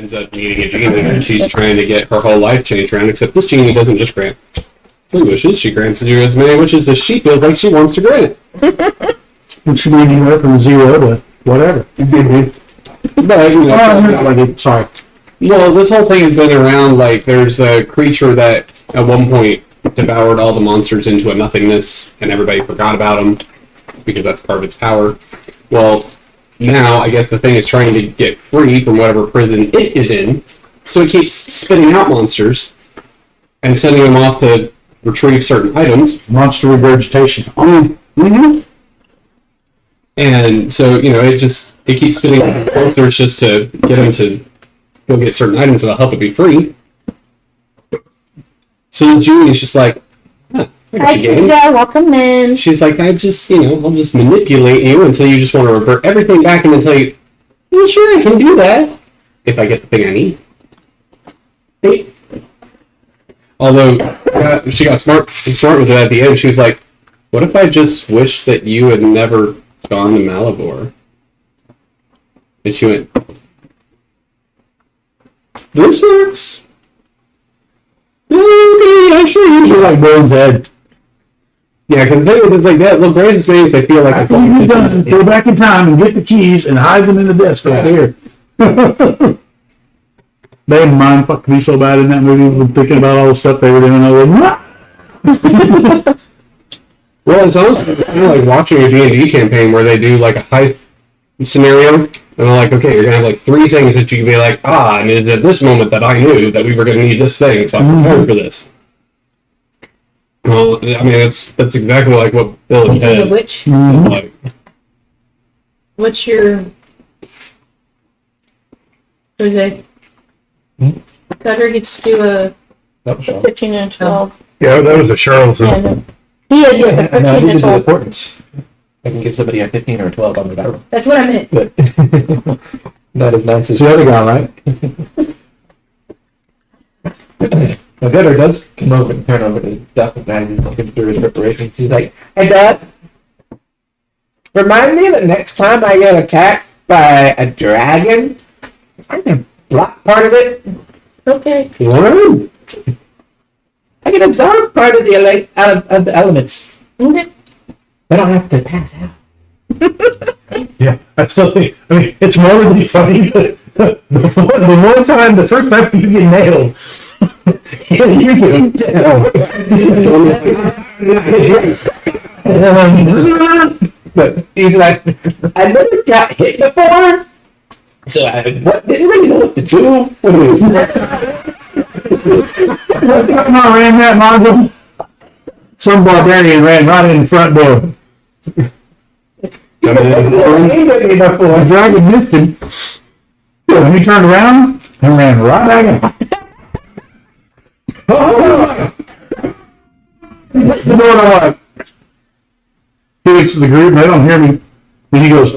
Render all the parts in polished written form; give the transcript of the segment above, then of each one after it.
ends up meeting a genie, and she's trying to get her whole life changed around, except this genie doesn't just grant 3 wishes, she grants you as many wishes as she feels like she wants to grant. It should be anywhere from 0 to whatever. But, you know, sorry. Well, this whole thing has been around, like, there's a creature that at one point devoured all the monsters into a nothingness, and everybody forgot about him, because that's part of its power. Well, now, I guess the thing is trying to get free from whatever prison it is in, so it keeps spitting out monsters, and sending them off to retrieve certain items. Monster regurgitation. Mm-hmm. And so, you know, it keeps spitting out monsters just to get them to go get certain items that'll help it be free. So the genie's just like, huh, hi, Kida, welcome in. She's like, I'll just manipulate you until you just want to revert everything back and then tell you, well, sure, I can do that if I get the thing I need. Hey. Although, she got smart with it at the end. She was like, what if I just wish that you had never gone to Malibor? And she went, this works. Okay, I sure usually like Bone's head. Yeah, because the thing is, it's like that. Look, greatest ways I feel like it's all you've done. Go back in time and get the keys and hide them in the desk right here. They mind fucked me so bad in that movie, thinking about all the stuff they were doing. I was like, well, it's almost kind of like watching a D&D campaign where they do like a high scenario, and they're like, okay, you're gonna have like 3 things that you can be like, and it's at this moment that I knew that we were gonna need this thing, so I'm prepared for this. Well, I mean, that's exactly like what Bill and Ted Witch. is like. What's your... Okay. Cutter gets to do a 15 and a 12. Yeah, that was a Charles. And he has a 15 No, and a 12. importance. I can give somebody a 15 or a 12 on the barrel. That's what I meant. But not as nice as the other guy, right? My daughter does come over and turn over to Duck and he's looking through his preparations. She's like, hey, Dad, remind me that next time I get attacked by a dragon, I can block part of it. Okay. Whoa. I can absorb part of the of the elements. Okay. I don't have to pass out. Yeah, I still think. I mean, it's more than funny. The one time, the first time you get nailed, you get down. But he's like, I never got hit before, so I didn't really know what to do. When I ran that module, some barbarian ran right in the front door. The dragon missed him. So he turned around and ran right back out. The door, I'm like, he looks at the group, and they don't hear me. And he goes,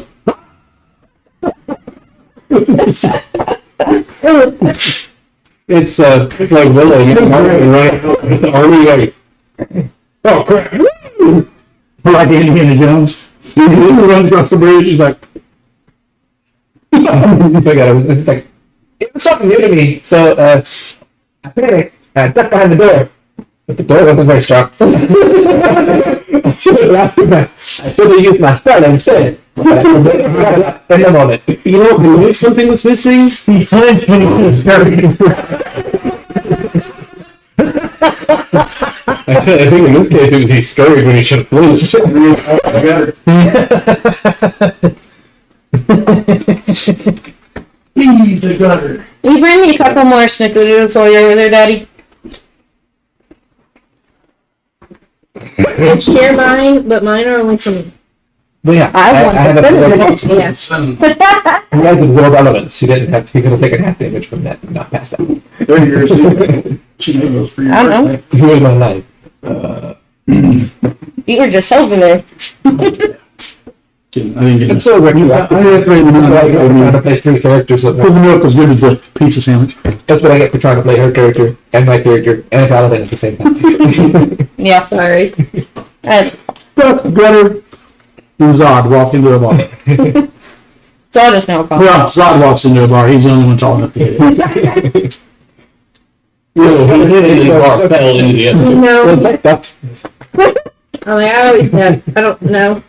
It's like Willow, you know, running out with the army, like, oh crap. like Indiana Jones. He runs across the bridge, he's like, It's like, it was something new to me, so I panicked. I ducked behind the door, but the door wasn't very strong. I should have used my spell instead. In the moment. You know, I knew something was missing. he flinched when he was scurrying. I think in this case it was he scurried when he should have flinched. He's the gutter. Will you bring me a couple more snickerdoodles while you're over there, Daddy? I share mine, but mine are only for me. But yeah, I want have to a spend it. Yeah. He has absorbed elements. He could have taken half damage from that and not passed out. 30 years ago. She made those for your I don't know. birthday. He would have been alive. You were just over there. I didn't get It's so retroactive. I didn't play the I'm trying to play 3 characters. The milk was good as a pizza sandwich. That's what I get for trying to play her character and my character and a paladin at the same time. Yeah, sorry. Duck, gutter, and Zod walk into a bar. So I'll just know about Well, Slot walks into a bar. He's the only one tall enough to get it. No, he hit it in the bar, fell into the other. No. Well, take that. I mean, I always know. I don't know.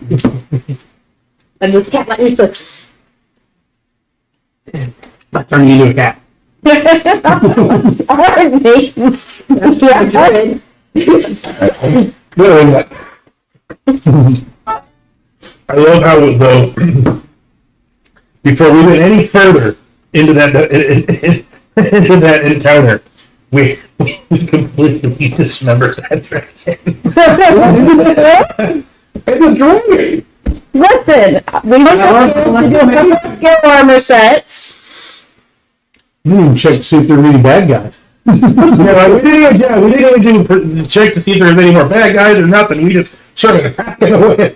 I just can't let reflexes. By turning into a cat. Alright, me. I'm good. Really, I love how it though. Before we went any further into that into that encounter, we completely dismembered that dragon. It's a dragon! Listen, we don't have to do a couple of skill armor sets. We didn't even check to see if there were any bad guys. We didn't even do check to see if there was any more bad guys or nothing. We just started hacking away.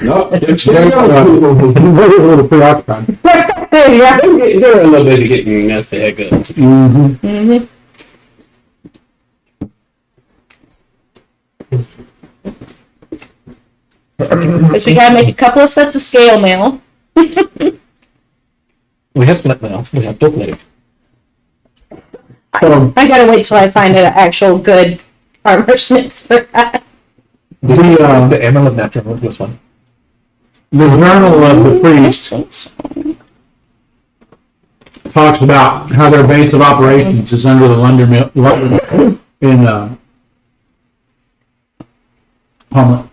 No, it's We were a little preoccupied. Yeah. they're a little bit of getting messed the heck up. Mm-hmm. Because we gotta make a couple of sets of scale mail. we have split mail. We have book mail. I gotta wait till I find an actual good armor smith for that. The Emerald of Natural was one. The Journal of the Priest talks about how their base of operations is under the London Mill in Palmer.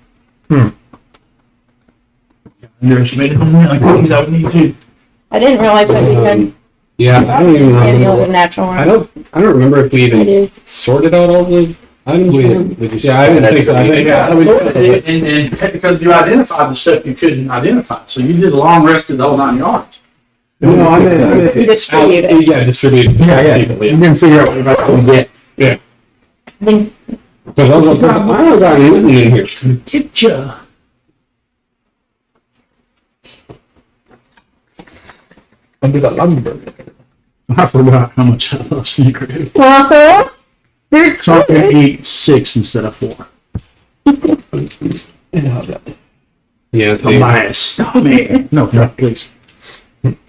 Underestimated them. I couldn't use out need to. I didn't realize that we had Yeah, I don't even any remember. natural I armor. don't remember if we I even do. sorted out all the items. Yeah, I didn't think so. I think, And because you identified the stuff you couldn't identify, so you did a long rest of the whole 9 yards. no, I meant Distribute it. Yeah, distribute. People, You didn't figure out what you're about to get. Yeah. Then But I don't got anything in here. Get ya. Under the lumber. I forgot how much I love Secret. they're So I'm going to eat 6 instead of 4. And how's that? Yeah, Oh, my stomach. No, please.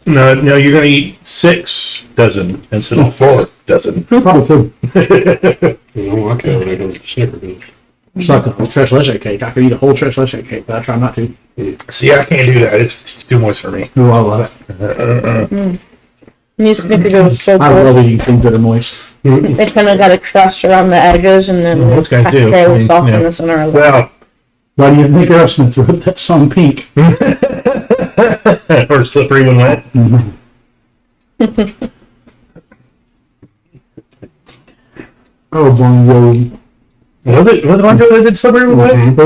No, you're going to eat 6 dozen instead of 4 dozen. Probably could. no, I can't when I go to Snickerdoodle. It's like a whole tres leche cake. I could eat a whole tres leche cake, but I try not to. See, I can't do that. It's too moist for me. Oh, I love it. new snickerdoodle is so I good. love eating things that are moist. They kind of got a crust around the edges and then Most guys do. fairly I mean, soft yeah. in the center of it. Well, Why do you think Aerosmith wrote that song Pink? or slippery when wet. Oh, Bon Jovi. Was it Bon Jovi that did slippery when wet? That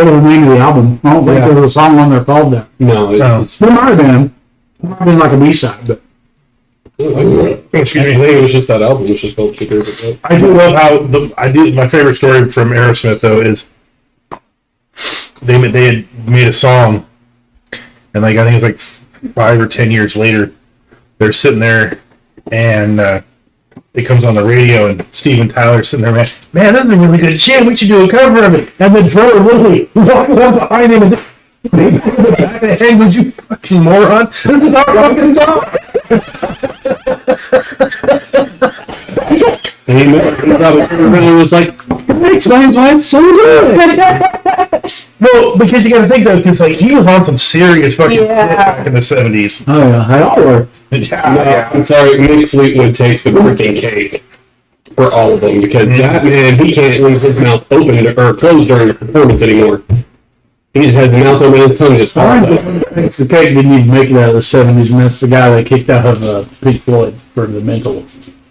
was the name of the album. I don't think there was a song on there called that. No, Oh. it's There might have been. It might have been like a B-side, but Excuse I me. think it was just that album, which is called Secret. I do love how my favorite story from Aerosmith though is they had made a song, and like I think it was like 5 or 10 years later, they're sitting there, and it comes on the radio, and Steven Tyler's sitting there, man, that's a really good shit. We should do a cover of it. and then Trevor literally walking up behind him and The back of the head, would you fucking moron? This is our fucking song. Everybody was like, that explains why it's so good. Well, because you gotta think though, because like he was on some serious fucking shit Yeah. back in the 70s. oh yeah, they all were. Yeah. I'm sorry, Mick Fleetwood takes the freaking cake for all of them because that man, he can't leave his mouth open or closed during a performance anymore. He just has his mouth open and his tongue just falls out. It's the cake didn't even make it out of the 70s, and that's the guy they kicked out of Pink Floyd for the mental.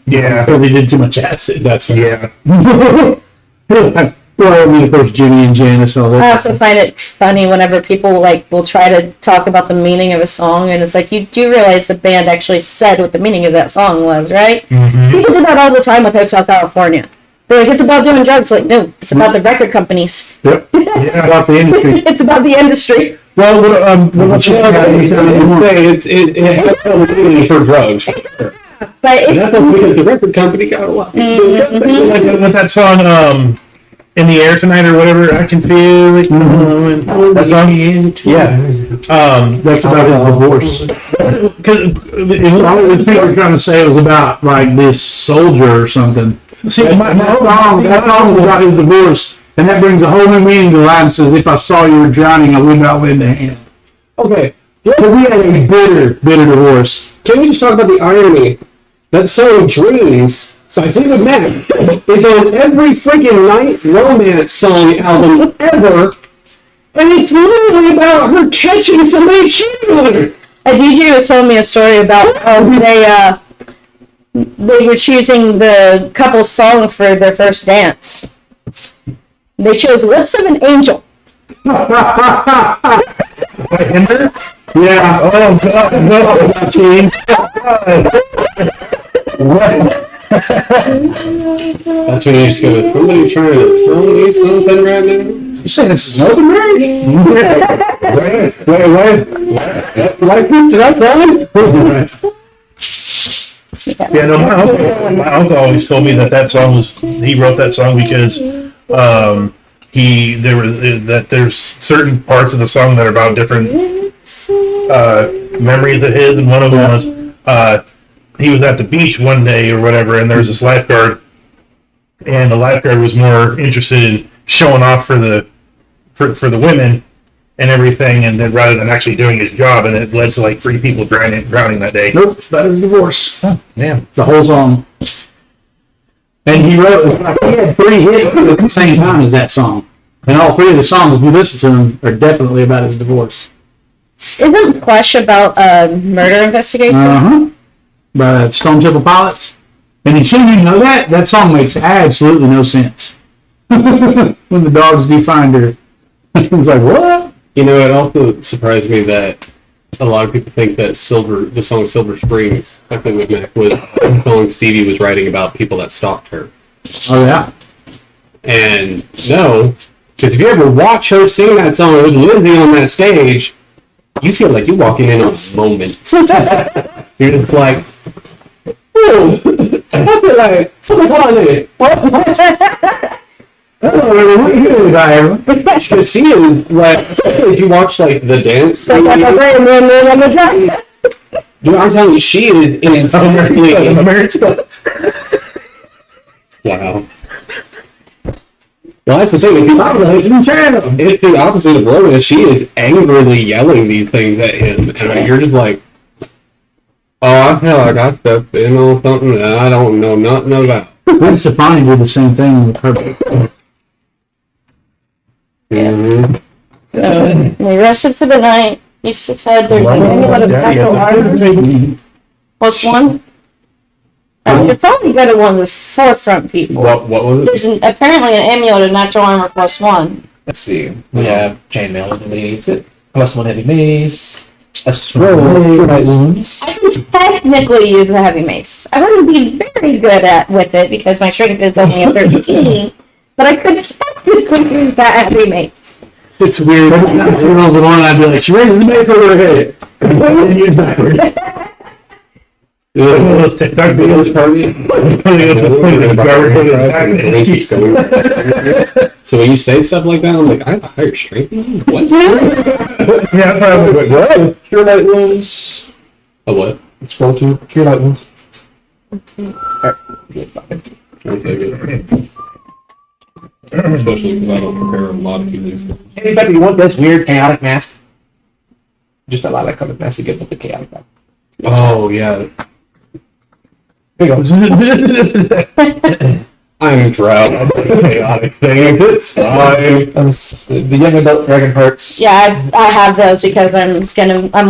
Yeah. Because he did too much acid. That's fair. Yeah. Well, I mean, of course, Jimmy and Janice and all I that. also find it funny whenever people like will try to talk about the meaning of a song, and it's like you do realize the band actually said what the meaning of that song was, right? Mm-hmm. People do that all the time with Hotel California. They're like, it's about doing drugs. Like, no, it's about the record companies. Yep. Yeah. About the industry. It's about the industry. Well, It has no meaning for drugs. But And that's it, because the record company got a lot. Like with that song, in the air tonight or whatever. I can feel it. That song? Yeah. That's about his divorce. Because People were trying to say it was about like this soldier or something. see, That song was about his divorce, and that brings a whole new meaning to the line. That says, "If I saw you were drowning, I would not lend a hand." Okay, But we had a bitter divorce. can we just talk about the irony? That song Dreams by Fleetwood Mac is on every freaking night romance song album ever, and it's literally about her catching somebody cheating on her. A DJ was telling me a story about how they were choosing the couple's song for their first dance. They chose "Lips of an Angel." Yeah. Oh God, no, James. That's when you just go with somebody trying to tell me something right now. You saying this is an open marriage? Wait. What did I say? yeah, no, my uncle always told me that song he wrote that song because there's certain parts of the song that are about different memories of his, and one of them was he was at the beach one day or whatever, and there was this lifeguard, and the lifeguard was more interested in showing off for the women and everything, and then rather than actually doing his job, and it led to like 3 people drowning that day. Nope, it's about his divorce. Oh, man. The whole song. And he had 3 hits at the same time as that song. And all 3 of the songs, if you listen to them, are definitely about his divorce. Isn't Plush about a murder investigation? Uh-huh. By Stone Temple Pilots. And until you know that song makes absolutely no sense. When the dogs defined her. It's like, what? You know, it also surprised me that a lot of people think that the song Silver Springs, by Fleetwood Mac, was a song Stevie was writing about people that stalked her. Oh, yeah. And no, because if you ever watch her sing that song with Lizzie on that stage, you feel like you're walking in on a moment. You're just like, oh, I feel like something on it. What are you doing about her? Because she is like, especially if you watch like the dance. Dude, I'm telling you, she is inherently. Wow. Well, that's the thing. It's the opposite of Lola. She is angrily yelling these things at him, and you're just like, oh, I feel like I stepped in on something that I don't know nothing about. Gwen Stefani did the same thing with her. Mm-hmm. So we rested for the night. You said there's a special artist. Plus one. You're probably good at one of the forefront people. What was it? There's apparently an amulet of natural armor plus one. Let's see. We have chainmail if anybody needs it. +1 heavy mace. A scroll for my wounds. I can technically use the heavy mace. I wouldn't be very good with it because my strength is only a 13, but I could technically use that heavy mace. It's weird. The one I'd be like, she raises the mace over her head. And then use backward. TikTok videos, So when you say stuff like that, I'm like, I have a higher strength than you? What? Yeah, probably. What? Cure light wounds. A what? Scroll to cure light wounds. Okay, good. Especially because I don't prepare a lot of people. Anybody you want this weird chaotic mask? Just a lilac colored mask that gives up the chaotic vibe. Oh, yeah. There you go. I'm drowned. Chaotic things. It's fine. The young adult dragon hearts. Yeah, I have those because I'm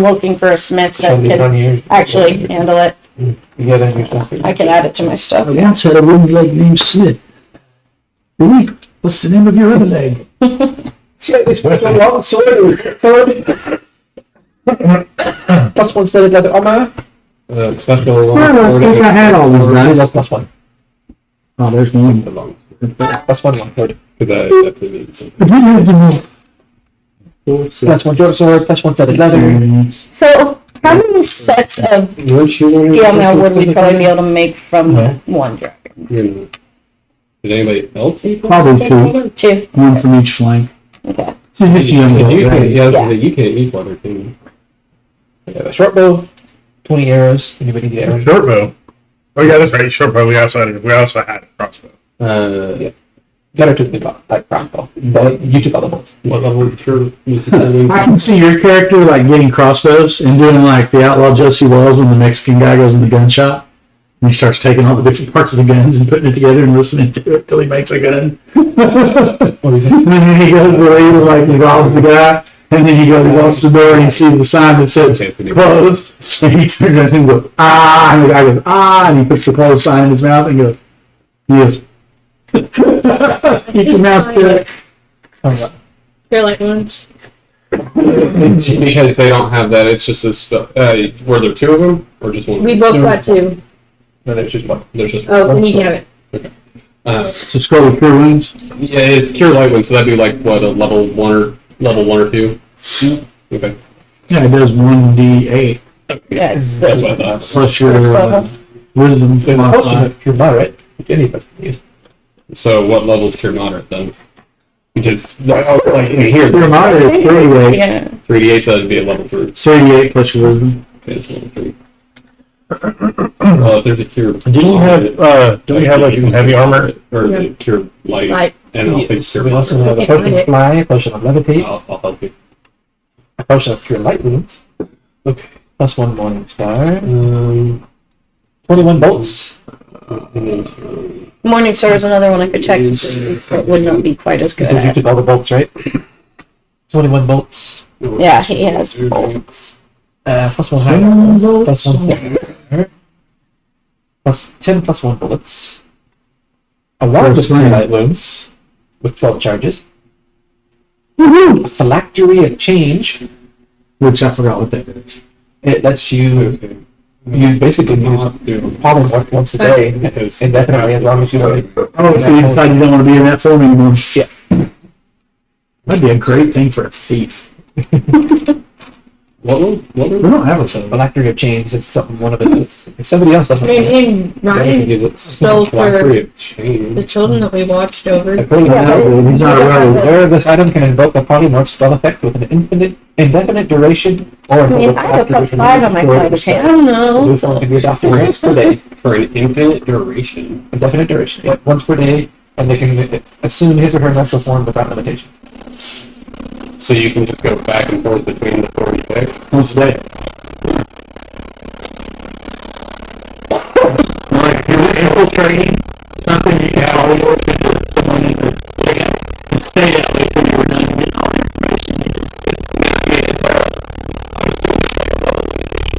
looking for a smith that can actually handle it. You got it in your stuff. I can add it to my stuff. I once had a wooden leg named Smith. Really? What's the name of your other leg? It's with a long sword. +1 studded leather armor. Special. I don't think I had all these, right? +1. Oh, there's one. Long. +1 1/3. Because I definitely need something. +1 short sword. +1 studded leather. So, how many sets of steel mail would we probably be able to make from one dragon? Did anybody else eat Probably two. Two. One from each flank. Okay. See if you You have can't, yeah, I was Yeah. gonna say, you can't use water, can you? I have a short bow, 20 arrows. Anybody need arrows? Short bow. Oh yeah, that's right. Short bow. We also had a crossbow. Yeah. Gunner took the like crossbow. But you took all the bolts. What level is cure? I can see your character like getting crossbows and doing like the outlaw Josie Wells when the Mexican guy goes in the gun shop and he starts taking all the different parts of the guns and putting it together and listening to it till he makes a gun. And then he goes the way he like robs the guy, and then he goes walks the door and he sees the sign that says closed, and he turns around and goes ah, and the guy goes ah, and he puts the closed sign in his mouth and goes yes. You can mouth it. They're like ones. Because they don't have that, it's just this, were there two of them, or just one? We both got two. No, there's just one. There's just Oh, one. then you can have it. So scroll with cure wounds. Yeah, it's cure light one, so that'd be like, what, a level one or two? Okay. Yeah, it does 1d8 Yeah, it's That's what I thought. plus your wisdom There's a potion modifier. of cure moderate, which any of us can use. So what level is cure moderate then? Because, like, in here, Cure moderate is 38. Yeah. 3d8, so that'd be a level 3. 38 plus your wisdom. Okay, it's level 3. Well, if there's a cure... Didn't you have? Don't you have like some heavy armor? Or Yeah. the cure light, Light. and I'll take cure We also moderate. have a Okay, potion find of it. fly, a potion of levitate, I'll help you. a potion of cure light wounds, Okay. plus 1 morning star, 21 bolts. Morning Star is another one I could technically, but would not be quite as good Because you at. took all the bolts, right? 21 bolts, Yeah, he has bolts. plus 1 hammer, plus 1 step, plus 10 plus 1 bullets, a wand of First cure line. light wounds with 12 charges, a phylactery of change. Which I forgot what that is. It lets you Okay. you basically use polymorph once a day indefinitely as long as you don't. Oh, so you decide you don't want to be in that form anymore? Yeah. That'd be a great thing for a thief. What one? What We one? don't have a Phylactery of change. It's something one of it. If somebody else doesn't. And Ryan stole for Phylactery of change. the children that we watched over. According to Yeah, he's not a rogue. there, this item can invoke a polymorph spell effect with an indefinite duration, or I mean, I have a plus 5 on my side of hand. I don't know. This one can be adopted once per day. For an infinite duration. Indefinite duration. Yep, once per day, and they can assume his or her mental form without limitation. So you can just go back and forth between the four you pick. once a day. Like you're infiltrating something, you can always into someone in the and stay that way till you were done getting all the information you need. I'm assuming it's like a level limitation.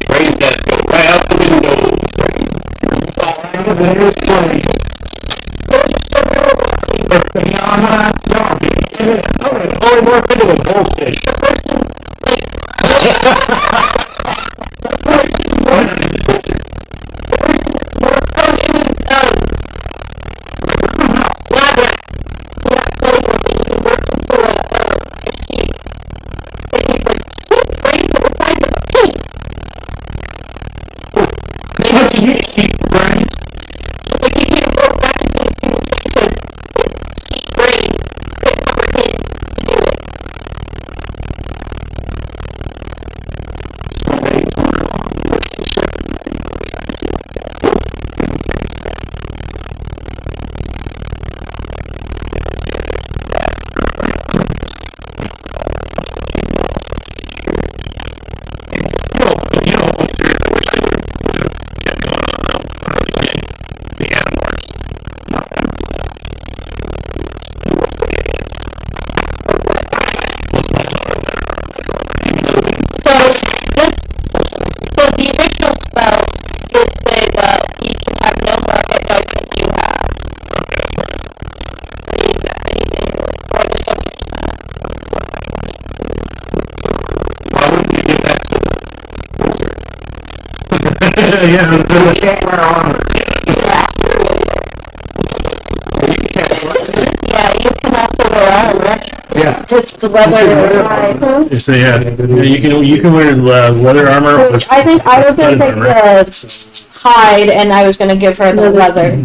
Brains that go right out the window. You can't wear armor. Yeah, you can also wear armor. Yeah. Just leather hide. Just say, you can wear leather armor. Or I think I was gonna take armor. the hide and I was gonna give her the leather.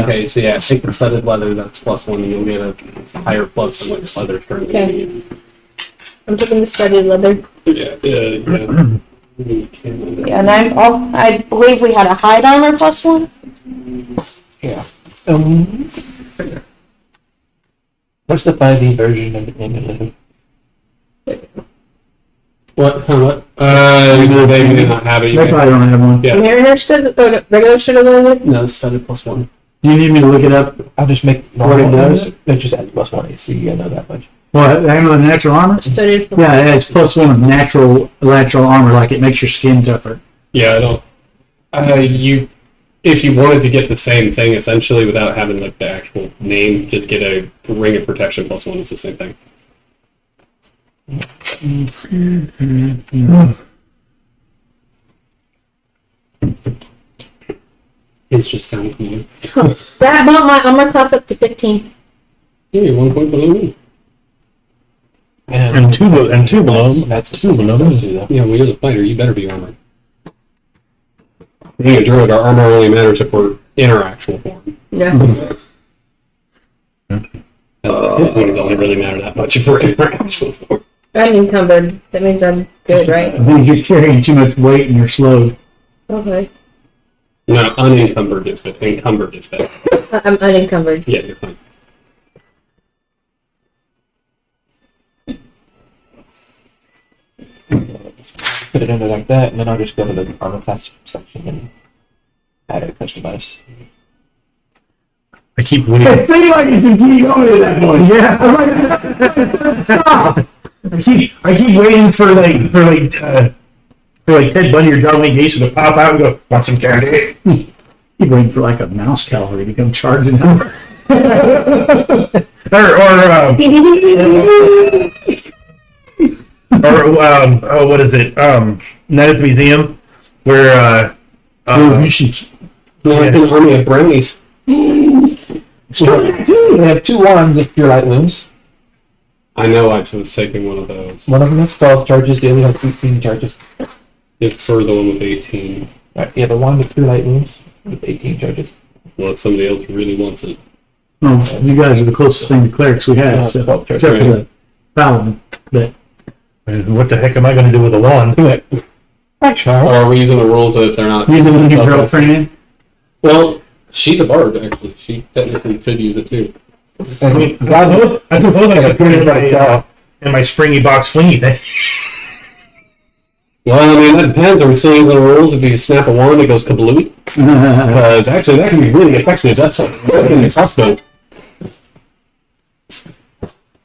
Okay, so yeah, take the studded leather, that's +1, and you'll get a higher plus than what leather turn. Okay. I'm taking the studded leather. Yeah. Yeah, and I believe we had a hide armor +1. Yeah. What's the 5e version of the game? What? They may not have it. They probably don't have one. Yeah. Mariner studded, or regular studded leather? No, it's studded +1. Do you need me to look it up? I'll just make What it does? No, just add +1 AC. I know that much. What, handle the natural armor? Studded. Yeah, it's +1 of natural armor, like it makes your skin tougher. Yeah, I don't. If you wanted to get the same thing essentially without having like the actual name, just get a ring of protection +1. It's the same thing. It's just sound cooler. That brought my armor class up to 15. Yeah, you're 1 point below me. And two below. That's Two below. though. Yeah, well, you're the fighter. You better be armored. Being a druid, our armor only matters if we're in our actual form. Yeah. Hit points only really matter that much if we're in our actual form. I'm encumbered. That means I'm good, right? I think you're carrying too much weight and you're slowed. Okay. No, unencumbered is good. Encumbered is better. I'm unencumbered. Yeah, you're fine. Put it under like that, and then I'll just go to the armor class section and add it customized. I keep waiting. It seems like you can keep going to that point. Yeah. Stop. I keep waiting for Ted Bundy or John Wayne Gacy to pop out and go, want some candy? Keep waiting for like a mouse cavalry to come charging out. What is it? Night at the Museum, where you should. No, it's an army of brownies. They have 2 wands of pure light wounds. I know I was taking one of those. One of them has 12 charges, the other has 18 charges. It's for the one with 18. Right, you have a wand of pure light wounds with 18 charges. Well, somebody else really wants it. Oh, you guys are the closest thing to clerics we have, Yeah, so, 12 except for charges. the paladin. But What the heck am I going to do with a wand? Do it. Right, Or Charles. are we using the rules that if they're not... you the one your girlfriend? Well, she's a bard, actually. She technically could use it, too. I suppose I could put it in my springy box flingy thing. Well, I mean, that depends. Are we still using the rules? If you snap a wand, it goes kablooey? Because actually, that can be really effective. That's like in the crossbow.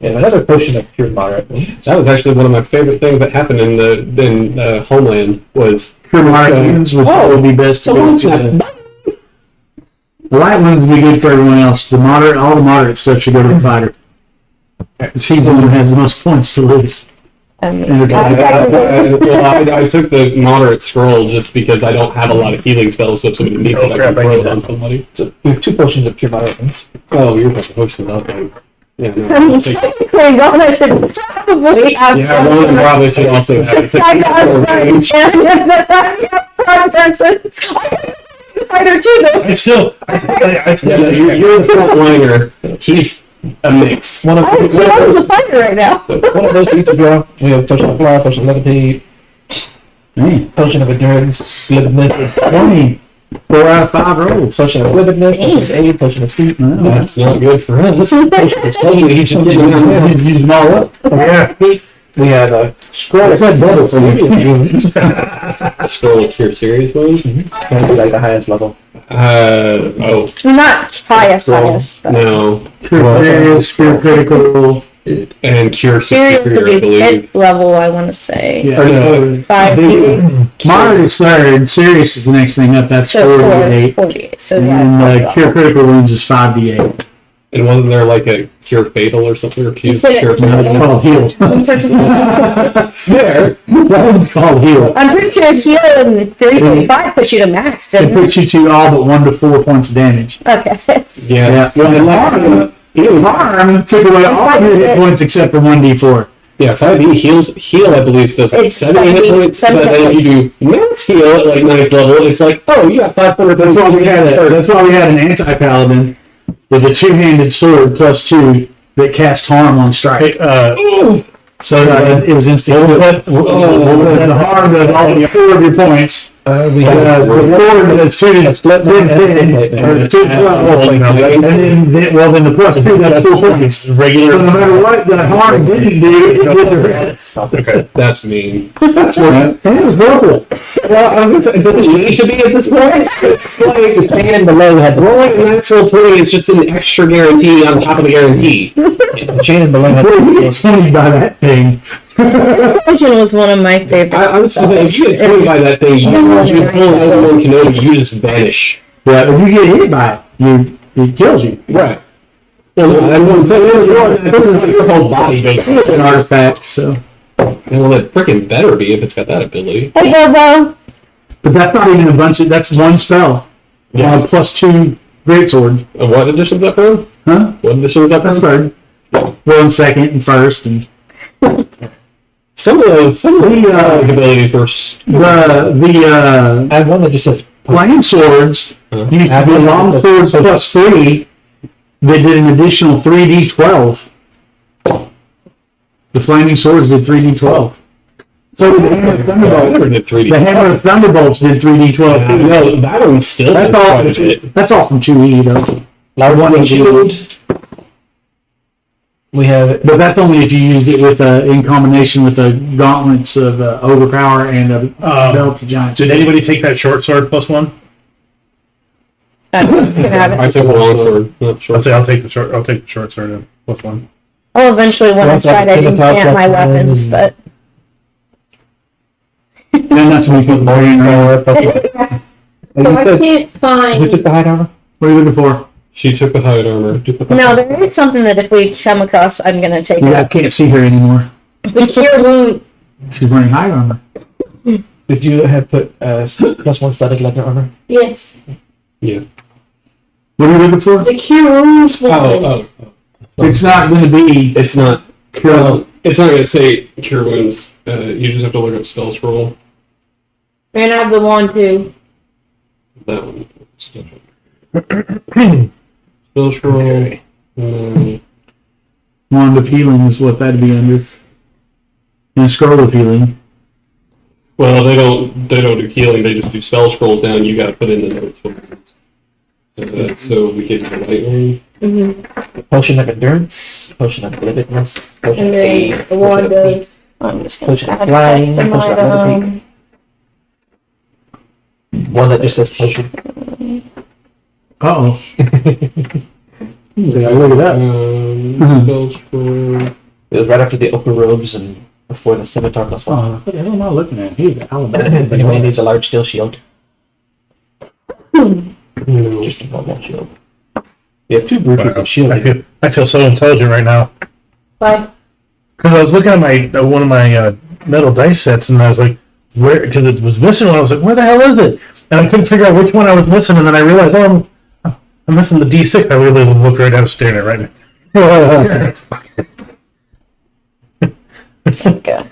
Yeah, another potion of pure moderate wounds. That was actually one of my favorite things that happened in the Homeland was... Pure light wounds would probably be best to go to the light ones would be good for everyone else. All the moderate stuff should go to the fighter. He's the one who has the most points to lose. I took the moderate scroll just because I don't have a lot of healing spells, so if somebody needs it, I can throw it on somebody. So we have 2 potions of pure moderate wounds. Oh, you're talking potions, okay. Yeah, I mean, no. technically, Rona should probably have Yeah, one and probably should also have it. Fighter too, though. I still Yeah, you're the front liner. He's a mix. One of I'm the fighter right now. one of those for each of you. We have potion of fly, potion of levitate, Man, potion of endurance, glibness, 20. 4 out of 5 rolls. potion of glibness, potion of aid, potion of sleep. That's not good for us. He's just getting down there. Use them all up. yeah. We have a scroll of double serious wounds. Scroll of cure serious wounds? Gonna be like the highest level. Oh, Not highest, but no. Pure serious, pure critical. And cure serious superior, I would be believe. 5th level, I want to say. Yeah. Or no, 5, Moderate is third. Serious is the next thing up. That's so 48. 48. So And yeah, it's then probably cure level. critical wounds is 5d8. And wasn't there like a Cure Fatal or something? Or You Cure, said Cure it. No, it's called Heal. Fair. That one's called Heal. I'm pretty sure heal in 3.5 puts you to max, It doesn't it? puts you to all but 1 to 4 points of damage. Okay. Yeah. Well, Harm took away all of your hit points except for 1d4. Yeah, 5e heal, I believe, does like It's 70 hit 70 points, but then if you do max heal at like 9th level, it's like, oh, you got 500 That's why we had an anti-paladin with a two-handed sword plus 2 that cast harm on strike. So it was instant. The harm does all 4 of your points. We have The sword that's 2 to split 10, or 2 to 12, and then the plus 2 that's 2 points. Regular. So no matter what the harm didn't do, it did the rest. Okay. That's mean. That's what. And it was purple. Well, I was gonna say, it doesn't need to be at this point. the chain below had Rolling a natural 20 is just an extra guarantee on top of the guarantee. the chain and below had We get 20 by that thing. Potion was one of my favorites. I was just saying, if you get 20 by that thing, you pull Obi-Wan Kenobi, you just vanish. Yeah, if you get hit by it, it kills you. Right. Well, that's what I'm saying. Your whole body goes. It's an artifact, so. Well, it freaking better be if it's got that ability. Hey, Bobo. But that's not even a bunch of. That's one spell. Yeah. Plus 2 greatsword. What edition is that from? Huh? What edition is that from? That's third. Well, and second and first and Some of the abilities were. the I have one that just says flame swords. Huh? You have the long swords plus 3. They did an additional 3d12. The flaming swords did 3d12. So did the hammer of I thunderbolts. never did 3D. The hammer of thunderbolts did 3d12. No, that one still did That's all. quite a bit. That's all from 2e though. loud one and shield. We have But that's only if you use it with in combination with the gauntlets of overpower and a belt of giants. Did anybody take that short sword plus 1? I'm gonna have it. I took a long sword. Not sure. I'll say I'll take the short sword then, plus 1. I'll eventually want Once to try I to get the top enchant my weapon weapons, and- but And not to make it boring. So I can't Who find. took the hide armor? What are you looking for? She took the hide armor. no, there is something that if we come across, I'm gonna take Yeah, I it. can't see her anymore. The cure wound. She's wearing hide armor. Did you have put plus 1 static leather armor? Yes. Yeah. What are you looking for? The cure wounds one. Oh. It's not going to be. It's not. It's not going to say cure wounds. You just have to look up spell scroll. And I have the one too. That one. Spell scroll. Wand of healing is what that'd be under. And scroll of healing. Well, they don't do healing. They just do spell scrolls down. You got to put in the notes for it. So we get the light one. Mm-hmm. Potion of endurance, potion of lividness, potion And of then aid, the one potion of. I'm just gonna Potion of add flying, this to potion of my, levitate. One that just says potion. Uh-oh. Look at that. Spell scroll. It was right after the ochre robes and before the scimitar plus 1. Oh, what the hell am I looking at? He's Alabama. If anybody needs a large steel shield, No. just a normal shield. You have 2 brutes with shield. I feel so intelligent right now. Why? Because I was looking at my one of my metal dice sets, and I was like, where? Because it was missing one. I was like, where the hell is it? And I couldn't figure out which one I was missing. And then I realized, oh, I'm missing the D6. I really looked right at it, staring at it right now. Okay.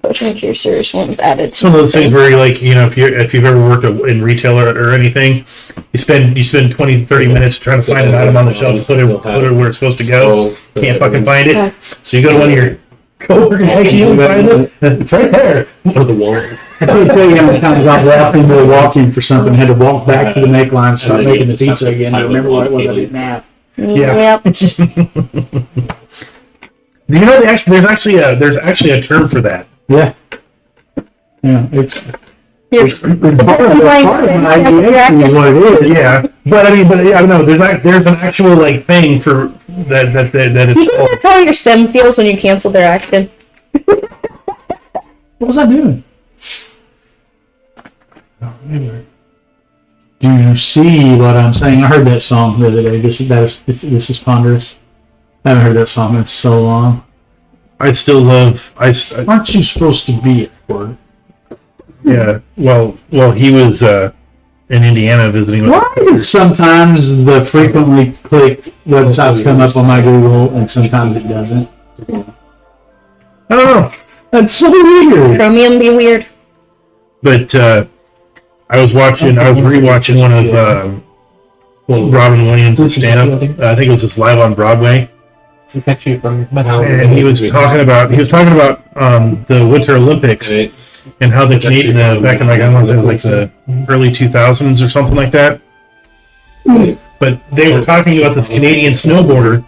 Potion cure serious ones added. It's one of those things where you're like, if you've ever worked in retail or anything, you spend 20, 30 minutes trying to find an item on the shelf to put it where it's supposed to go. Can't fucking find it. Okay. So you go to one of your coworkers and you find it. It's right there. For the wall. I can't tell you how many times I walked into walking for something, had to walk back to the make line, start making the pizza again to remember what it was I didn't have. Yeah. Yep. Do you know there's actually a term for that? Yeah. Yeah, it's You're part of an idea is what it is. Yeah, but I don't know. There's an actual thing for that Do you is. think that's how your sim feels when you cancel their action? What was I doing? Do you see what I'm saying? I heard that song the other day. This is ponderous. I haven't heard that song in so long. I'd still love. Aren't you supposed to be at work? Yeah. Well, he was in Indiana visiting. Why does sometimes the frequently clicked websites come up on my Google and sometimes it doesn't? I don't know. That's so weird. Chromium be weird. But I was rewatching one of Robin Williams' stand-up. I think it was just live on Broadway. Catch you from And he was talking about the Winter Olympics and how the Canadian back in like I don't know, like the early 2000s or something like that. But they were talking about this Canadian snowboarder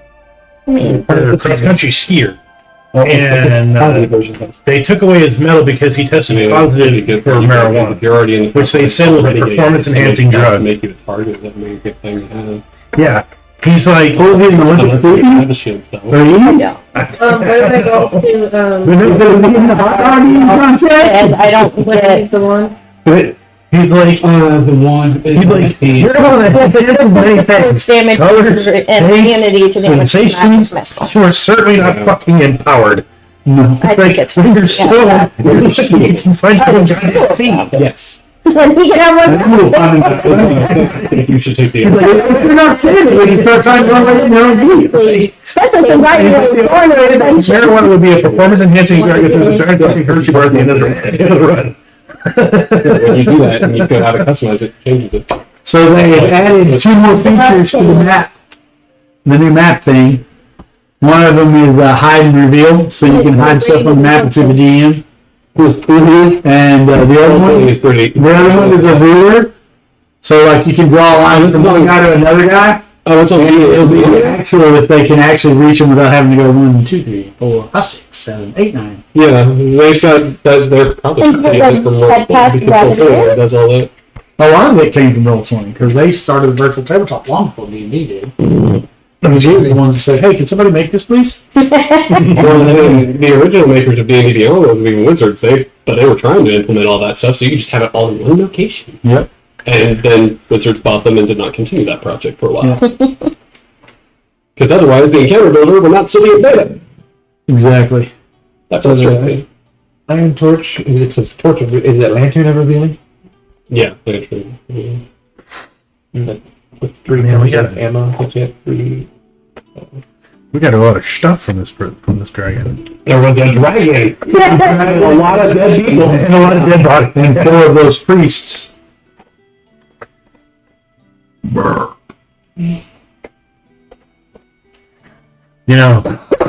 or cross country skier, and they took away his medal because he tested positive for marijuana, which they said was a performance enhancing drug. Make you a target. That may be a good thing to have. Yeah. He's like, I don't. Where do I go to, And I don't what get is the one? but he's like, the one. he's like, you're one of the many things. damage Colors, and taste, immunity to damage. sensations. You are certainly not fucking empowered. No. I think it's When you're still, yeah. you can find your goddamn feet. Yes. He can have You should take the. You're not saying it when you start trying to run away from your own feet. especially because Marijuana would be a performance enhancing drug if there's a giant fucking Hershey bar at the end of the run. When you do that and you go how to customize it, changes it. So they had added 2 more features to the map. The new map thing. One of them is hide and reveal, so you can hide stuff on the map if you're the DM. And the other one is pretty. The other one is a ruler. So like you can draw a line from one guy to another guy. Oh, it's only It'll be actual if they can actually reach them without having to go 1, 2, 3, 4, 5, 6, 7, 8, 9. Yeah, they got that. They're probably taking from That path Roll20 rabbit does all that. A lot of it came from Roll20 because they started the virtual tabletop long before D&D did. And we were the ones that said, "Hey, can somebody make this, please?" Well, the original makers of D&D Beyond was even Wizards. They were trying to implement all that stuff, so you could just have it all in one location. Yep. And then Wizards bought them and did not continue that project for a while. Because otherwise, the encounter builder would not still be in beta. Exactly. That So frustrates the- me. Iron Torch. It says Torch. Is it Lantern of Revealing? Yeah, actually. Yeah. With 3 Man, we potions, got- ammo. Gives you 3. We got a lot of stuff from this dragon. There was a dragon. A lot of dead people And a lot of dead bodies. and 4 of those priests. You know,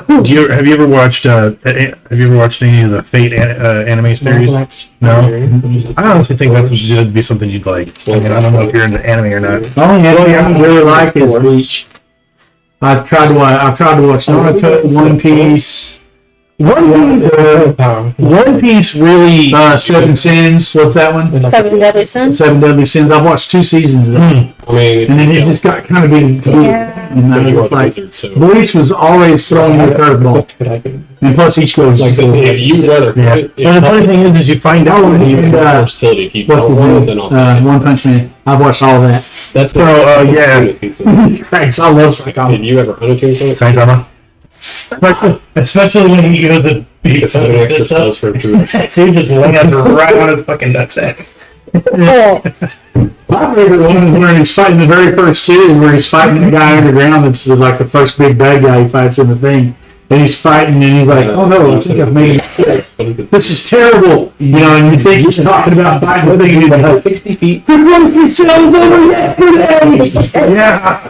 have you ever watched any of the Fate anime series? No. I honestly think that would be something you'd like. I mean, I don't know if you're into anime or not. The only anime I really like is Bleach. I've tried to watch Naruto, One Piece, One Piece really. 7 Sins. What's that one? 7 Deadly Sins. 7 Deadly Sins. I've watched 2 seasons of that. I mean, And then it just got kind of big to me. And I you are was the like, Wizard, so. Bleach was always throwing me a curveball. And plus each goes Like, if you'd rather. Yeah. Well, the funny thing is you find out when you. and, Versatility. If you what's don't his want it, name? then I'll. One Punch Man. I've watched all that. That's yeah. Thanks. I love Have Psychology. you ever hunted to something? Saitama. Especially when he goes to beat Because having extra spells for druids. he just lands right on his fucking nutsack. Oh, My favorite one is when he's fighting the very first series where he's fighting the guy underground that's like the first big bad guy he fights in the thing. And he's fighting and he's like, oh no, I think I've made a mistake. What is it? This is terrible. You know, and you think he's talking about fighting, but then he's like, 60 feet. the grocery sales over yesterday. Yeah.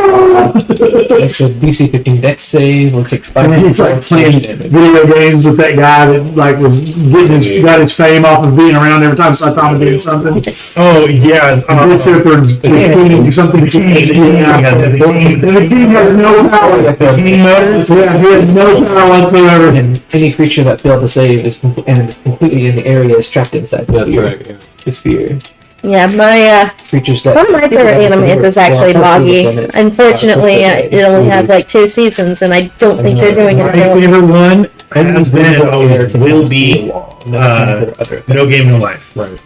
It's a DC 15 Dex save, or takes 5 And then he's like playing video games with that guy that like was got his fame off of being around every time Saitama did something. Oh yeah. Bishop or something. The king has no power. The king motor. Yeah, he has no power whatsoever. And any creature that failed to save is completely in the area is trapped inside the That's sphere. right, yeah. The sphere. yeah, my Creatures that. one of my favorite animes is actually Boggy. Unfortunately, it only has like 2 seasons, and I don't think they're doing My another one. favorite one has been and always will be No Game No Life. Right.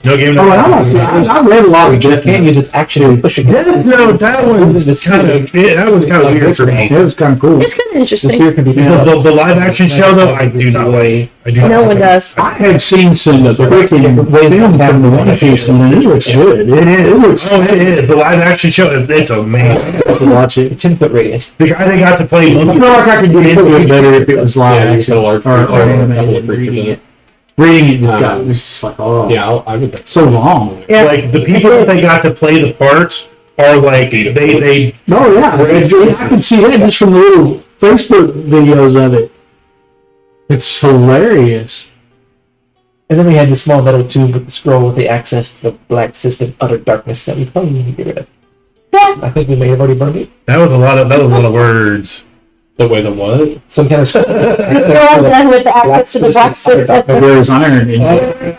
No game. Oh, I read a lot of You Death can't Note. use it's actually pushing. Death Note, that one's kind of weird for me. It was kind of cool. It's kind of The interesting. spear can be The live action show though, I do not like. I do not No like one it. does. I have seen some freaking film from the One Piece, and it looks good. It looks Oh, it is. The live action show, it's amazing. fun to watch it. 10-foot radius. The guy that got to play I feel Monkey. like I could get into it better if it was live Yeah, you action said a large or creature, a couple animated. of creatures in it. Reading it just got it's just like, oh, Yeah, I would bet. so long. Yeah. Like the people that they got to play the parts are like they Oh yeah, I can see that just from the little Facebook videos of it. It's hilarious. And then we had the small metal tube with the scroll with the access to the black system, utter darkness that we probably need to get rid of. Yeah. I think we may have already burned it. that was a lot of words. The way the what? Some kind of scroll. Go on then with the access to the black system. There's iron in it.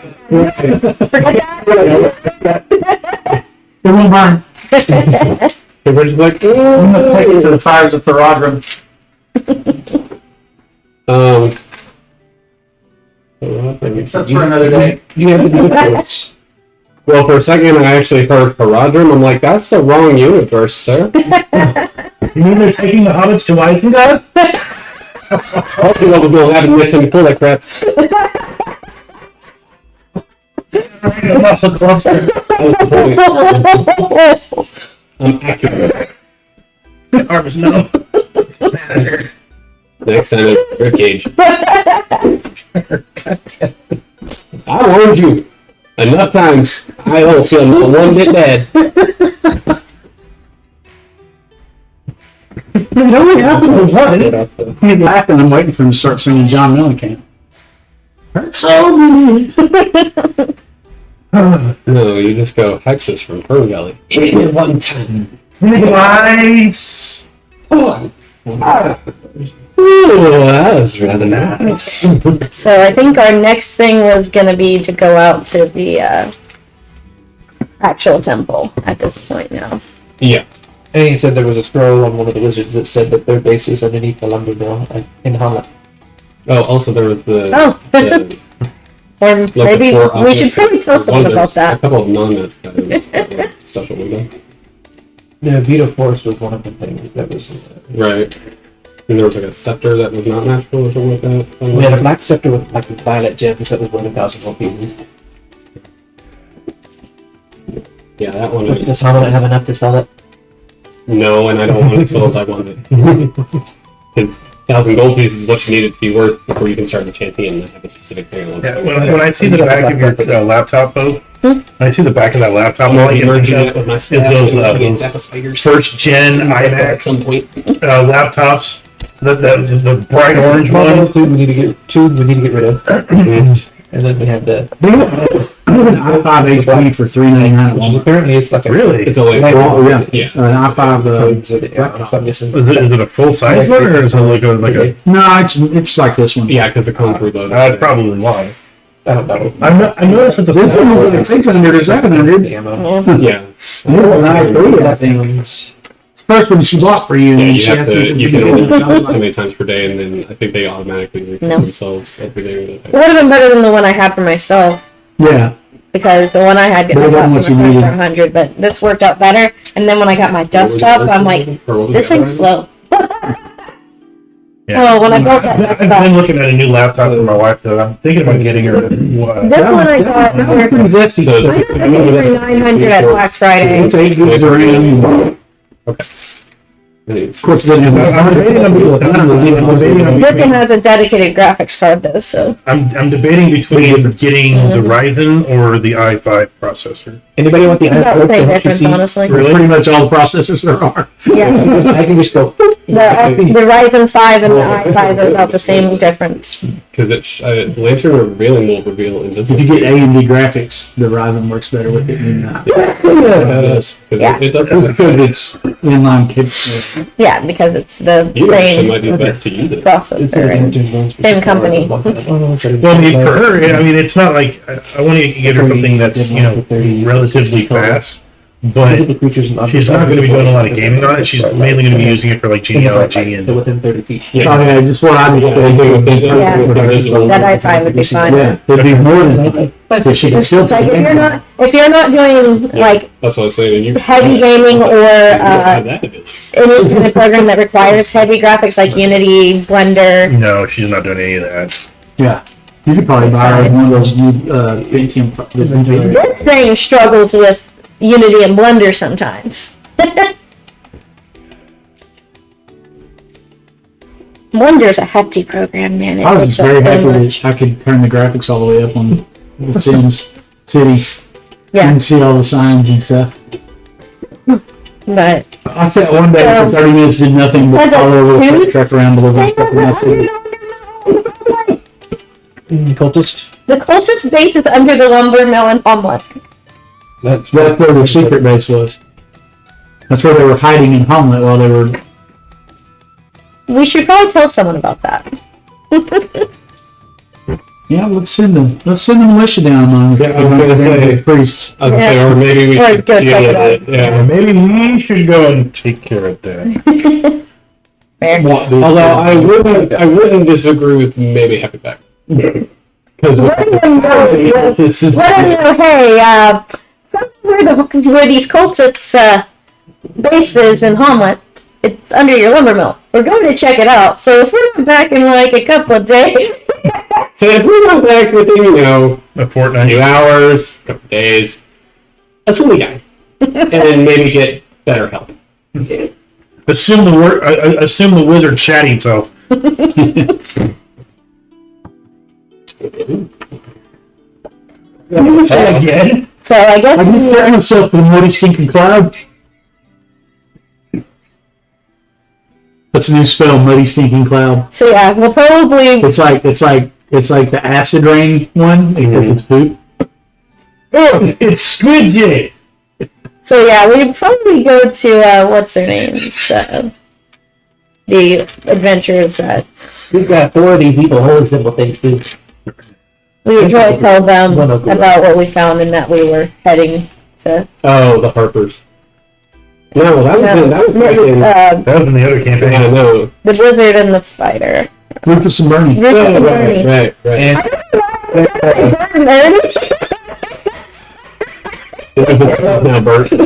It won't burn. Everybody's like, I'm gonna take it to the fires of Thorodrum. That's for another day. You have the good quotes. Well, for a second, I actually heard Haradrim. I'm like, that's the wrong universe, sir. You mean they're taking the hobbits to Isengard? Hopefully, what was going to happen next time you pull that crap. I'm not so close. I'm accurate. Harvest, no. Next time, it's ribcage. I warned you enough times. I don't feel not one bit bad. You know what happened? That's the- He's laughing. I'm waiting for him to start singing John Mellencamp. Hurt so many. No, you just go Hexus from Pearl Valley. Hit me one time. Nice. Ooh, that was rather nice. So I think our next thing was gonna be to go out to the actual temple at this point now. Yeah. And he said there was a scroll on one of the wizards that said that their base is underneath the lumber mill in Hamlet. Oh, also there was the. Oh. the Or like maybe the four we objects should probably tell one of someone those- about A that. couple of non-net special window. The Vita Force was one of the things that was. Right. And there was like a scepter that was not natural or something like that. We had a black scepter with like violet gems that was worth 1,000 gold pieces. Yeah, that one. Does Hamlet have enough to sell it? No, and I don't want it sold. I want it. Because 1,000 gold pieces is what you need it to be worth before you can start enchanting and have a specific thing. Yeah, when I see the back of your laptop, though, when I see the back of that laptop, I'm all I already can merging think it with my of is staff. those Against Apple spiders. first gen At iMac some point. laptops, the bright orange One of ones. those two we need to get rid of. And then we have the An i5 HP for $399 which is at Walmart. apparently it's like a Really? It's only. Oh yeah, Yeah. an i5. codes or the so I'm guessing. Is it a full size one or is it like a? No, it's like this one. Yeah, because the cones reloaded. That's probably why. I don't know. I noticed that the This one was like 600 or 700. The ammo. Yeah. More than i3, I think. Things. First one she bought for you. Yeah, and you she have has to. You can only to. use it so many times per day, and then I think they automatically refill No. themselves every day. It would have been better than the one I had for myself Yeah. because the one I had But it I got wasn't for what you needed. 100, but this worked out better. And then when I got my desktop, I'm like, this thing's slow. Yeah. Oh, when I got that I've desktop, been looking at a new laptop for my wife though. I'm thinking about getting her. this one I got That was pretty zesty. So- I got the thing for 900 at Black Friday. It's 8 gigs of RAM. Of course, it doesn't have. I'm debating on This one between, has a dedicated graphics card though, so I'm debating between getting the Ryzen or the i5 processor. Anybody want the it's about the iPhone same to difference, see? honestly. Really? Pretty much all the processors there are. Yeah, I can just go. the Ryzen 5 and the i5 are about the same difference. Because the lantern revealing will reveal If you invisible. get AMD graphics, the Ryzen works better with it than that. That is. 'Cause Yeah. It does. Because it's inline kit. Yeah, because it's the You actually might same be best to use it. processor. And same company. Well, I mean, for her, I mean, it's not like I want to get her something that's relatively fast. but Mythical creatures and she's not going to be doing a lot of gaming on it. She's mainly going to be using it for like genealogy So and within 30 feet. Yeah. Okay, just what I was saying. That I find would be fine. Yeah, it'd be more than that. Because she can still It's like if you're not doing like That's what I was saying. You heavy gaming or have that in it. any kind of program that requires heavy graphics like Unity, Blender. no, she's not doing any of that. Yeah, you could probably buy one of those new Pentium. This thing struggles with Unity and Blender sometimes. Blender's a hefty program, man. It I was takes just very up so happy much. that I could turn the graphics all the way up on the Sims City Yeah, and see all the signs and stuff. but I sat one day for 30 minutes, did nothing but Has it follow over the used- truck around delivering stuff in my city. Cultist. the cultist base is under the lumber mill in Homeland. That's That's where their secret base was. That's where they were hiding in Homeland while they were. We should probably tell someone about that. Yeah, let's send them a militia down on Yeah, I was gonna say- priests. I was gonna say, or maybe we Or should go deal check with it out. it. Yeah, Yeah. maybe we should go and take care of that. Fair. Although I wouldn't disagree with maybe having back. Let them know, This is let them know, hey, where these cultists base is in Homeland, it's under your lumber mill. We're going to check it out. So if we're not back in like a couple of days, so if we go back within A a fortnight. few hours, a couple days, that's what we got, and maybe get better help. Assume the wizard shat himself. Again? so I guess Have you prepared yourself for the mighty stinking cloud? That's a new spell, muddy stinking cloud. so. Yeah, we'll probably It's like the acid rain one, except it's poop. Oh, it's Squid Day. so yeah we'd probably go to what's her name's the adventures that We've got 4 of these people holding simple things too. we would probably tell them One of them. about what we found and that we were heading to. Oh, the Harpers. No, that was back in. That was in the other campaign. Yeah, no. The wizard and the fighter. Rufus and Bernie. Rufus and Bernie. Right. And Bernie? Now, Bert. I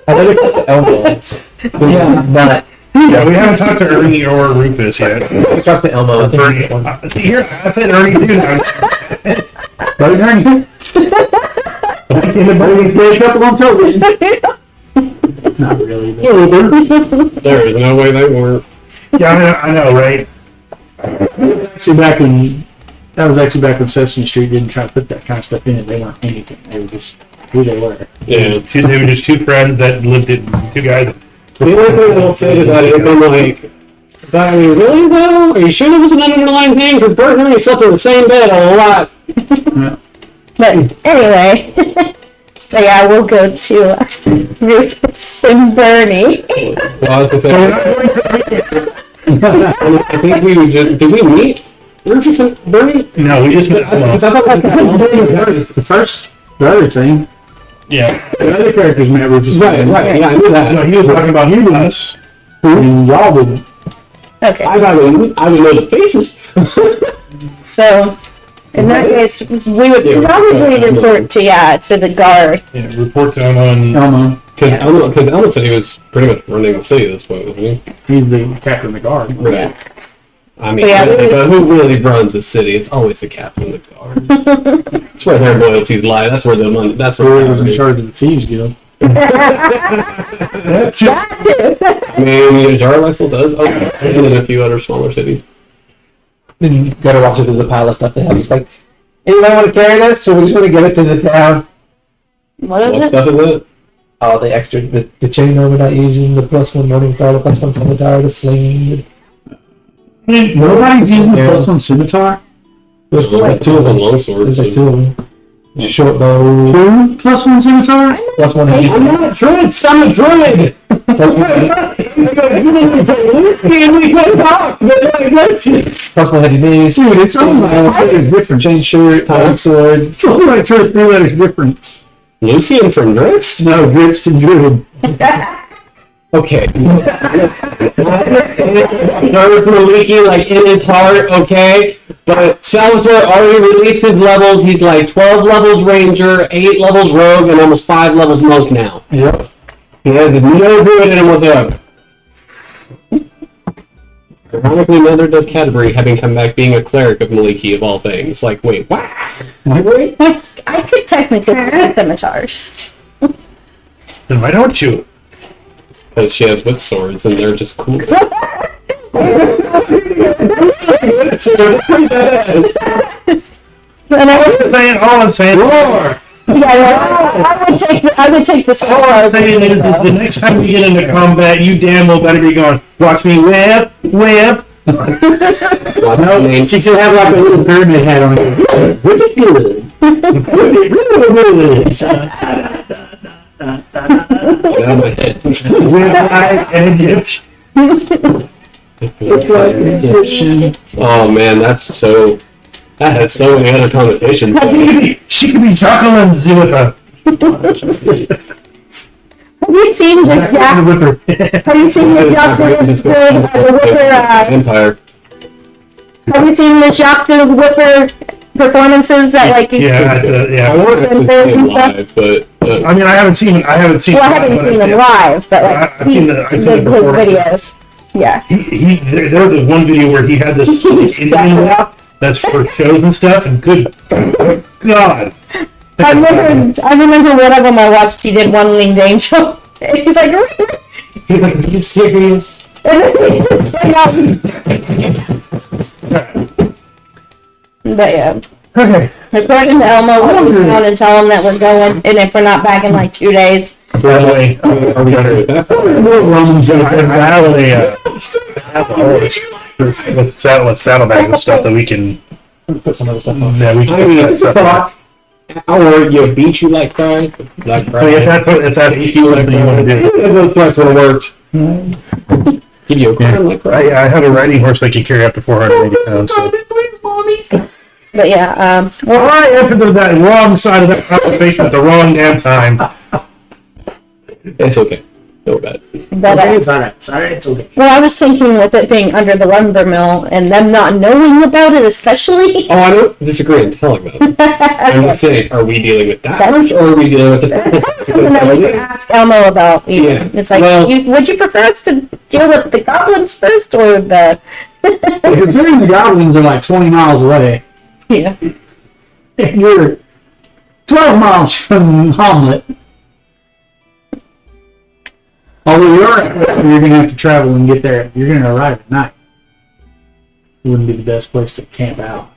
never got the Elmo. Yeah. Not. Yeah, we haven't talked to Ernie or Rufus yet. I got the Elmo. I think Bernie. it's one. See here, I said Ernie too now. Bernie Ernie. In the Bernie played couple on television. Not really. But There is no way they weren't. Yeah, I know, right? that was actually back when Sesame Street didn't try to put that kind of stuff in it. They weren't anything. They were just who they were. Yeah. They were just two friends that lived in, two guys. The only thing I'll say to that is I'm like, I mean, really though? Are you sure there was an underlying thing? Because Bert and Ernie slept in the same bed a lot. But anyway, but yeah, we'll go to Rufus and Bernie. Well, I was gonna say, I think we would just, did we meet Rufus and Bernie? No, we just met Because Elmo. I thought that The other thing, Yeah. the other characters met Rufus. right, yeah, I knew that. No, he was talking about us. And y'all would. Okay, I would know the faces. so in that case, we would Yeah, probably yeah. report to the guard. Yeah, report down on. Elmo. Because Elmo said he was pretty much running the city at this point, wasn't he? He's the captain of the guard. Right. I mean, So, yeah, but who really runs a city? It's always the captain of the guard. That's where their loyalties lie. That's where the money. That's where Who was in charge of the Thieves Guild? Man, Jarlath still does. Oh, and in a few other smaller cities. Then Gutter walks up to the pile of stuff they have. He's like, "Anybody want to carry this, or we just want to get it to the town?" What is What it? stuff is it? Oh, the extra, the chain armor not using, the +1 morning star, the +1 scimitar, the sling. Nobody's using the +1 scimitar? There's Like like two of them longswords. There's like 2 of them. Short bow, Who? +1 scimitar? +1 I'm not a druid, son of a druid! Plus my heavy knees. Dude, it's only like 2 letters difference. Chain shirt, sword. It's only like 2 or 3 letters difference. Lucian from Dritz? No, Dritz to Druid. Okay. Nerves were leaky like in his heart, okay? But Salvatore already released his levels. He's like 12 levels Ranger, 8 levels Rogue, and almost 5 levels Monk now. Yep. He has no druid in him whatsoever. Ironically, neither does Canterbury, having come back being a cleric of Maliki of all things. Like, wait, what? I could technically do scimitars. Then why don't you? Because she has whip swords and they're just cool. And All I'm saying, roar. I would take the All I'm scimitars. saying is the next time we get into combat, you damn well better be going, watch me whip. No, she should have like a little pyramid hat on it. Whip it good. Whip it really good. Out of my head. Whip like an Egyptian. Oh man, that has so many other connotations. She could be chuckling Zillipa. Have you seen the Jack? Have you seen the Jack the Whipper? Empire. Have you seen the Jack the Whipper performances that like? I Yeah. want to play it live, but I mean, I haven't seen. Well, I haven't seen them live, but like I've seen the his before. videos. Yeah. There was one video where he had this Indian whip that's for shows and stuff, and good God. I remember one of them I watched. He did one winged angel. And he's like, are you serious? and then he just came out. But yeah, Okay. according to Elmo, we'll go down and tell him that we're going, and if we're not back in like 2 days, By the way, Are we gonna do that? Roman joke. I have with saddlebags and stuff that we can. Put some other stuff on. Yeah, we I can. mean, fuck. Or you beat you like Pride. Like I mean, if that's what you want to do. Those fights would have worked. Give you a crown like Pride. I have a riding horse that can carry up to 480 pounds. So. but yeah, Well, I entered that wrong side of that conversation at the wrong damn time. It's okay. Don't worry about it. but, It's alright. It's alright. It's okay. well, I was thinking with it being under the lumber mill and them not knowing about it, especially. Oh, I don't disagree in telling them. I'm just saying, are we dealing with that much, or are we dealing with That's something that we could ask Elmo about. Yeah. It's like, Well- would you prefer us to deal with the goblins first or the? Considering the goblins are like 20 miles away, Yeah. and you're 12 miles from Hamlet. Although you're gonna have to travel and get there. You're gonna arrive at night. It wouldn't be the best place to camp out.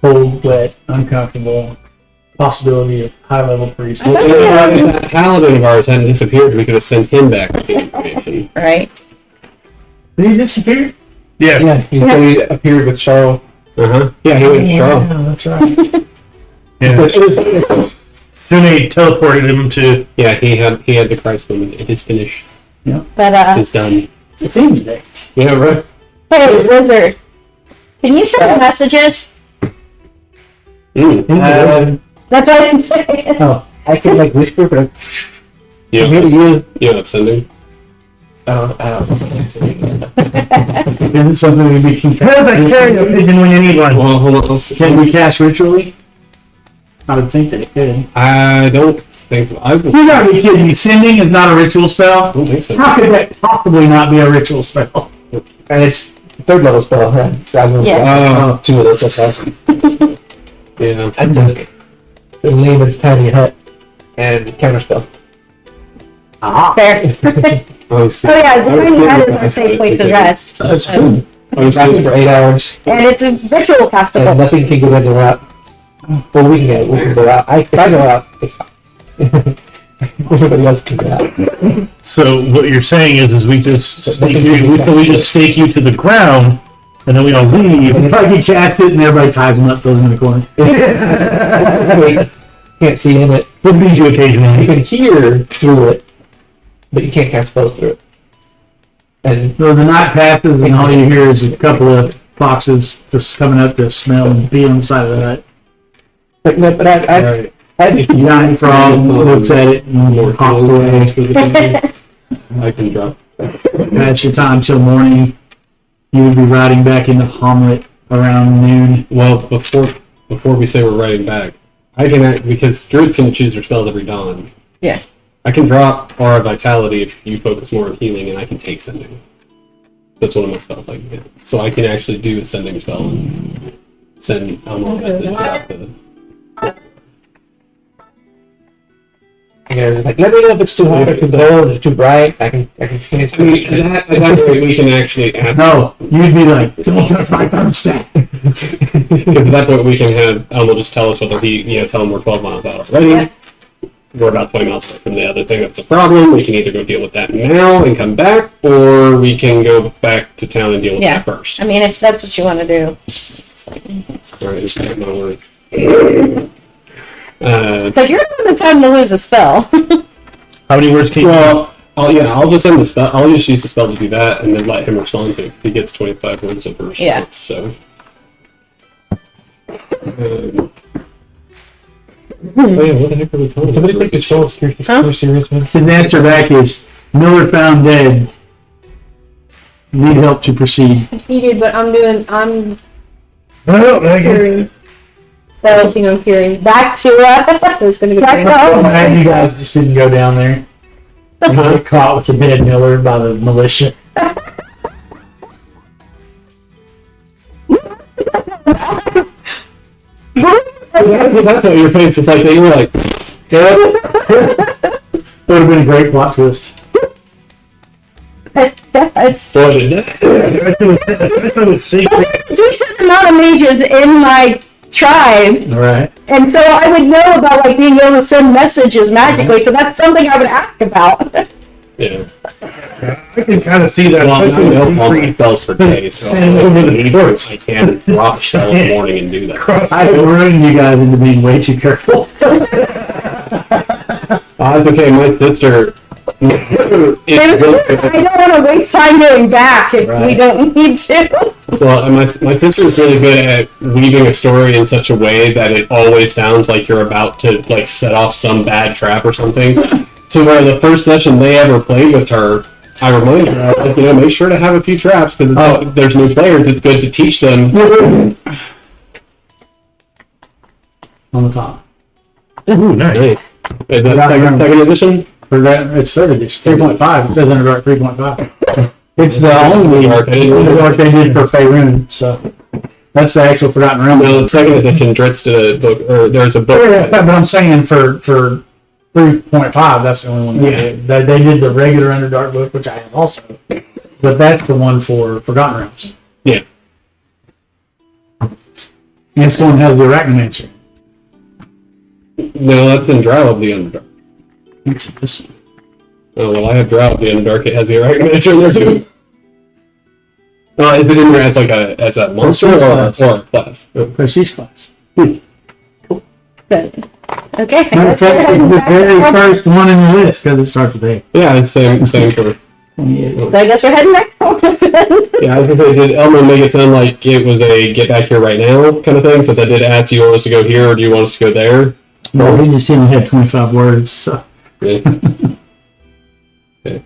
Cold, wet, uncomfortable. Possibility of high-level priests. Well, if that paladin of ours hadn't disappeared, we could have sent him back with the information. Right. Did he disappear? Yeah. Yeah, he appeared with Charles. Yeah, he went to Charles. Yeah, that's right. Yeah. Soon they teleported him to. Yeah, he had the Christ moment. It is finished. But It's done. It's a theme today. Yeah, right. hey, wizard, can you send messages? That's what I'm saying. Oh, I can like whisper, but You I'm here to don't, use. you don't send him. I don't. Is it something we can How does that carry a pigeon when you need one? Well, hold on. Let's see. Can we cast ritually? I would think that it could. I don't think so. I You gotta be kidding me. Sending is not a ritual spell? don't think so. How could that possibly not be a ritual spell? And it's third level spell. Huh? Yeah. Two of those. That's awesome. Yeah. I think the layman's tiny hut and counterspell. Fair. Oh, see. Oh yeah, the tiny hut is our safe place of rest. That's true. It's lasting for 8 hours, And it's a ritual and castable. nothing can get into that. Well, we can go out. If I go out, it's fine. Everybody else can go out. So what you're saying is we just stake you to the ground, and then we all leave. If I could cast it and everybody ties them up, throws them in the corner. Wait, can't see in it. We'll feed you You occasionally. can hear through it, but you can't cast spells through it. And So the night passes, and all you hear is a couple of foxes just coming up to smell and be on the side of the hut. but no, but Right. I Giant frog looks at it and hops away. I can drop. That's your time till morning. You would be riding back into Hamlet around noon. Well, before we say we're writing back, I can act because druids can choose their spells every dawn. Yeah. I can drop Aura Vitality if you focus more on healing, and I can take Sending. That's one of my spells I can get. So I can actually do a Sending spell and send a message out to. like, let me know if it's too hot or too cold or too bright. I can finish. I mean, at that point, we can actually ask. No, you'd be like, don't touch my thermostat. Because at that point, we can have Elmo just tell us whether tell him we're 12 miles out already. Yeah. We're about 20 miles away from the other thing that's a problem. We can either go deal with that now and come back, or we can go back to town and deal with Yeah. that first. I mean, if that's what you want to do. Alright, just take my words. It's like, you're having the time to lose a spell. How many words can you? Well, I'll just send the spell. I'll just use the spell to do that, and then let him respond to it. He gets 25 words of response. Yeah. So. Oh yeah, what the heck are we talking Somebody about? take your soul serious, Huh? serious man. His answer back is, Miller found dead. Need help to proceed. He did, but I'm Well, I guess. curing. So, Focusing on curing. back to, So it's gonna go back down. I'm home. glad you guys just didn't go down there. You get caught with the dead Miller by the militia. That's what your face is like. You were like, yeah. Would have been a great plot twist. It's Boy, did that. a decent amount of mages in my tribe, Right. and so I would know about like being able to send messages magically. So that's something I would ask about. Yeah. I can kind of see that. Well, I especially know with all my Siegfried spells for days, so sending over the corpse. I can drop spell in the morning and do that. Cross I have ruined you guys into being way too careful. It's okay. My sister. I don't want to waste time going back if we Right. don't need to. Well, my sister is really good at weaving a story in such a way that it always sounds like you're about to like set off some bad trap or something. To where the first session they ever played with her, I reminded her, like, make sure to have a few traps because there's new players. It's good to teach them. On the top. Ooh, nice. Is that Yeah, second edition? For that, it's third edition. 3.5. It says Underdark 3.5. It's the only Underdark they did for Faerun, so that's the actual Forgotten Realm. No, second edition. Dritz did a book, or there's a book. Yeah, but I'm saying for 3.5, that's the only one they did. They did the regular Underdark book, which I have also. But that's the one for Forgotten Realms. Yeah. And it's the one that has the Arachnomancer. No, that's in Drow of the Underdark. It's this one. Oh, well, I have Drow of the Underdark. It has the Arachnomancer in there too. Is it in there as as a monster or a class? Prestige class. But, okay. I It's guess we're heading the back very home. first one in the list because it starts with A. Yeah, it's same for. So I guess we're heading back home then. Yeah, I was gonna say, did Elmo make it sound like it was a get back here right now kind of thing? Since I did ask, do you want us to go here or do you want us to go there? Well, he just only had 25 words, so. Yeah. Okay.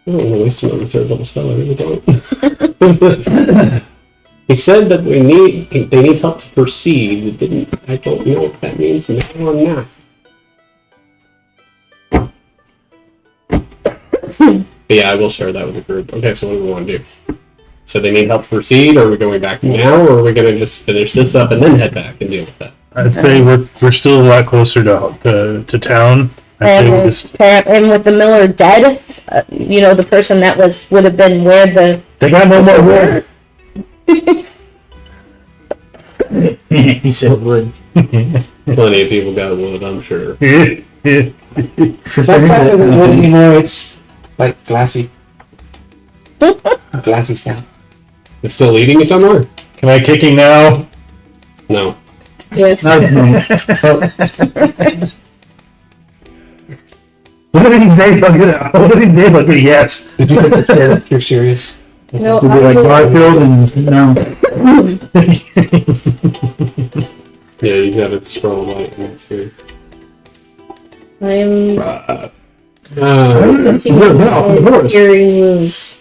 I don't want to waste another third level spell. I really don't. He said that they need help to proceed. It didn't. I don't know if that means now or not. But yeah, I will share that with the group. Okay, so what do we want to do? So they need help to proceed, or are we going back now, or are we going to just finish this up and then head back and deal with that? I'd say we're still a lot closer to town. I'd say we just And with the Miller dead, the person that would have been where the they got no more work. He said wood. Plenty of people got wood, I'm sure. That's why it doesn't wood anymore. It's like glassy. Glassy stuff. It's still leading you somewhere? Can I kicking now? No. Yes. One of these days I'll get a yes. Did you get the share that you're serious? No, To be like Garfield and no. Yeah, you gotta scroll right and see. I'm Uh, hearing wounds.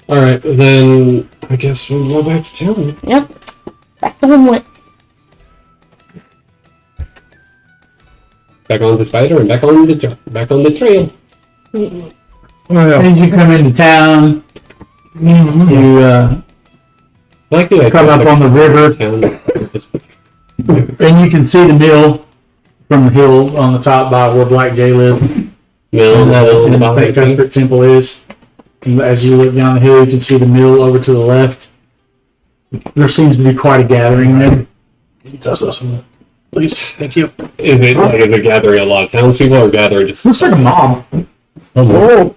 Alright, then I guess we'll go back to town. Yep. Back to Homewood. Back on the spider and back on the trail. Oh, yeah. And you come into town, you I like the idea come of up on the river, town. and you can see the mill from the hill on the top by where Black Jay lived. Mill, And mill, the behind St. Cuthbert Temple is. And as you look down the hill, you can see the mill over to the left. There seems to be quite a gathering there. He does listen. Please, thank you. Is it gathering a lot of townspeople or gathering just? Looks like a mob. Oh.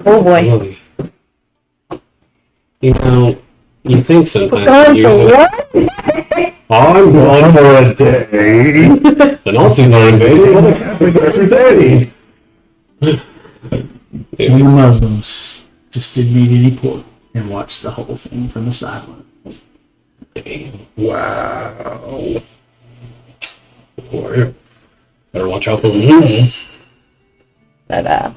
Oh boy. You know, you think We're sometimes. going you for what? I'm going For a day. The Nazis are invading. Every day. And the Muslims just didn't eat any pork and watched the whole thing from the sidelines. Wow. Boy, better watch out for them. But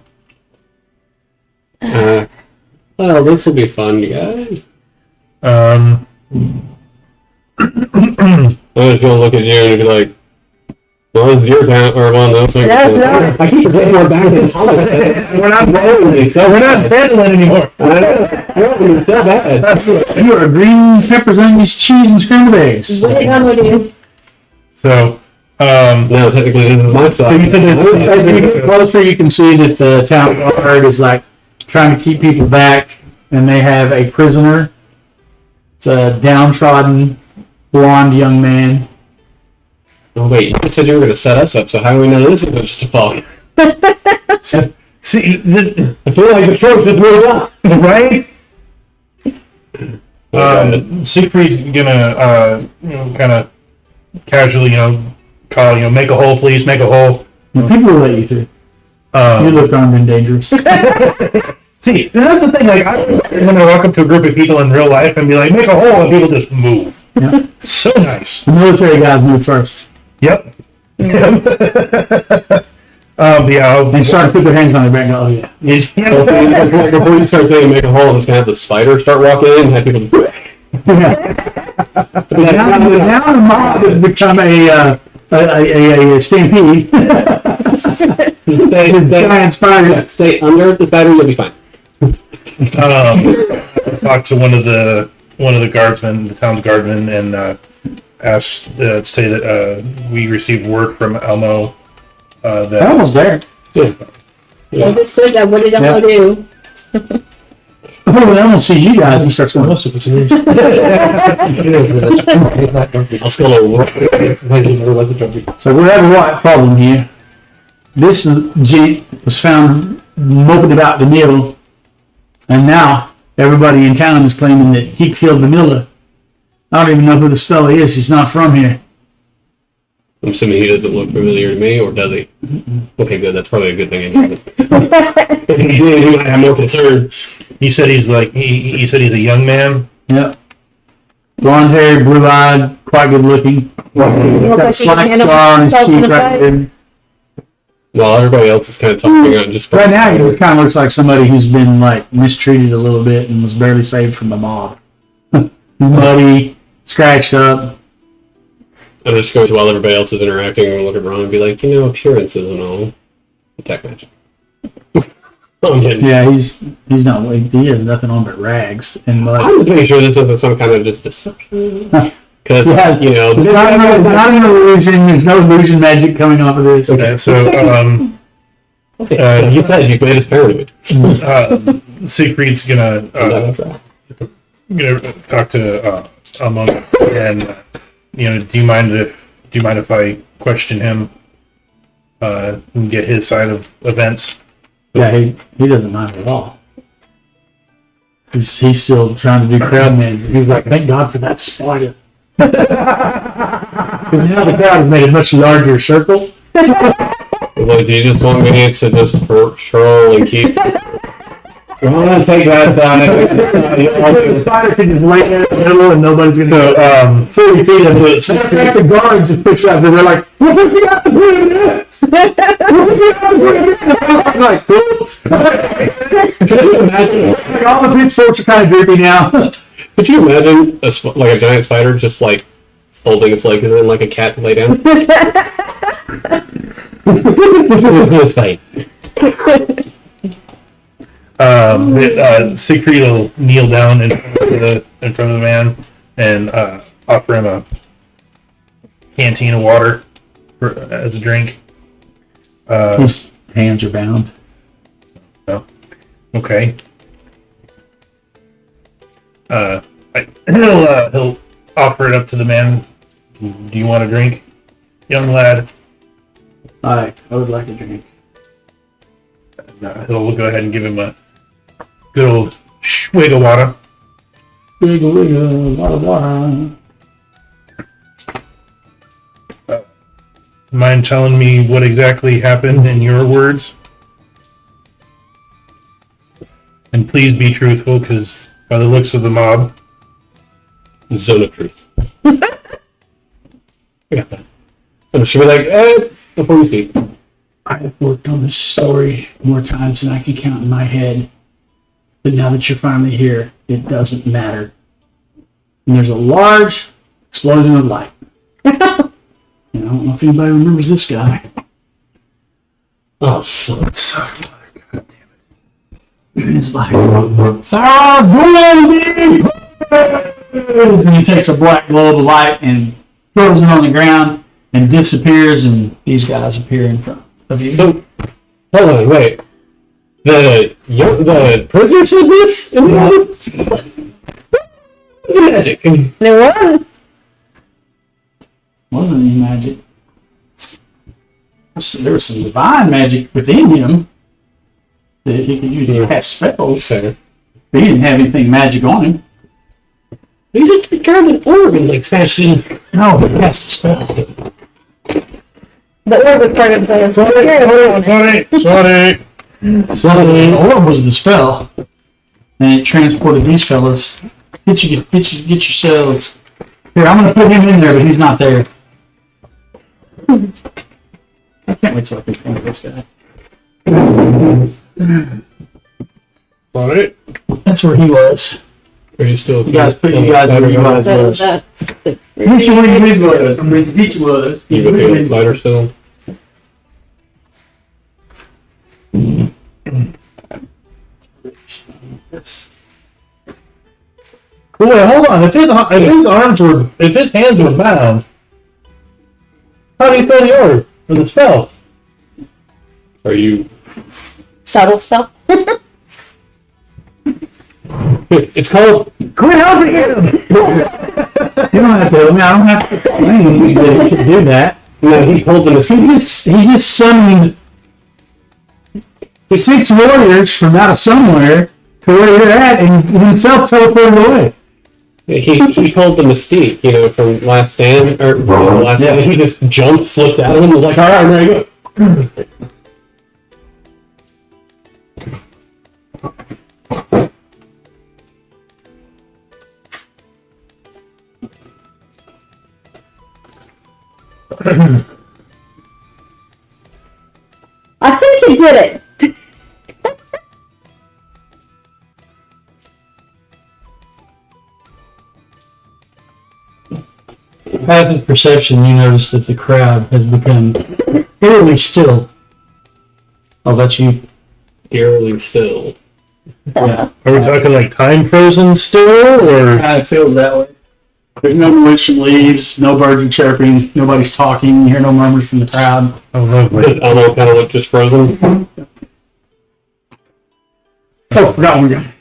Well, this will be fun, you guys. Um. I'm just gonna look at you and be like, well, this is your town, or well, no, it's not your That's town. not- I keep saying we're back in Hollywood. We're not rolling, so we're not pedaling anymore. It's so bad. You are green peppers, onions, cheese, and scrambled eggs. What did Gunwood do? So, No, technically, this is my So stuff. you think as you get closer, you can see that the town guard is like trying to keep people back, and they have a prisoner. It's a downtrodden, blonde young man. Oh, wait, you just said you were going to set us up, so how do we know this isn't just a fog? see, I feel like the trope is moving on. right? Siegfried's gonna, kind of casually, call, make a hole, please, make a hole. And people will let you through. You look armed and dangerous. See, that's the thing. Like, I'm gonna walk up to a group of people in real life and be like, "Make a hole," and people just move. Yeah. So nice. The military guys move first. Yep. Yeah. They start to put their hands on their back and go, oh yeah. So, before you start saying make a hole, I'm just going to have the spider start walking in and have people Now the mob has become a stampede. Giant spider. stay under the spider, you'll be fine. Talked to one of the guardsmen, the town's guardsmen, and asked say that we received word from Elmo They're that almost there. I just said that. What did Elmo do? Oh, when Elmo sees you guys, he starts going, Most of it's news. He's not drunk. I'll still over. He never was a drunk. so we have a right problem here. This Jeep was found moping about the mill, and now everybody in town is claiming that he killed the miller. I don't even know who this fella is. He's not from here. I'm assuming he doesn't look familiar to me, or does he? Okay, good. That's probably a good thing. If he did, he might have more concern. he said he's like he said he's a young man. Yep. Blonde hair, blue eyed, quite good looking. Got a slight scar on his cheek right there. While everybody else is kind of talking out just Right now, he just kind of looks like somebody who's been like mistreated a little bit and was barely saved from the mob. He's muddy, scratched up. I'm just going to, while everybody else is interacting, and look at Ron and be like, appearances and all. Attack magic. I'm kidding. Yeah, he's not. He has nothing on but rags and mud. I'm just making sure this isn't some kind of just deception. Because, Yeah, it's not an illusion. There's no illusion magic coming off of this. Okay, so you said you made us paranoid. Siegfried's gonna talk to Elmo and do you mind if I question him and get his side of events? Yeah, he doesn't mind at all. He's still trying to do crowd management. He's like, thank God for that spider. Because now the crowd has made a much larger circle. Yeah, was like, do you just want me to just patrol and keep? I'm gonna take that The spider can just lay there in the middle and nobody's gonna. 40 feet of it. The guards have pushed out. They're like, "We're pushing out the bridge." I'm like, cool. Can you imagine? Like, all the pitchforks are kind of droopy now. Could you imagine like a giant spider just like folding its legs in like a cat to lay down? It's fine. Siegfried will kneel down in front of the man and offer him a canteen of water as a drink. His hands are bound. No. Okay. He'll offer it up to the man. Do you want a drink, young lad? I would like a drink. He'll go ahead and give him a good old swig of water. Wiggle, wiggle, water, water. Mind telling me what exactly happened in your words? And please be truthful, because by the looks of the mob, Zone of truth. I got that. And she'll be like, before we speak. I have worked on this story more times than I can count in my head. But now that you're finally here, it doesn't matter. And there's a large explosion of light. I don't know if anybody remembers this guy. Oh, son. And it's like, and he takes a black globe of light and throws it on the ground and disappears, and these guys appear in front of you. So, hold on, wait. The prisoner said this in the house? It's magic. There wasn't. Wasn't any magic. There was some divine magic within him that he could use to cast spells. Okay. But he didn't have anything magic on him. He just grabbed an orb and like smashed it. No, he cast a spell. The orb was part of the. Sorry. So the orb was the spell, and it transported these fellas. Get yourselves. Here, I'm gonna put him in there, but he's not there. I can't wait till I can paint this guy. Sorry. That's where he was. Are you still? You guys put you guys where you guys was. That's the. Each one of you was. I'm reading each was. You with the lighter still? Well, wait, hold on. If his hands were bound, how do you throw the orb or the spell? Are you? Subtle spell. It's called. Quit helping him! You don't have to help me. I don't have to explain that he can do that. No, he pulled in a. He just summoned the 6 warriors from out of somewhere to where you're at, and himself teleported away. He pulled the mystique, from Last Stand or Last Stand. He just jumped, flipped out of him, and was like, "All right, I'm ready to go." I think he did it. Passive perception, you notice that the crowd has become eerily still. Oh, that's you. Eerily still. Yeah. Are we talking like time frozen still, or? Kind of feels that way. There's no noise from leaves, no birds are chirping, nobody's talking, you hear no murmurs from the crowd. Oh, lovely. I don't know, kind of look just frozen. Oh, forgot one guy.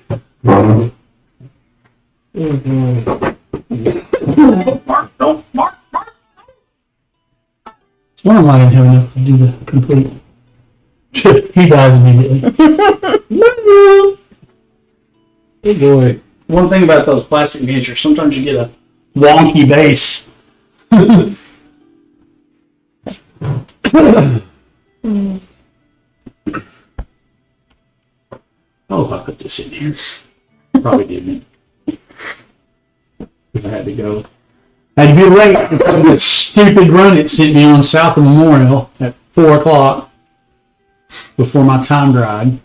One of mine didn't have enough to do the complete. He dies immediately. Good boy. One thing about those plastic miniatures, sometimes you get a wonky base. Oh, I put this in here. Probably didn't. Because I had to go. I had to be late for that stupid run it sent me on south of Memorial at 4 o'clock before my time drive.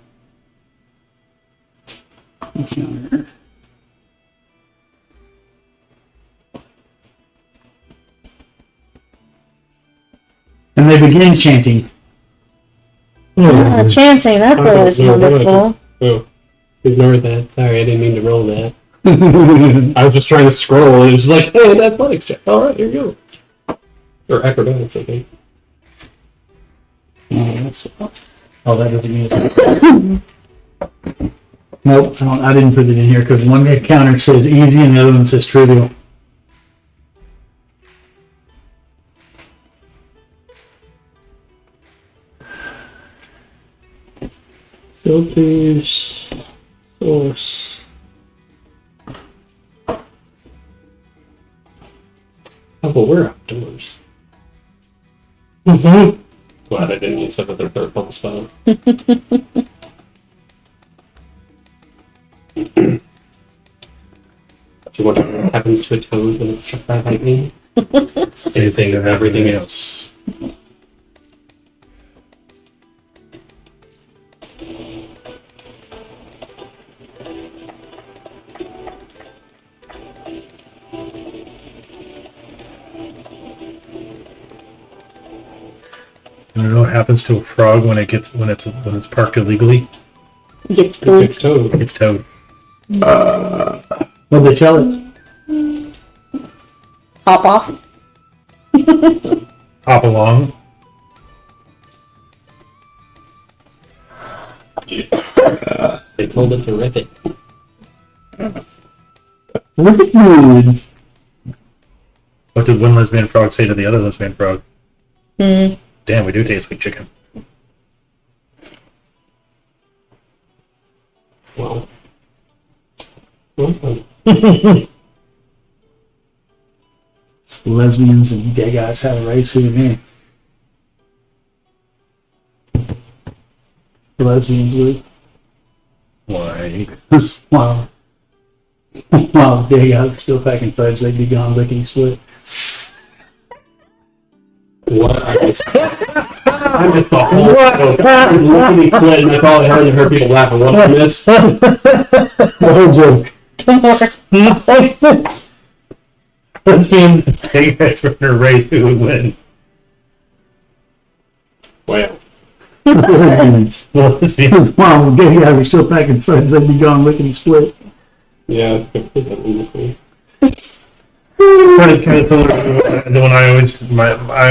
And they began chanting. Chanting, that's always wonderful. Oh, ignore that. Sorry, I didn't mean to roll that. I was just trying to scroll, and it was like, hey, an athletics check. All right, here you go. Or acrobatics, I think. Oh, that doesn't mean it's... Nope, I didn't put it in here because one counter says easy and the other one says trivial. Filters, source. Oh, but we're outdoors. Mm-hmm. Glad I didn't use up at their third level spell. Do you wonder what happens to a toad when it's struck by lightning? Same thing as everything else. You know what happens to a frog when it's parked illegally? Gets It food. gets towed. It gets towed. What'd they tell it? Hop off. Hop along. They told it to rip it. Look at you. What did one lesbian frog say to the other lesbian frog? Hmm. Damn, we do taste like chicken. Well. Lesbians and gay guys have a race with me. Lesbians would. Why? While gay guys are still packing fudge, they'd be gone lickety split. What? I just the whole looking split, and that's all I heard. I heard people laughing. What I missed? The whole joke. Lesbian gay guys were in a race who would win. Well, Lesbians. While gay guys are still packing fudge, they'd be gone lickety split. yeah, cool. But it's kind of similar to the one I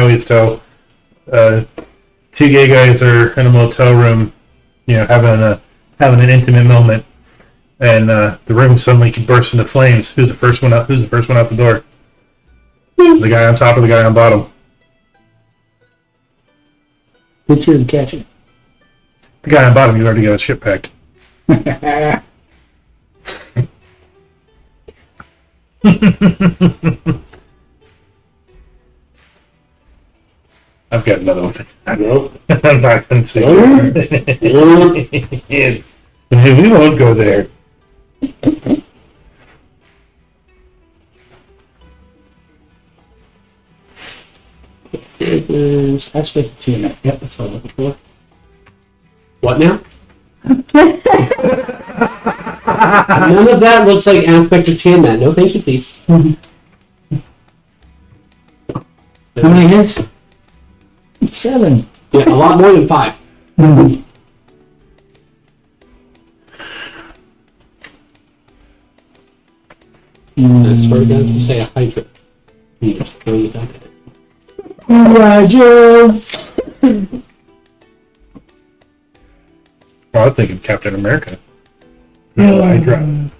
always tell. Two gay guys are in a motel room, having an intimate moment, and the room suddenly bursts into flames. Who's the first one out? Who's the first one out the door? The guy on top or the guy on bottom? Picture and catch it. The guy on bottom. You already got his shit packed. I've got another one. Nope. I'm not going to say it. We won't go there. There's aspect to it. Yep, that's what I'm looking for. What now? None of that looks like aspect of Tiamat. No, thank you, please. How many hits? 7. Yeah, a lot more than 5. I swear to God, if you say a Hydra, you just throw you back at it. Roger. Oh, I was thinking Captain America. No, I dropped.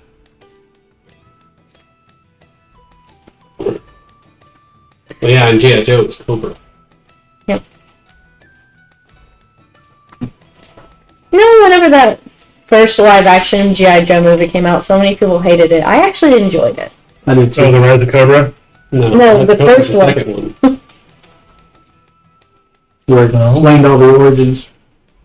Well, yeah, and G.I. Joe was Cobra. Yep. Whenever that first live-action G.I. Joe movie came out, so many people hated it. I actually enjoyed it. I did too. Oh, the Rise of Cobra? No, that's the first one. second one. where it explained all the origins.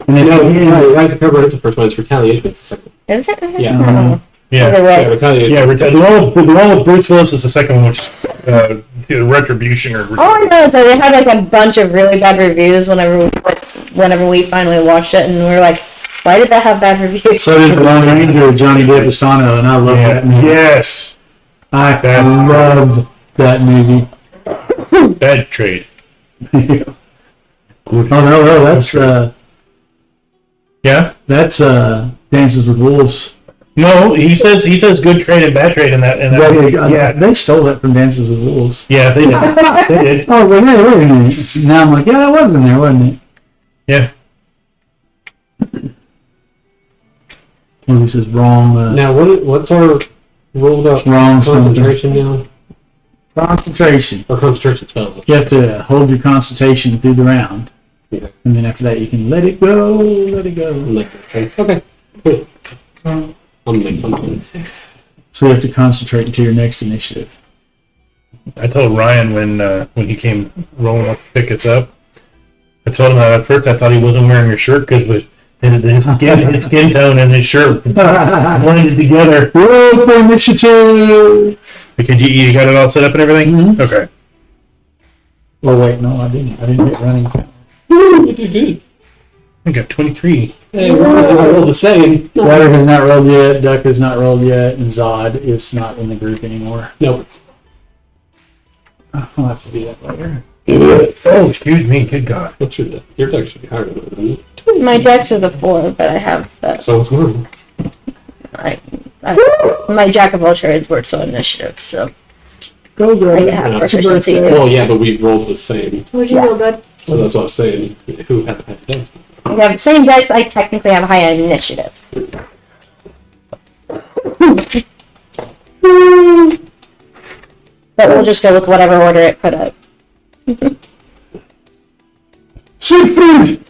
And then Rise of Cobra is the first one. It's Retaliation. It's the second. Is it? Yeah. Yeah. Either way. Yeah, Retaliation. Yeah, the one with Bruce Willis is the second one, which is Retribution or. All I know is that it had like a bunch of really bad reviews whenever we finally watched it, and we were like, why did that have bad reviews? so did the Lone Ranger with Johnny Depp and I love that movie. Yes. I love that movie. Bad trade. Oh no, that's Yeah. that's Dances with Wolves. No, he says good trade and bad trade in that. Yeah, they stole that from Dances with Wolves. Yeah, they did. They did. I was like, hey, wait a minute. Now I'm like, yeah, that was in there, wasn't it? Yeah. Well, this is wrong. Now, what's our rolled up Wrong concentration now? Concentration. Or concentration spell? You have to hold your concentration through the round, Yeah. and then after that you can let it go, let it go. I'm like, okay, cool. I'm like, So you have to concentrate until your next initiative. I told Ryan when he came rolling up to pick us up. I told him that at first I thought he wasn't wearing a shirt because his skin tone and his shirt blended together. Roll for initiative! Because you got it all set up and everything? Mhm. Okay. Oh wait, no, I didn't. I didn't hit running. you did. I got 23. Hey, we're all the same. Water has not rolled yet, Duck has not rolled yet, and Zod is not in the group anymore. Nope. I'll have to do that later. Oh, excuse me. Good God. What's your deck should be higher than mine. My dex is a 4, but I have So is mine. my Jack of all trades works on initiative, so Go, I Greg. have Yeah. proficiency. Well, yeah, but we rolled the same. What'd you Yeah. roll, bud? So that's what I was saying. Who had the better deck? I have the same dex. I technically have high initiative. But we'll just go with whatever order it put up. Siegfried!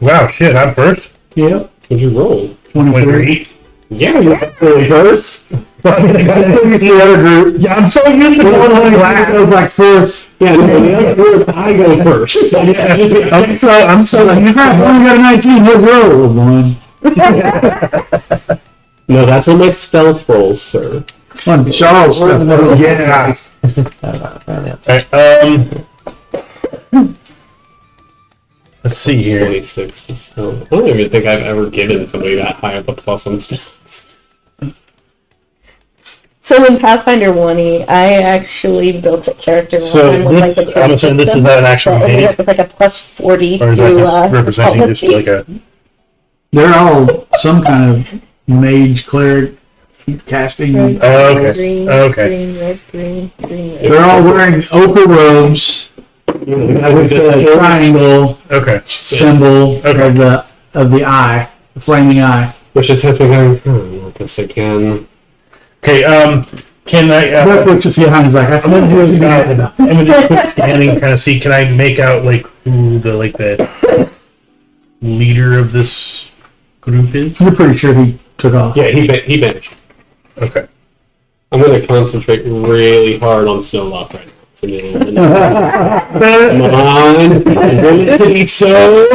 Wow, shit. I'm first. Yep. What'd you roll? 23. Yeah, you're Really hurts. It's the other group. Yeah, I'm so used to going on It goes like first. Yeah, no, the other group, I go first. So, I'm so In fact, when you got a 19, he'll roll one. no, that's on my stealth rolls, sir. On Charles. Yeah. Alright, let's see here. 26. So I don't even think I've ever given somebody that high of a plus on stealth. So in Pathfinder 1E, I actually built a character So line with like a I'm assuming this is not an actual that ended mage, up with like a plus 40 or is through that representing just diplomacy. like a? They're all some kind of mage, cleric, casting. Red, Oh, okay. green, Okay. green, red, green, green, red. They're all wearing ochre robes with the triangle Okay. symbol Okay. of the eye, the flaming eye. Which just has me going, not this again. Okay. Can I? Duck looks at you and is like, I forgot who you got about. I'm gonna do a quick scanning, kind of see. Can I make out like who the leader of this group is? You're pretty sure he took off. Yeah, he vanished. Okay. I'm going to concentrate really hard on Snowlock right now. So, come on, I want it to be so.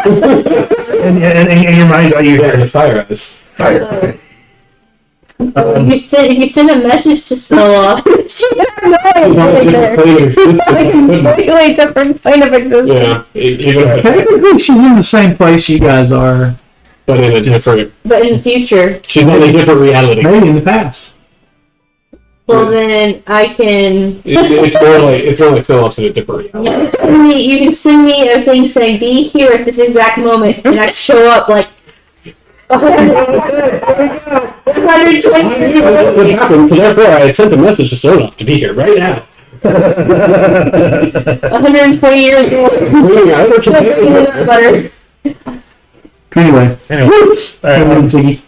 And in your mind, are you Yeah, here? the fire eyes. Fire. Okay. If you send a message to Snowlock, She had no idea there. Completely different plane of existence. Yeah, even if Technically, she's in the same place you guys are, but in a different, but in the future, she's in a different reality. maybe in the past. well then I can. It's more like Snowlock's in a different reality. You can send me a thing saying, "Be here at this exact moment," and I show up like 120 years That's what happened. So therefore, I had sent a message to Snowlock to be here right now. 120 years old. Bringing out her Just peanut butter. Anyway, Anyway. All come on, right. Ziggy.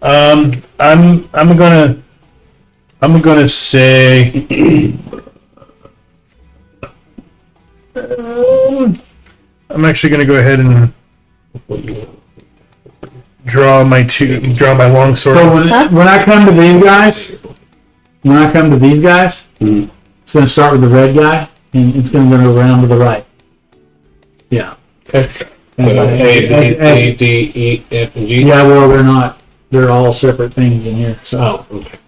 I'm gonna say. I'm actually gonna go ahead and draw my long sword. So when I come to these guys, Mhm. it's going to start with the red guy, and it's going to go around to the right. Yeah. Okay. And, So A, B, and- C, D, E, F, and G. yeah, well, they're not. They're all separate things in here. So. Oh, okay.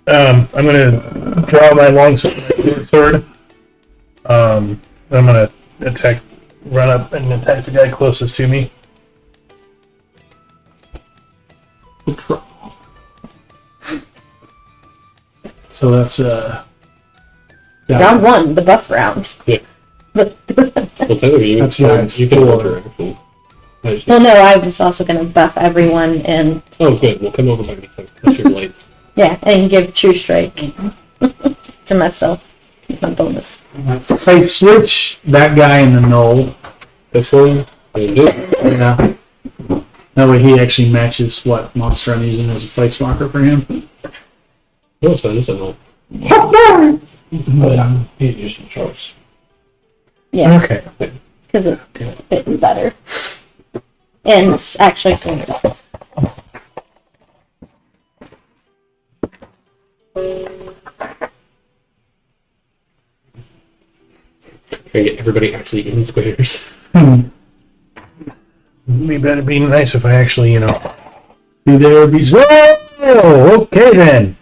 I'm gonna draw my long sword. I'm gonna run up and attack the guy closest to me. So that's Round 1, the buff round. Yeah. But, Well, technically, That's you right, can four. hold your action. well, no, I was also going to buff everyone and, Oh, good. We'll come over by me. So that's your blades. yeah, and give True Strike to myself. My bonus. Hey, switch that guy in the null. This one, and this. Yeah. That way he actually matches what monster I'm using as a place marker for him. No, it's fine. It's a no. He's using choice. Yeah, Okay. because it fits better. And it's actually swings up. Trying to get everybody actually in squares. It'd be nice if I actually, Be there, be Whoa! Okay then.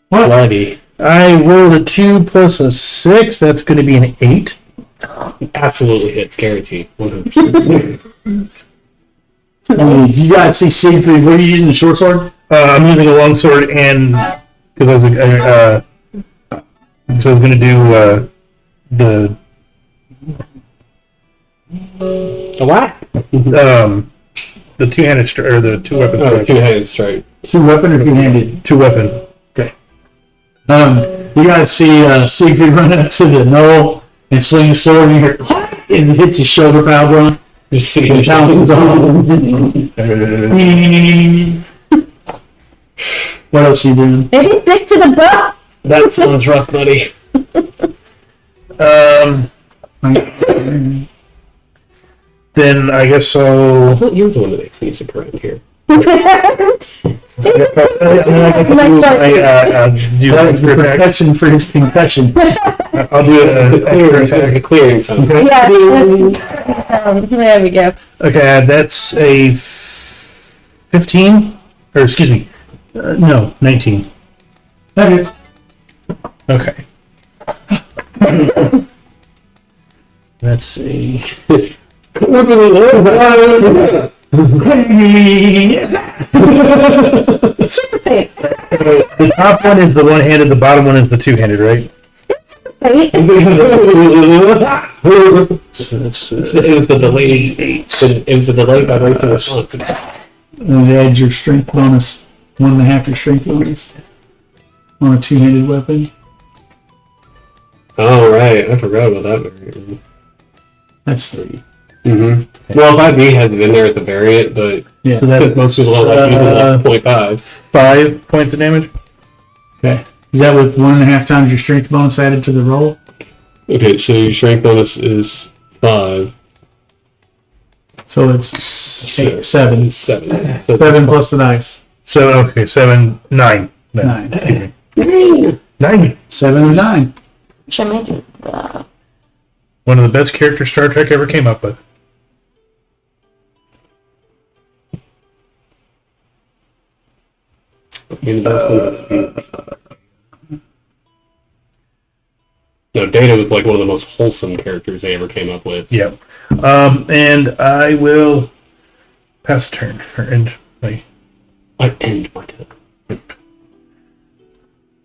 What? Bloody. I rolled a 2 plus a 6. That's going to be an 8. Absolutely hits, guaranteed. 100%. You gotta see Siegfried. What are you using, the short sword? I'm using a long sword and because I was going to do the what? the two-handed or the two-weapon Oh, strike. two-handed strike. Two weapon or two handed? Two-weapon. You gotta see Siegfried run up to the knoll and swing his sword, and you hear and it hits his shoulder pad on. Just see And him pounces on. What else are you doing? Maybe stick to the buff. That sounds rough, buddy. Then I guess I I'll. thought you were the one that makes music around here. Do That is the percussion for his concussion. I'll do a Clearing time. Yeah, there we go. Okay, that's a 15, or excuse me, no, 19. That is. Okay. Let's see. The top one is the one-handed, the bottom one is the two-handed, right? So that's, It was the delayed. It was a delayed vibration response. And add your strength bonus, 1.5 your strength bonus on a two-handed weapon. Oh, right. I forgot about that variant. That's 3. Mm-hmm. Well, 5B has it in there at the variant, but Yeah. so that's because most people don't like using 0.5. 5 points of damage. Okay. Is that with 1.5 times your strength bonus added to the roll? Okay, so your strength bonus is 5. So it's 7. 7. So 7 plus the dice. So, okay, 7, 9. 9. 9. 7 and 9. Should I do the... One of the best characters Star Trek ever came up with. No, Data was like one of the most wholesome characters they ever came up with. Yep. And I will pass the turn. Or end my... I end my turn.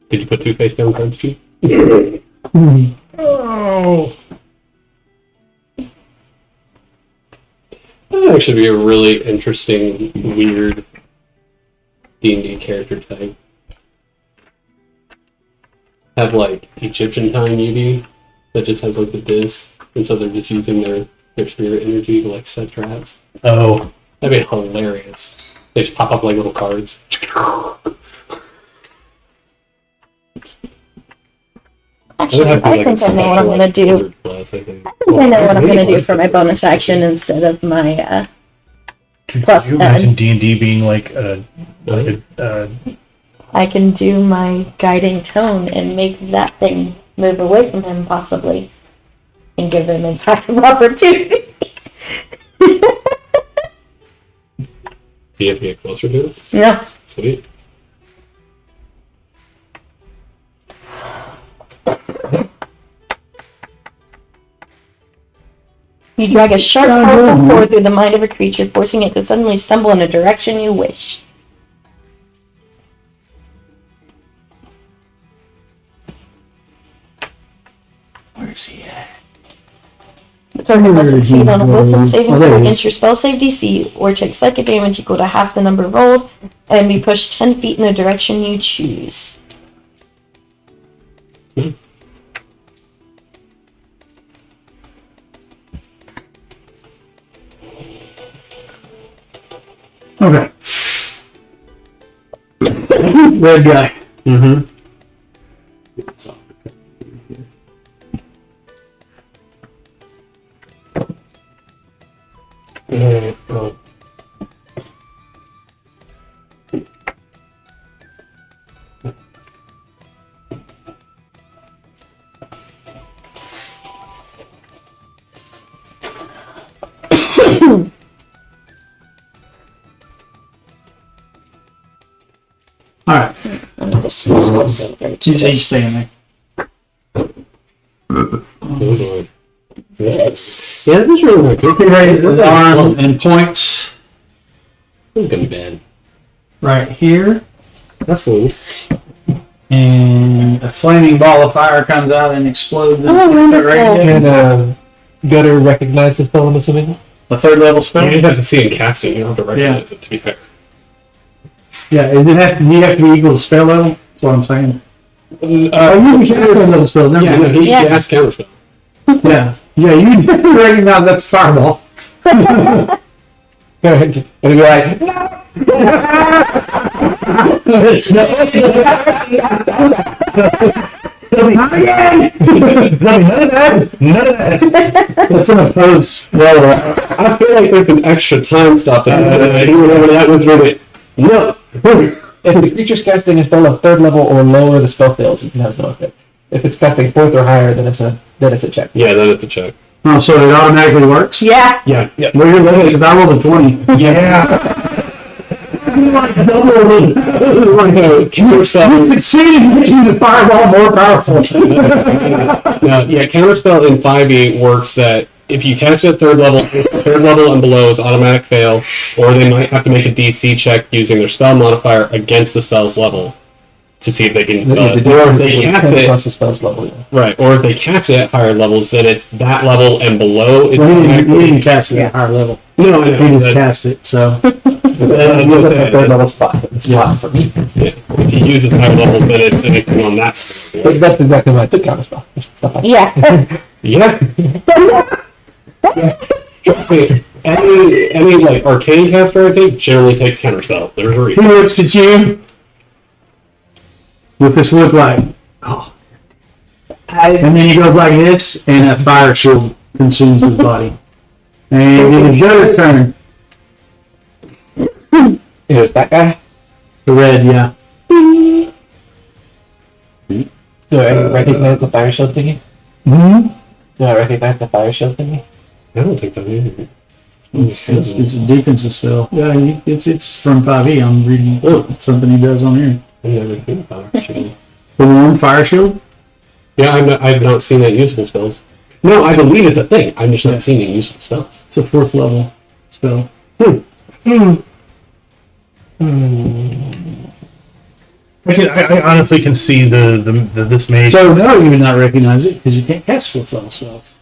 Did you put 2 face down cards too? Oh! That would actually be a really interesting, weird D&D character type. Have like Egyptian time maybe that just has like the biz, and so they're just using their spirit energy to like set traps. Oh. That'd be hilarious. They just pop up like little cards. Actually, I think I know what I'm going to do. I think I know what I'm going to do for my bonus action instead of my plus Can you 10. imagine D&D being like a I can do my guiding tone and make that thing move away from him, possibly, and give him attack of opportunity. Do you have to get closer to it? No. Sweet. You drag a sharp, powerful cord through the mind of a creature, forcing it to suddenly stumble in a direction you wish. Where's he at? The target must succeed on a wisdom saving Oh, there throw he is. against your spell save DC, or take psychic damage equal to half the number rolled, and be pushed 10 feet in the direction you choose. Okay. Red guy. Mm-hmm. Alright. I'm gonna switch this over to He's staying there. this. Yeah, this is really good. He raises his arm and points This is gonna be bad. right here. That's cool. And a flaming ball of fire comes out and explodes. Oh, wonderful. Can Gutter recognize this spell, I'm assuming? A third level You spell? just have to see it cast it. You don't have to recognize it, to be fair. Yeah, do you have to be equal to spell level? That's what I'm saying. You can cast third level spells, never Yeah, mind. no, he Yeah. casts counterspell. Yeah, you definitely recognize that's fireball. Go ahead. It'll be like, Not again! None of that! That's an opposed spell. I feel like there's an extra time stop that he went over that with it. No. if the creature's casting a spell of 3rd level or lower, the spell fails. It has no effect. If it's casting 4th or higher, then it's a check. Yeah, then it's a check. Oh, so it automatically works? Yeah. Yeah. Yeah. Well, you're looking because I rolled a 20. Yeah. Double. Counterspell. Succeeded making the fireball more powerful. Yeah, counterspell in 5e works that if you cast it at 3rd level and below is automatic fail, or they might have to make a DC check using their spell modifier against the spell's level to see if they can spell it. Or if they cast it, plus the spell's level. Yeah. right, or if they cast it at higher levels, then it's that level and below. Is We didn't cast it at a higher level. No, I know. We just that- cast it, so. The 3rd level spot. It's spot for me. Yeah. If he uses higher levels, then it's anything on that. But that's exactly what I did counter spell. Stuff like that. Yeah. Yeah. Trust me, any like arcane caster I think generally takes counterspell. There's a He reason. looks at you with this look like, oh. And then he goes like this, and a fire shield consumes his body. And it is Gutter's turn. Here's that guy. The red, yeah. Do I recognize the fire shield thingy? Mm-hmm. Do I recognize the fire shield thingy? I don't think that is. It's a defensive spell. Yeah, it's from 5e. I'm reading something he does on here. The warm fire shield? Yeah, I've not seen that useful spells. No, I believe it's a thing. I'm just not seeing any useful spells. It's a 4th level spell. I honestly can see the this mage. So now you would not recognize it because you can't cast 4th level spells.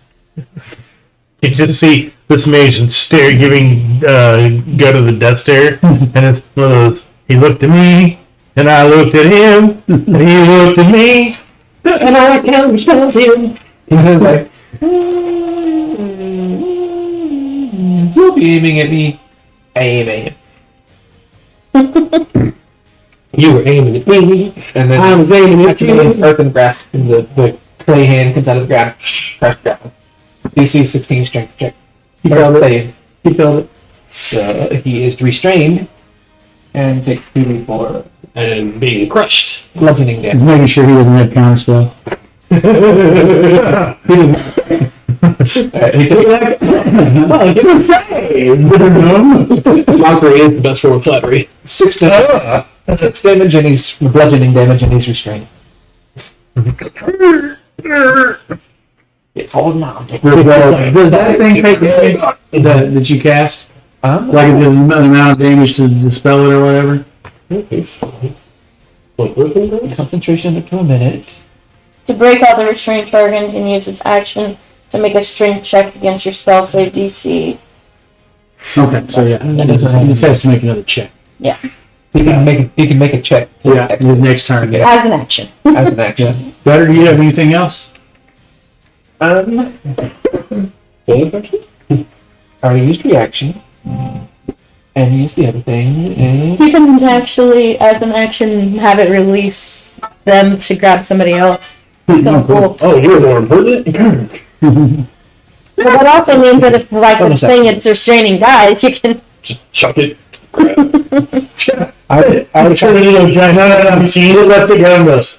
You just see this mage and stare, giving Gutter the death stare, and it's one of those. He looked at me, and I looked at him, and he looked at me, And I counterspelled him. He was like, you'll be aiming at me. I aim at him. You were aiming at me. And then I was aiming at activates you. Earthen Grasp, and the clay hand comes out of the ground. Crush ground. DC 16 strength check. He failed it. Save. He failed it. He is restrained and takes 2d4 and being crushed. Bludgeoning Just damage. making sure he doesn't have counter spell. He took it. Well, give him praise. Mockery is the best form of flattery. 6 damage, and he's bludgeoning damage, and he's restrained. It's all now. Does that thing take damage that you cast? Like the amount of damage to dispel it or whatever? Concentration up to a minute. To break out the restrained target and use its action to make a strength check against your spell save DC. Okay, so yeah, he just has to make another check. He can make a check. Yeah, his next turn. Yeah. As an action. As an action. Better, do you have anything else? Bonus action? I already used reaction. And used the other thing. And You can actually, as an action, have it release them to grab somebody else. So cool. Oh, you're more important? But that also means that if, like, the Bonus thing action. it's restraining dies, you can. Just chuck it. Grab it. I Turn it into a giant machine that lets it go and goes.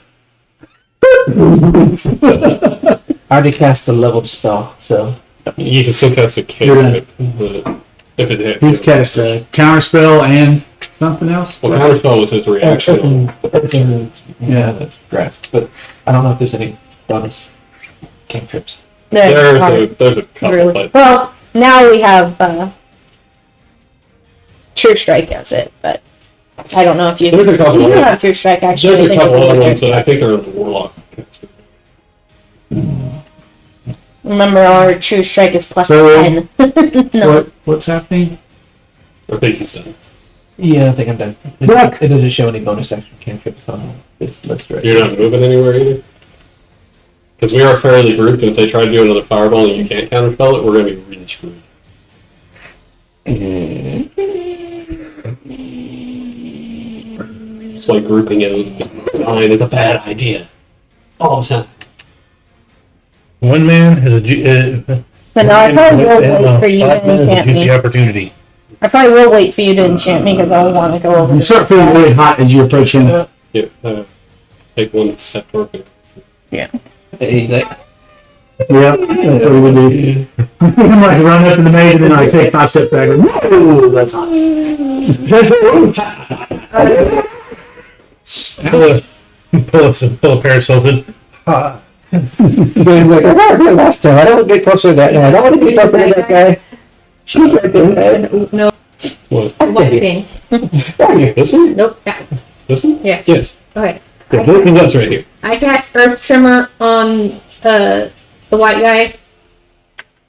already cast a leveled spell, so. You can still cast a cantrip, but if it hits. He's cast a counter spell and something else. Well, counterspell was his reaction. Yeah, that's grasp. But I don't know if there's any bonus cantrips. There's a couple, Really. but Well, now we have True Strike as it, but I don't know if you. There's a couple You other- have True Strike actually. there's I a think couple it's other over ones, there. but I think they're the warlock. Remember, our True Strike is plus So- 10. No. What's happening? I think he's done. Yeah, I think I'm done. Look. It doesn't show any bonus action cantrips on this list right You're not moving anywhere either? Because we are fairly grouped, and if they try to do another fireball and you can't counterspell it, we're going to be really screwed. That's why grouping it line is a bad idea. All the time. One man is a But no, I probably will wait for you to enchant juicy me. opportunity. I probably will wait for you to enchant me because I'll want to go over You this. start feeling really hot as you approach him. Yeah, take one step toward me. Hey, that, Yeah, that's what he would do. You see him like run up to the maze and then like take 5 steps back and whoa, that's hot. Pull a parasulted. he's like, I got her last time. I don't want to get closer to that guy. I don't want to get closer to that guy. She's right there. No, What? what thing? This one? Nope, that one. This one? Yes. Yes. Okay. Yeah, both of that's right here. I cast Earth Tremor on the white guy.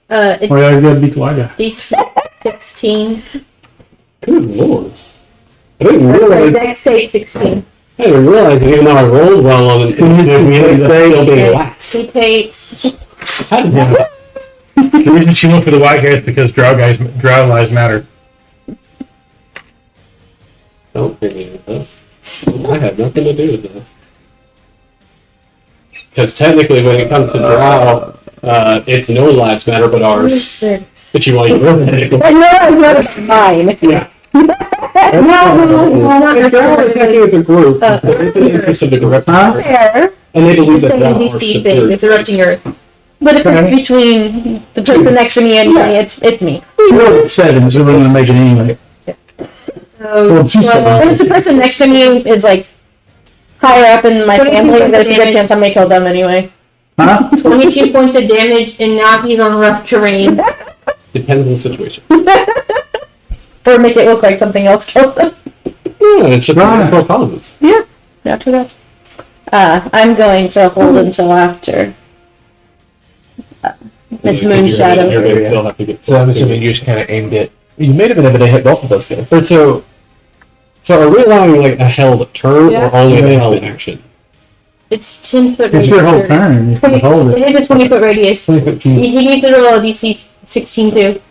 It's Well, you gotta beat the white guy. DC 16. Good lord. I didn't realize. Dex save 16. I didn't realize that even though I rolled well on it, it'll be lax. He takes. How did that? The reason she went for the white guy is because drow lives matter. Don't bring me into this. I had nothing to do with this. Because technically, when it comes to drow, it's no lives matter but ours. But you want your technical. I know I'm not mine. Yeah. Not It's necessarily. a group. It's an interest of the group. Fair. And they believe It's that the drow are NBC superior thing. It's erupting race. Earth. But if it's between the person next to me and me, it's me. We're at 7, so we're gonna make it anyway. So, Well, she's And if the person next to me is like higher up in my 22 family, points there's a of good damage. chance I may kill them anyway. Huh? 22 points of damage, and now he's on rough terrain. Depends on the situation. Or make it look like something else killed them. Yeah, it's just natural causes. After that. I'm going to hold until after Miss You're gonna Moonshadow. still have to get. So I'm assuming you just kind of aimed it. You may have been able to hit both of those guys. But so are we allowing like a held turn Yeah. or only a held action? It's 10 foot It's radius. your whole turn. You can hold It it. is a 20-foot radius. He needs to roll a DC 16 too.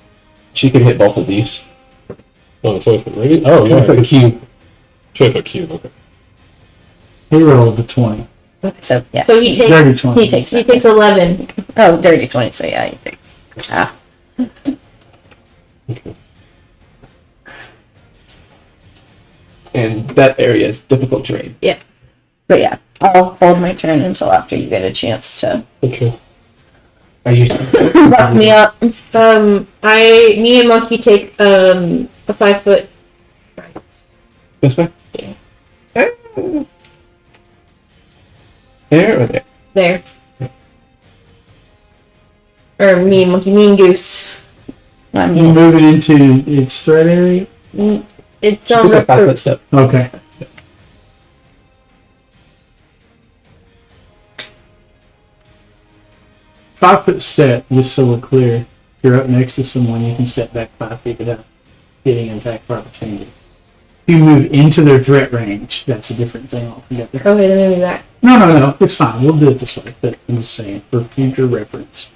She could hit both of these. Oh, 20-foot radius? Oh, yeah. 20-foot cube. 20-foot cube, okay. He rolled the 20. So yeah. So he takes Dirty 20. He takes he that. takes 11. Oh, dirty 20, so yeah, he takes. Ah. and that area is difficult terrain. But yeah, I'll hold my turn until after you get a chance to Okay. Are you? buff me up. Me and Monkey take a 5 foot. This way? Yeah. There or there? There. Or me and Monkey, me and Goose. I'm You move it into its threat area? It's on Pick the up 5 foot step. Okay. Five-foot step, just so we're clear. If you're up next to someone, you can step back 5 feet without getting an attack for opportunity. If you move into their threat range, that's a different thing altogether. Okay, then move me back. No, it's fine. We'll do it this way, but I'm just saying, for future reference.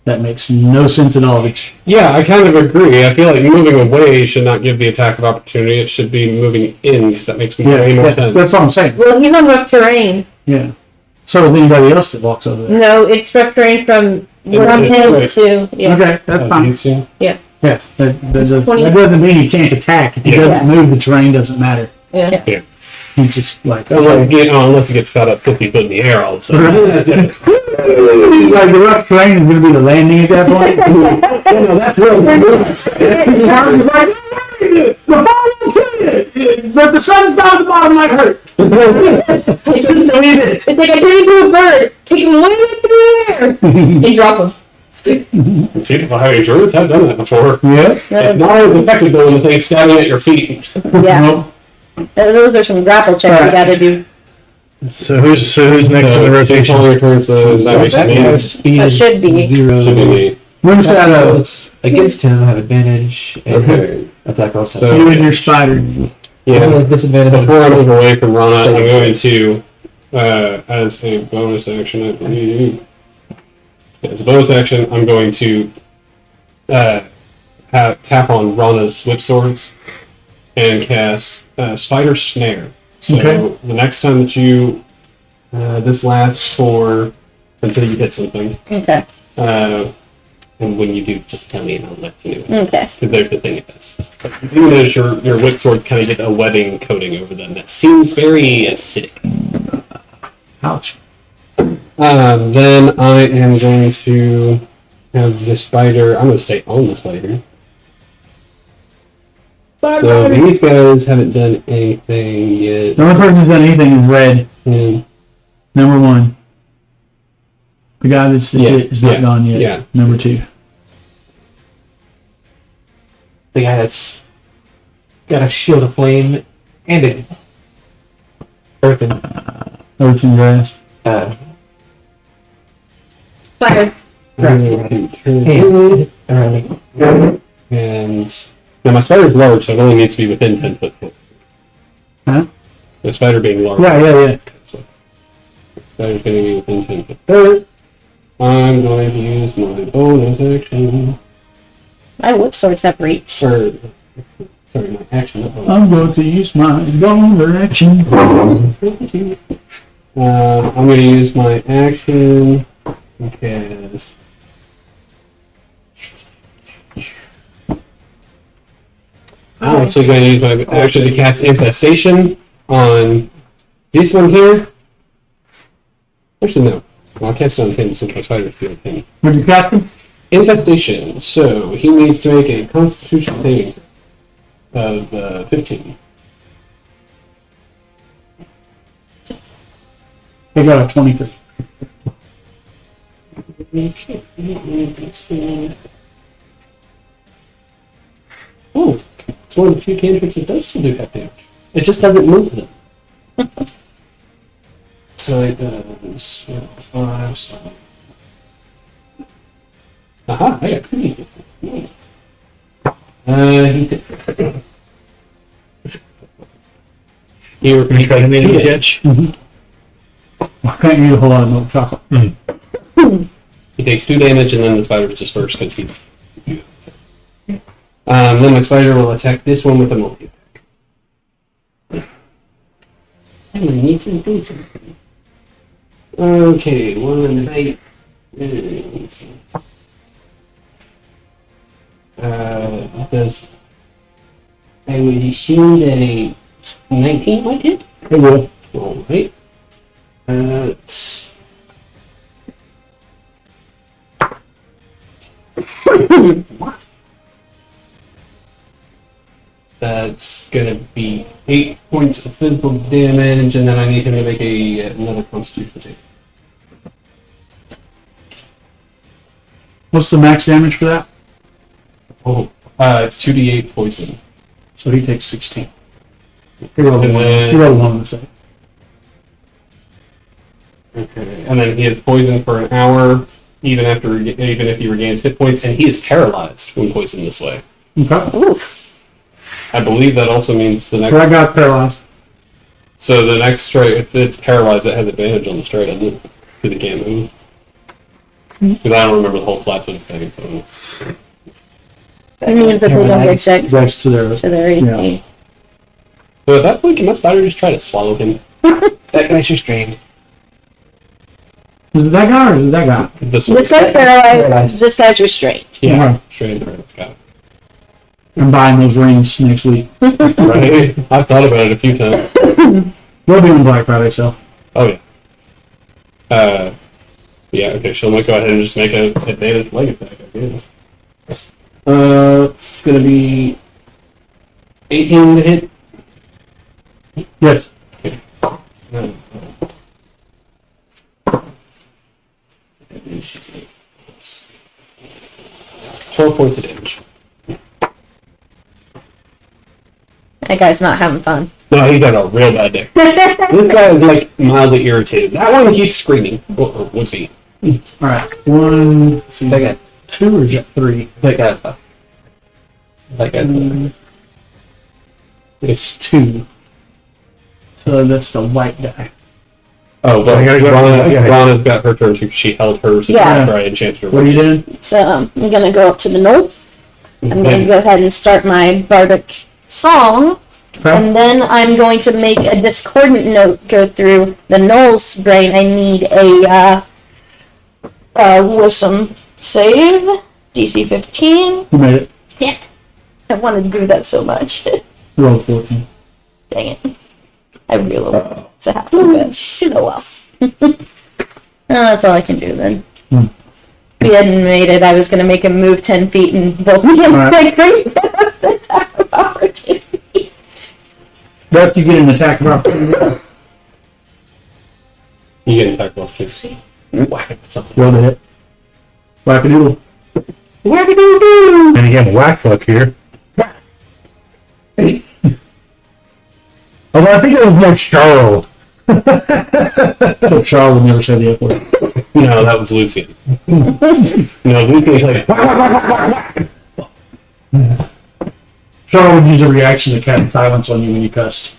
That makes no sense at all. Yeah, I kind of agree. I feel like moving away should not give the attack of opportunity. It should be moving in because that makes way more sense. That's what I'm saying. Well, he's on rough terrain. Yeah. So is anybody else that walks over there. No, it's rough terrain from from him Wait. to yeah. Okay, that's fine. These two? Yeah, that doesn't, 20. that doesn't mean he can't attack. If he Yeah. doesn't move, the terrain doesn't matter. Yeah. He's just like, Unless you get shot up 50 foot in the air all of a sudden. like the rough terrain is going to be the landing at that point. That's real. But the sun's down the bottom might hurt. Believe it. It's like I turn into a bird, take him way up in the air, and drop him. People having druids have done that before. Yeah. It's not always effective though when the thing's stabbing at your feet. yeah. Nope. Those are some grapple checks we Alright. got to do. So who's next on the rotation? All returns that makes That me. guy's speed That is should be. 0. Should be me. When's that Against him, have advantage. And Okay. attack rolls. So- you and your spider? Yeah. Disadvantage. Before I move away from Rana, I'm going to, as a bonus action, I believe. As a bonus action, I'm going to tap on Rana's whip swords and cast Spider Snare. So Okay. the next time that you, this lasts for until you hit something. Okay. And when you do, just tell me and I'll let you know. Okay. Because there's the thing it does. You do notice your whip swords kind of get a webbing coating over them that seems very acidic. Ouch. Then I am going to have the spider. I'm going to stay on the spider. So these guys haven't done anything yet. The only person who's done anything is red. Yeah. Number 1. The guy that's the Yeah, shit is not yeah, gone yet. yeah. Number 2. The guy that's got a shield of flame and a earthen Earth and grass. Fire. hand around it. And now my spider's large, so it only needs to be within 10 foot. Huh? The spider being large. Yeah. So, spider's going to be within 10 foot. I'm going to use my bonus action. My whip swords have reach. Or, sorry, my action. Not bonus. I'm going to use my boner action. I'm going to use my action because I'm actually going to use my action to cast Infestation on this one here. Actually, no. Well, I'll cast it on him since my spider field him. What'd you cast him? Infestation. So he needs to make a Constitution saving of 15. He got a 23. Oh, it's one of the few cantrips that does still do that damage. It just doesn't move them. So it does 5, so... Aha, I got 20. He did... He Try to make did. a catch. I can't eat a whole lot of milk chocolate. He takes 2 damage, and then the spider is dispersed because he. Then my spider will attack this one with a multi attack. I'm gonna need to do something. Okay, 1 and 8. It does I would assume that a 19 might hit. It will. All right. That's That's gonna be 8 points of physical damage, and then I need him to make another Constitution save. What's the max damage for that? Oh, it's 2d8 poison. So he takes 16. He rolled And one. then- He rolled one on the side. Okay, and then he is poisoned for an hour, even if he regains hit points, and he is paralyzed when poisoned this way. Okay. Oof. I believe that also means the next. That guy's paralyzed. So the next strike, if it's paralyzed, it has advantage on the strike, doesn't it? Because it can't move. Because I don't remember the whole flat-footed thing. So. That means that they don't get dex Dex to their. to their AC. So at that point, can my spider just try to swallow him? That guy's restrained. Is it that guy or is it that guy? This one. This guy's paralyzed. This guy's restrained. Yeah, straight into this guy. I'm buying those rings next week. Right? I've thought about it a few times. We'll be on Black Friday, so. Oh, yeah. Yeah, okay, she'll go ahead and just make a advantage leg attack, I guess. It's gonna be 18 to hit. Yes. 12 points of damage. That guy's not having fun. No, he's got a real bad day. This guy is like mildly irritated. That one he's screaming. Or would be. Alright. One. So you got 2 or is that 3? That guy. It's 2. So that's the white die. Oh, well, I gotta go- yeah. Rana's got her turn too. She held hers Yeah. after I enchanted her. What are you doing? So I'm gonna go up to the note. I'm gonna go ahead and start my bardic song. Okay. And then I'm going to make a discordant note go through the Knoll's brain. I need a wisdom save. DC 15. You made it. Damn it. I wanted to do that so much. Roll 14. Dang it. I realized it's a half of it. Oh well. That's all I can do then. Hmm. If he hadn't made it, I was going to make him move 10 feet and both me and Alright. my great attack of opportunity. But you get an attack of opportunity. You get attacked off just whack it with something. Roll to hit. Whack-a-doodle. And again, whack fuck here. Although I think it was more Charles. So Charles would never say the F word. No, that was Lucian. No, Lucian's like, Charles would use a reaction to cast silence on you when you cussed.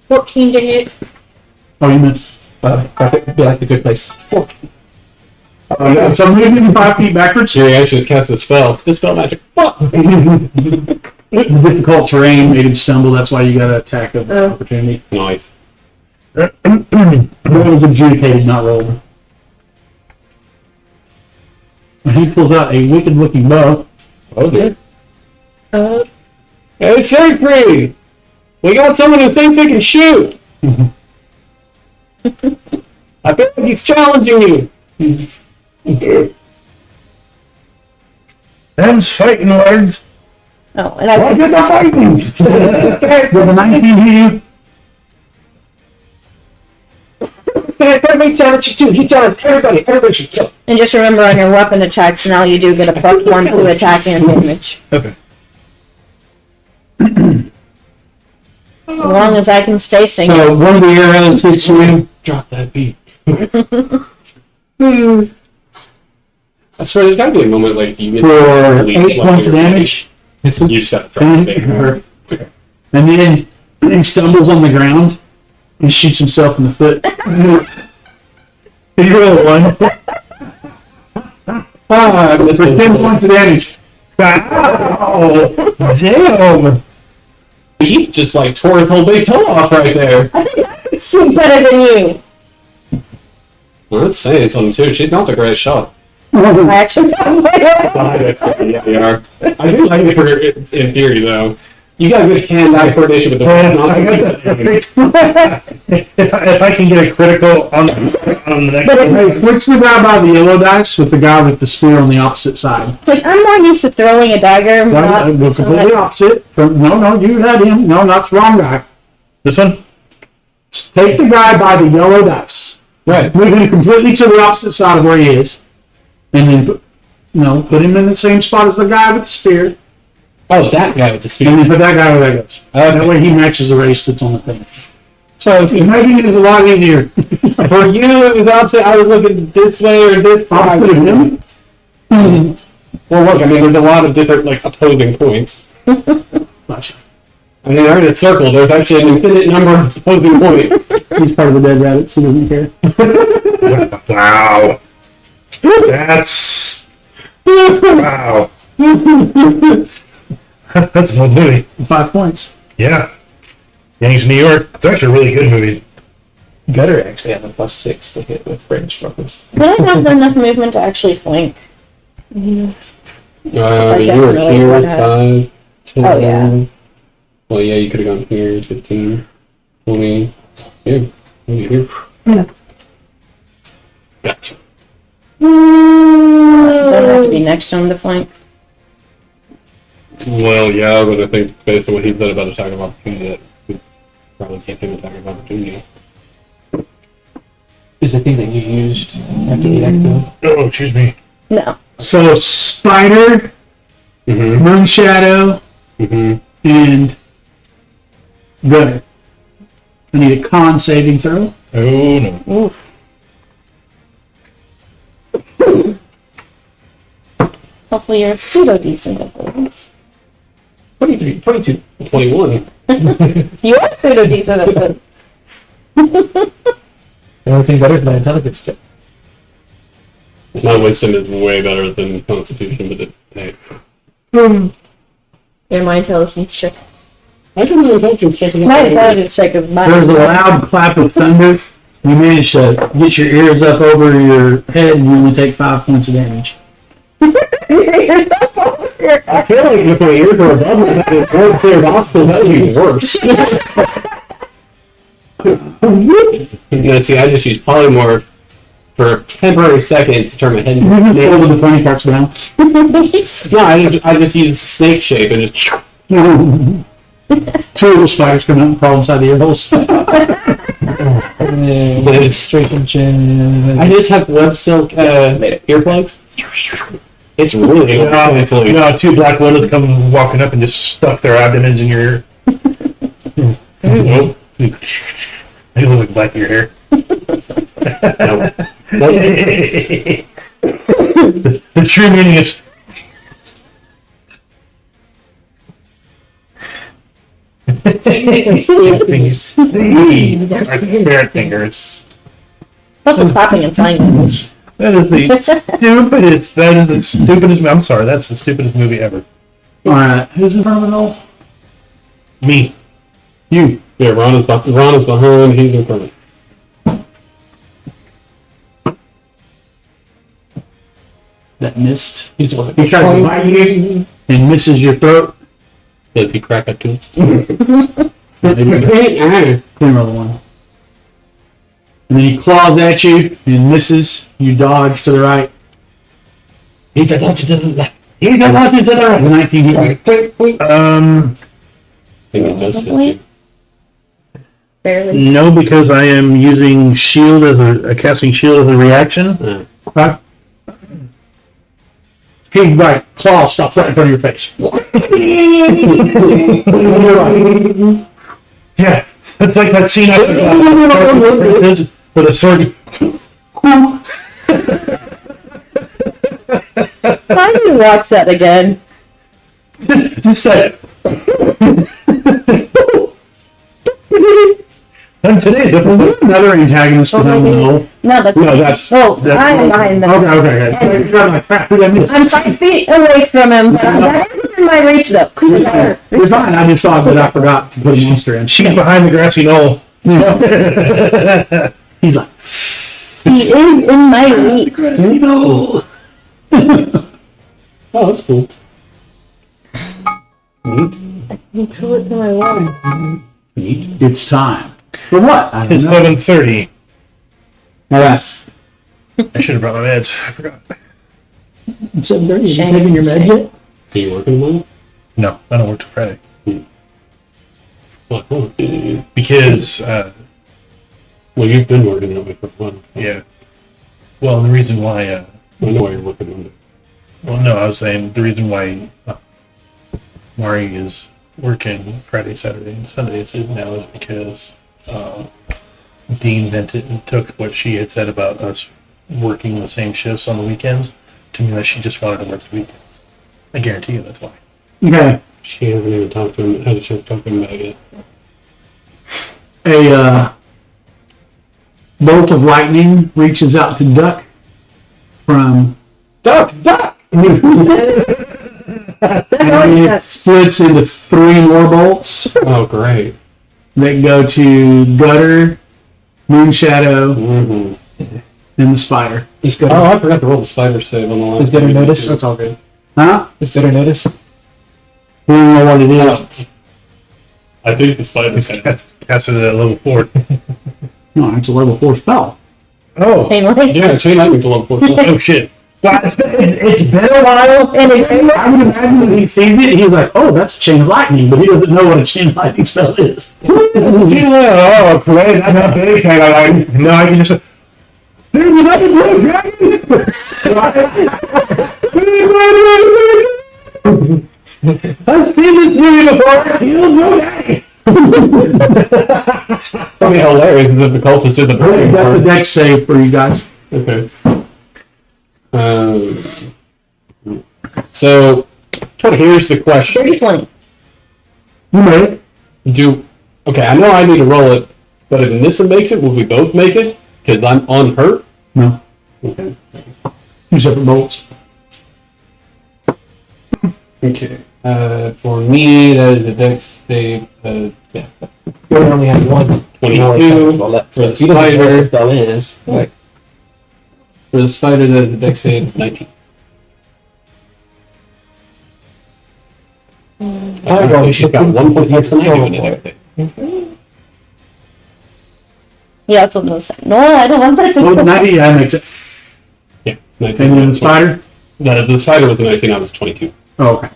14 to hit. Oh, you missed. Be like the good place. So I'm moving 5 feet backwards. your reaction is cast a spell. Dispel magic. Fuck! The difficult terrain made him stumble. That's why you got an attack of Oh. opportunity. Nice. That was adjudicated, not rolled. And he pulls out a wicked-looking bow. Oh, dear. Uh, Hey, Siegfried! We got someone who thinks they can shoot! I feel like he's challenging you! Them's fighting words. Oh, and I Get the fighting. With a 19 hit you. Everybody challenge you too. He challenged everybody. Everybody should kill him. and just remember on your weapon attacks now you do get a +1 to attack and damage. Okay. As long as I can stay singing. So one of the arrows hits you. Drop that beat. I swear, there's gotta be a moment like you get For bleed, 8 like points of you're damage. bleeding. You just gotta drop it there. And then he stumbles on the ground and shoots himself in the foot. You roll one. Ah, For 10 points of damage. Ow! Damn! He just like tore his whole big toe off right there. I think I shoot better than you. Well, that's saying something too. She's not the greatest shot. I actually got my Yeah, they are. I do like it for in theory though. You got good hand-eye coordination with the If I can get a critical on the next But one. Hey, switch the guy by the yellow dice with the guy with the spear on the opposite side. It's like I'm more used to throwing a dagger. Right, not completely opposite. No, you had him. No, that's the wrong guy. This one? Take the guy by the yellow dice. Right. Move him completely to the opposite side of where he is. And then put him in the same spot as the guy with the spear. Oh, that guy with the speed. And then put that guy where that goes. Okay. That way he matches the race that's on the thing. So I was Making it a lot easier. for you, it was opposite. I was looking this way or this way. Opposite of him? Well, look, I mean, there's a lot of different like opposing points. Gosh, I mean, I in a circle. There's actually an infinite number of opposing points. he's part of the dead rabbits. He doesn't care. Wow. That's... Wow. That's an old movie. 5 points. Yeah. Gangs of New York. It's actually a really good movie. Gutter actually had a +6 to hit with range weapons. Did I have enough movement to actually flank? You definitely were here, would have. 5, 10. Oh, yeah. Well, yeah, you could have gone here, 15, 20. Yeah, maybe here. Yeah. Gotcha. Don't have to be next to him to flank. Well, yeah, but I think based on what he said about attack of opportunity, that would probably give him attack of opportunity. Is the thing that you used after the ecto? Oh, excuse me. No. So Spider, Mm-hmm. Moon Shadow, Mm-hmm. and Gutter. I need a con saving throw. Oh, no. Oof. Hopefully you're pseudo decent at this. 23, 22. 21. You are pseudo decent at this. The only thing better is my intelligence check. My wisdom is way better than Constitution, but hey. Yeah, my intelligence check. I don't know intelligence check. My intelligence check is There's a mine. loud clap of thunder. You manage to get your ears up over your head, and you only take 5 points of damage. I feel like if my ears were above me, that is more clear obstacles, that would be worse. No, see, I just use polymorph for a temporary second to turn my head You just into hold the pointy parts down. No, I just use snake shape and just. Two little spiders come out and crawl inside the ear holes. Straight from Jen. I just have web silk earplugs. It's really fancy. No, 2 black widows come walking up and just stuff their abdomens in your ear. Nope. They look like black in your hair. Nope. The true meaning is... Fingers. These are spirit fingers. Plus the clapping and sign language. That is the stupidest... I'm sorry, that's the stupidest movie ever. Alright, who's in front of the elf? Me. You. Yeah, Ron is behind, he's in front. That missed. He's the one He tries to bite you and misses your throat. Does he crack a tooth? Camera one. And then he claws at you and misses. You dodge to the right. He's a dodge to the left. He's a dodge to the right. 19 hit you. I think it does hit you. Barely. No, because I am using shield as a casting shield as a reaction. Right? He right claw stops right in front of your face. Yeah, it's like that scene out with a sword. I need to watch that again. Just say. And today, Another antagonist behind the elf. No, that's. No, that's. Oh, I'm behind them. Okay. Crap, who did I miss? I'm 5 feet away from him, but that is within my reach, though. You're fine. I just saw it, but I forgot to put a monster in. she's behind the grassy knoll. He's like, He is in my reach. no. Oh, that's cool. Neat. Until it to my wall. Neat. It's time. For what? I don't It's know. 11:30. Yes. I should have brought my meds. I forgot. 7:30. You Shame. taking your meds yet? Are you working tomorrow? No, I don't work till Friday. Well, cool. Because, Well, you've been working that way for fun. yeah. Well, the reason why, I know why you're working Monday. well, no, I was saying the reason why Mari is working Friday, Saturday, and Sundays now is because Dean took what she had said about us working the same shifts on the weekends to mean that she just wanted to work the weekends. I guarantee you that's why. Okay. She hasn't even talked to him, had a chance to talk to him about it yet. A bolt of lightning reaches out to Duck from Duck! and it splits into 3 more bolts Oh, great. that go to Gutter, Moonshadow, Mm-hmm. and the Spider. Is good. Oh, I forgot to roll the spider save on the last. Is Gutter one. notice? That's all good. Huh? Is Gutter notice? We don't know what it is. I think the spider It's casted it at level 4. No, it's a level 4 spell. Oh, Chain lightning. Yeah, chain lightning's a level 4 spell. oh shit. Well, it's been a while, and I would imagine when he sees it, he's like, "Oh, that's a chain of lightning," but he doesn't know what a chain of lightning spell is. Oh, great. I'm not big. No, I can just. There's another blue dragon! I've seen this movie before. He'll know that. Probably hilarious is if the cultist is a burning That's a card. dex save for you guys. Okay. So, here's the question. 30-20. You made it. Okay, I know I need to roll it, but if Nissa makes it, will we both make it? Because I'm on her? No, Okay. 2 separate bolts. Okay. For me, that is a dex save. Yeah. You only have one. 22. Well, that, For so the you don't know what spider. the spell is. Like, For the spider, that is a dex save of 19. well, She's got 1 point less than I do in everything. Yeah, that's what I was saying. No, I don't want that to Well, 90, yeah, that makes it. Yeah, And 19. then the Spider? The spider was a 19, I was 22. Oh, okay.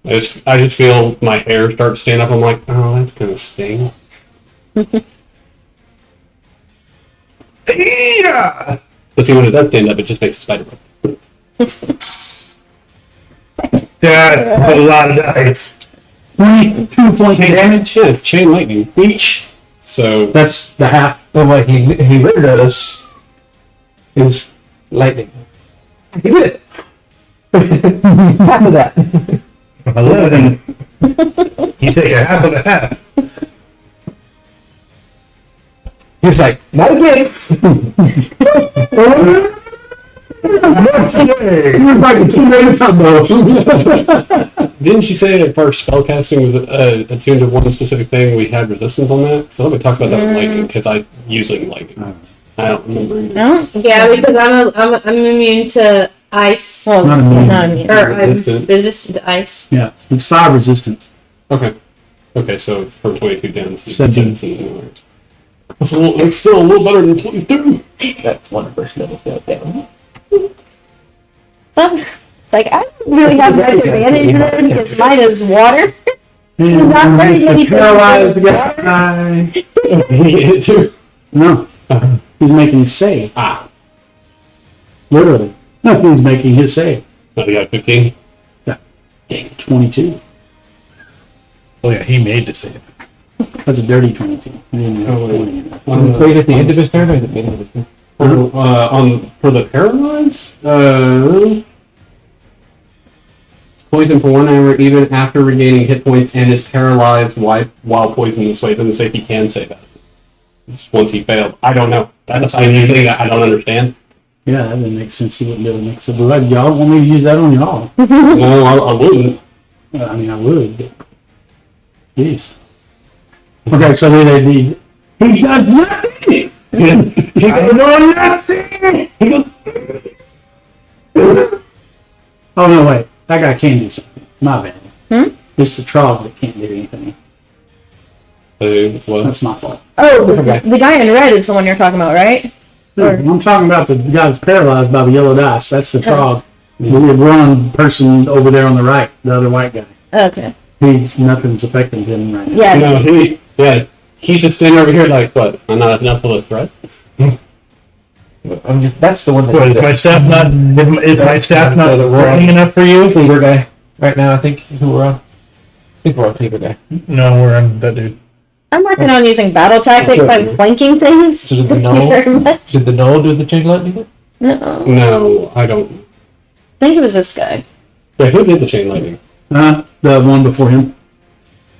I just feel my hair start to stand up. I'm like, oh, that's gonna sting. Yeah! But see, when it does stand up, it just makes a spider web. That's a lot of dice. 22 points of damage Yeah, it's chain lightning. each. So That's the half. but what he really noticed is lightning. He did. Half of that. 11. You take a half of a half. He's like, not again. didn't you say that for spellcasting was attuned to one specific thing? We had resistance on that. So let me talk about that with lightning because I usually lightning. I don't remember. Either. No? Yeah, because I'm immune to ice, Oh, Not immune. not immune. or I'm Resistant. resistant to ice. Yeah, it's 5 resistance. Okay. Okay, so from 22 down to 17. 17. All right. It's still a little better than 22. That's one person that was down. So, it's like, I don't really have much advantage then because mine is water. And Not very the many paralyzed things. guy. He hit too. No, he's making a save. Ah. Literally. No, he's making his save. Oh, you got 15? 22. Oh yeah, he made the save. That's a dirty 22. He didn't have Oh, wait. 20. Was it saved at the end of his turn or at the beginning of his turn? For the paralyzed, poison for 1 hour even after regaining hit points and is paralyzed while poisoned this way. It doesn't say he can save it. Just once he failed. I don't know. That's a tiny thing that I don't understand. Yeah, that doesn't make sense. He wouldn't be able to mix it. But y'all want me to use that on y'all? No, I wouldn't. I mean, I would. But... Jeez. Okay, so they need He does nothing. He goes, no, nothing. He goes, oh no, wait, that guy can do something. My bad. It's the Trog that can't do anything. What? That's my fault. Oh, the guy in red is the one you're talking about, right? No, I'm talking about the guy that's paralyzed by the yellow dice. That's the Trog. The one person over there on the right, the other white guy. Okay. Nothing's affecting him right now. Yeah. No, he's just standing over here like, what? I'm not enough of a threat? That's the one that. What, is my staff not? Is my staff not working enough for you? Cleaver guy right now. I think who we're on. I think we're on Cleaver guy. No, we're on that dude. I'm working on using battle tactics by flanking things. So did the Thank you very Knoll? much. Did the Knoll do the chain lightning? No. No, I don't. I think it was this guy. Yeah, who did the chain lightning? The one before him.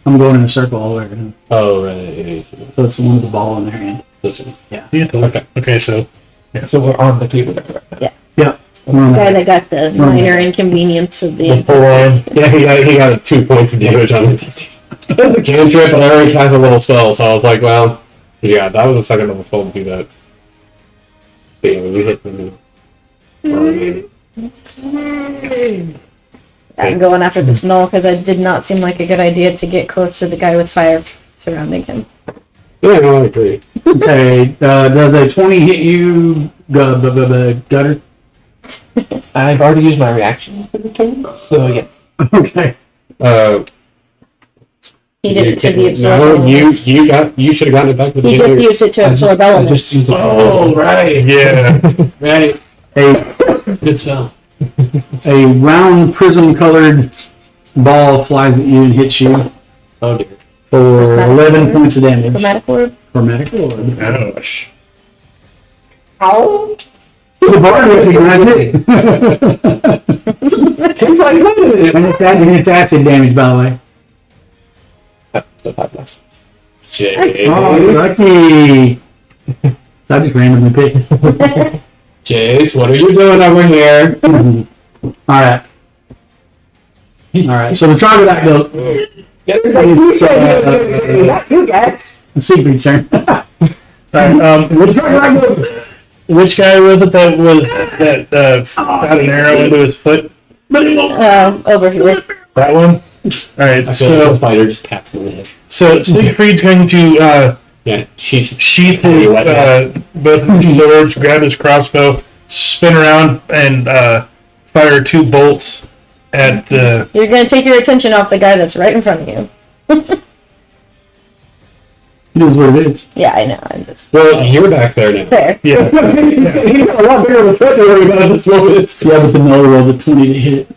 I'm going in a circle all the way to him. Oh, right. Yeah, So it's the one with the ball in their hand. this one. Okay, so So we're on the Cleaver guy right now. Yeah. We're on The guy that. that got the minor inconvenience of the. forearm. Yeah, he got 2 points of damage on it. It was a cantrip, and I already cast a little spell, so I was like, well, yeah, that was a second level spell to do that. But yeah, when you hit them, I'm going after this Knoll because it did not seem like a good idea to get close to the guy with fire surrounding him. yeah, no, I agree. Okay, does a 20 hit you, Gutter? I've already used my reaction for the turn, so yes. Okay. He did it to the absorb No, elements. you should have gotten it back with He the just used it to absorb I elements. just used the right. Yeah. Right. A good spell. round prism-colored ball flies at you and hits you Oh dear. for 11 points of damage. Chromatic orb. Chromatic orb. Ouch. The bard recognized it. He's like, wait a minute. And it's acid damage, by the way. So 5 less. Jay. Oh, lucky. So I just randomly picked. Jace, what are you doing over here? Alright. Alright, so the troglodyte goes. You guys. Siegfried's turn. Alright, the troglodyte goes. Which guy was it that shot an arrow into his foot? Over here. That one. All right, I feel like the so spider just pats him in the head. Siegfried's going to Yeah, she's sheath his both of his swords, grab his crossbow, spin around, and fire 2 bolts at the. You're going to take your attention off the guy that's right in front of you. It is what it is. Yeah, I know. I'm just well, you're back there now. fair. Yeah. He's got a lot bigger of a threat to worry about at this moment. Yeah, but the null rolled a 20 to hit.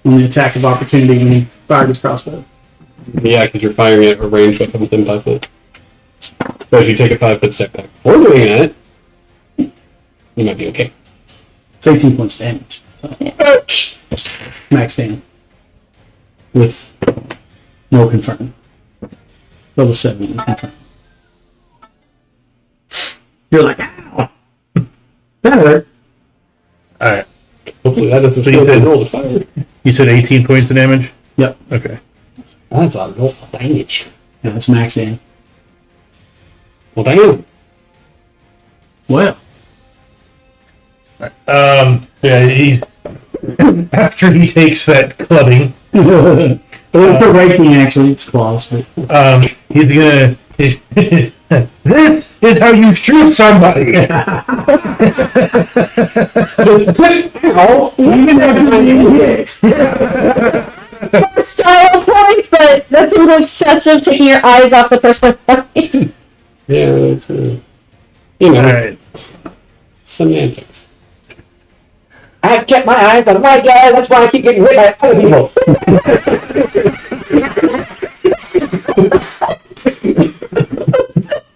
On the attack of opportunity when he fired his crossbow. Yeah, because you're firing at a range weapon within 5 foot. But if you take a 5-foot step back before doing that, you might be okay. It's 18 points damage. Max damage. With no confirm. Level 7 no confirm. You're like, ow! That hurt. All right. Hopefully that doesn't So you still said- roll to fire. You said 18 points of damage. Yep. Okay. That's a roll of damage. Yeah, that's max damage. Well, damn. Well. Yeah. He after he takes that clubbing, A little bit raking, actually, it's claws, but he's gonna. This is how you shoot somebody. Style points, but that's a little excessive taking your eyes off the person in front of you. Yeah, you know, All right. semantics. I have kept my eyes on my guy, that's why I keep getting hit by other people.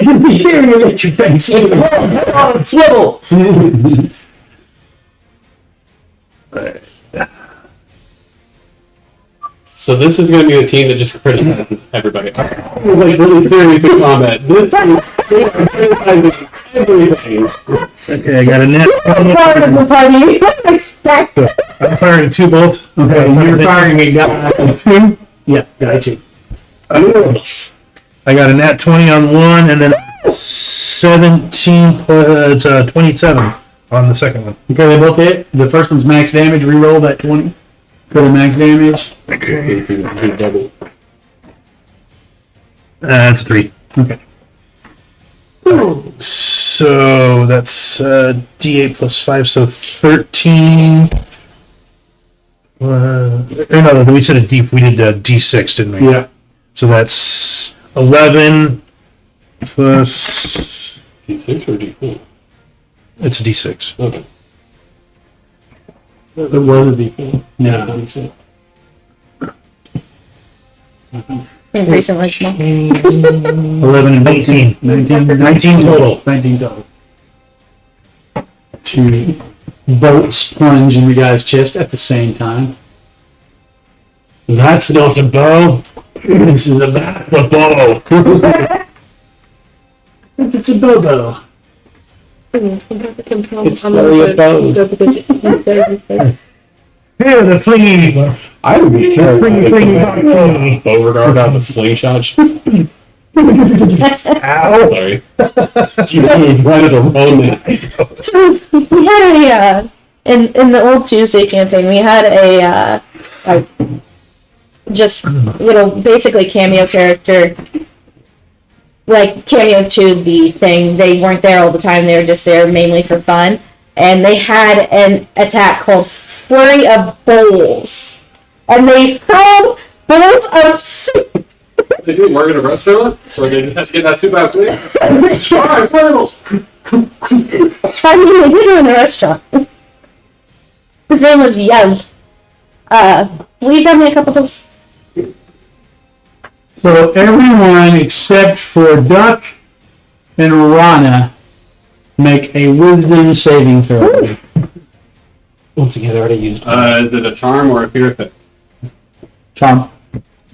Just be carrying it at your face. On swivel! So this is going to be a team that just criticizes everybody. Like really serious in combat. This team criticizes everything. Okay, I got a net. Part of the party. Expect. I'm firing 2 bolts. Okay, you're firing a guy. 2? Yeah, got you. I got a nat 20 on one, and then 17 plus 27 on the second one. Okay, they both hit. The first one's max damage. Reroll that 20 for the max damage. See if you can double. That's a 3. Okay. So that's D8 plus 5, so 13. No, we said a D. We did D6, didn't we? Yeah. So that's 11 plus. D6 or D4? It's a D6. Okay. It was a D4. No. Increasing like more. 11 and 19. 19 total. 19 total. Two bolts plunge in the guy's chest at the same time. That's not a bow. This is a bow. It's a bobo. It's very bows. Here, the flingy. I would be terrified. Flingy. Beauregard out of a slingshot. Ow. Sorry. You wanted to roll that. So we had in the old Tuesday campaign, we had a just little basically cameo character, like cameo to the thing. They weren't there all the time. They were just there mainly for fun. And they had an attack called Flurry of Bowls. And they hurled bowls of soup. They didn't work at a restaurant? Or they just had to get that soup out quick? Alright, flannels! I mean, they did it in the restaurant. His name was Yev. Will you grab me a couple of those? So everyone except for Duck and Rana make a wisdom saving throw. Once again, I already used. Is it a charm or a fear effect? Charm.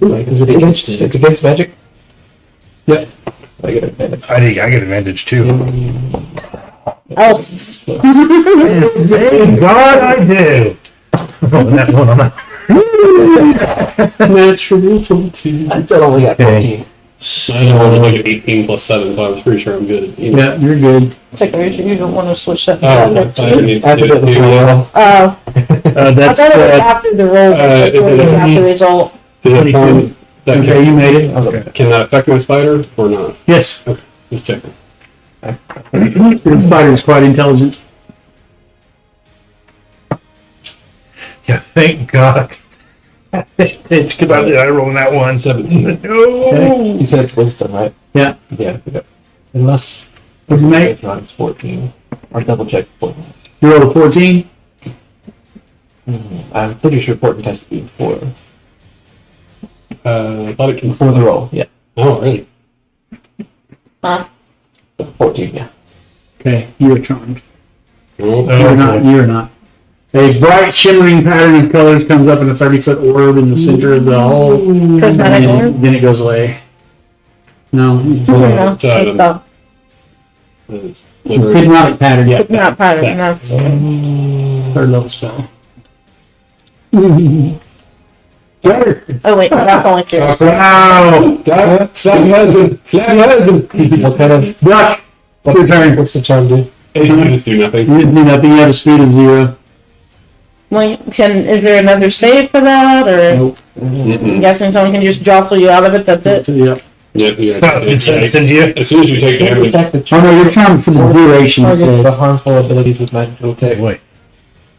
Is it against? It's against magic. Yep. I get advantage. I get advantage too. Elves. Thank God I do. Oh, that's one on that. Natural 20. I still only got Okay. 14. I know I was like an 18 plus 7, so I was pretty sure I'm good. Yeah, you're good. Check you don't want to switch that. Oh, I thought it needs to After do the it too. roll. Oh, I That's thought it was after the roll, is before it you a- got the result. Does it harm that Okay, you made it. okay. Can that affect my spider or not? Yes. Just checking. Your spider is quite intelligent. Yeah, thank God. It's good. I rolled that one. 17. No. You said it's wisdom, right? Yeah. Yeah. Okay. Unless What'd you make? it's 14. Or double check 14. You rolled a 14. I'm pretty sure 14 has to be before I thought it can. the roll. Yeah. Oh, really? Huh? So 14. Yeah. Okay, you're charmed. Oh, You're not. You're not. A bright shimmering pattern of colors comes up in a 30-foot orb in the center of the hole, and Cosmetic orb? then it goes away. No, No, It's, uh, no, it's it's hypnotic pattern. Yeah. not pattern, no. Third level spell. Oh wait, no, that's only two. Wow. Slap your husband. Slap your husband. What kind of? Duck, your turn. What's the charm do? You just do nothing. You just do nothing. You have a speed of 0. Wait, is there another save for that, or Nope. I'm Mm-mm. guessing someone can just jostle you out of it? That's it. Yep. Yeah, yeah. Stop. It's in here. As soon as you take damage, Attack the Oh no, you're charmed for the duration. It target the says. harmful abilities with magical attack. Wait.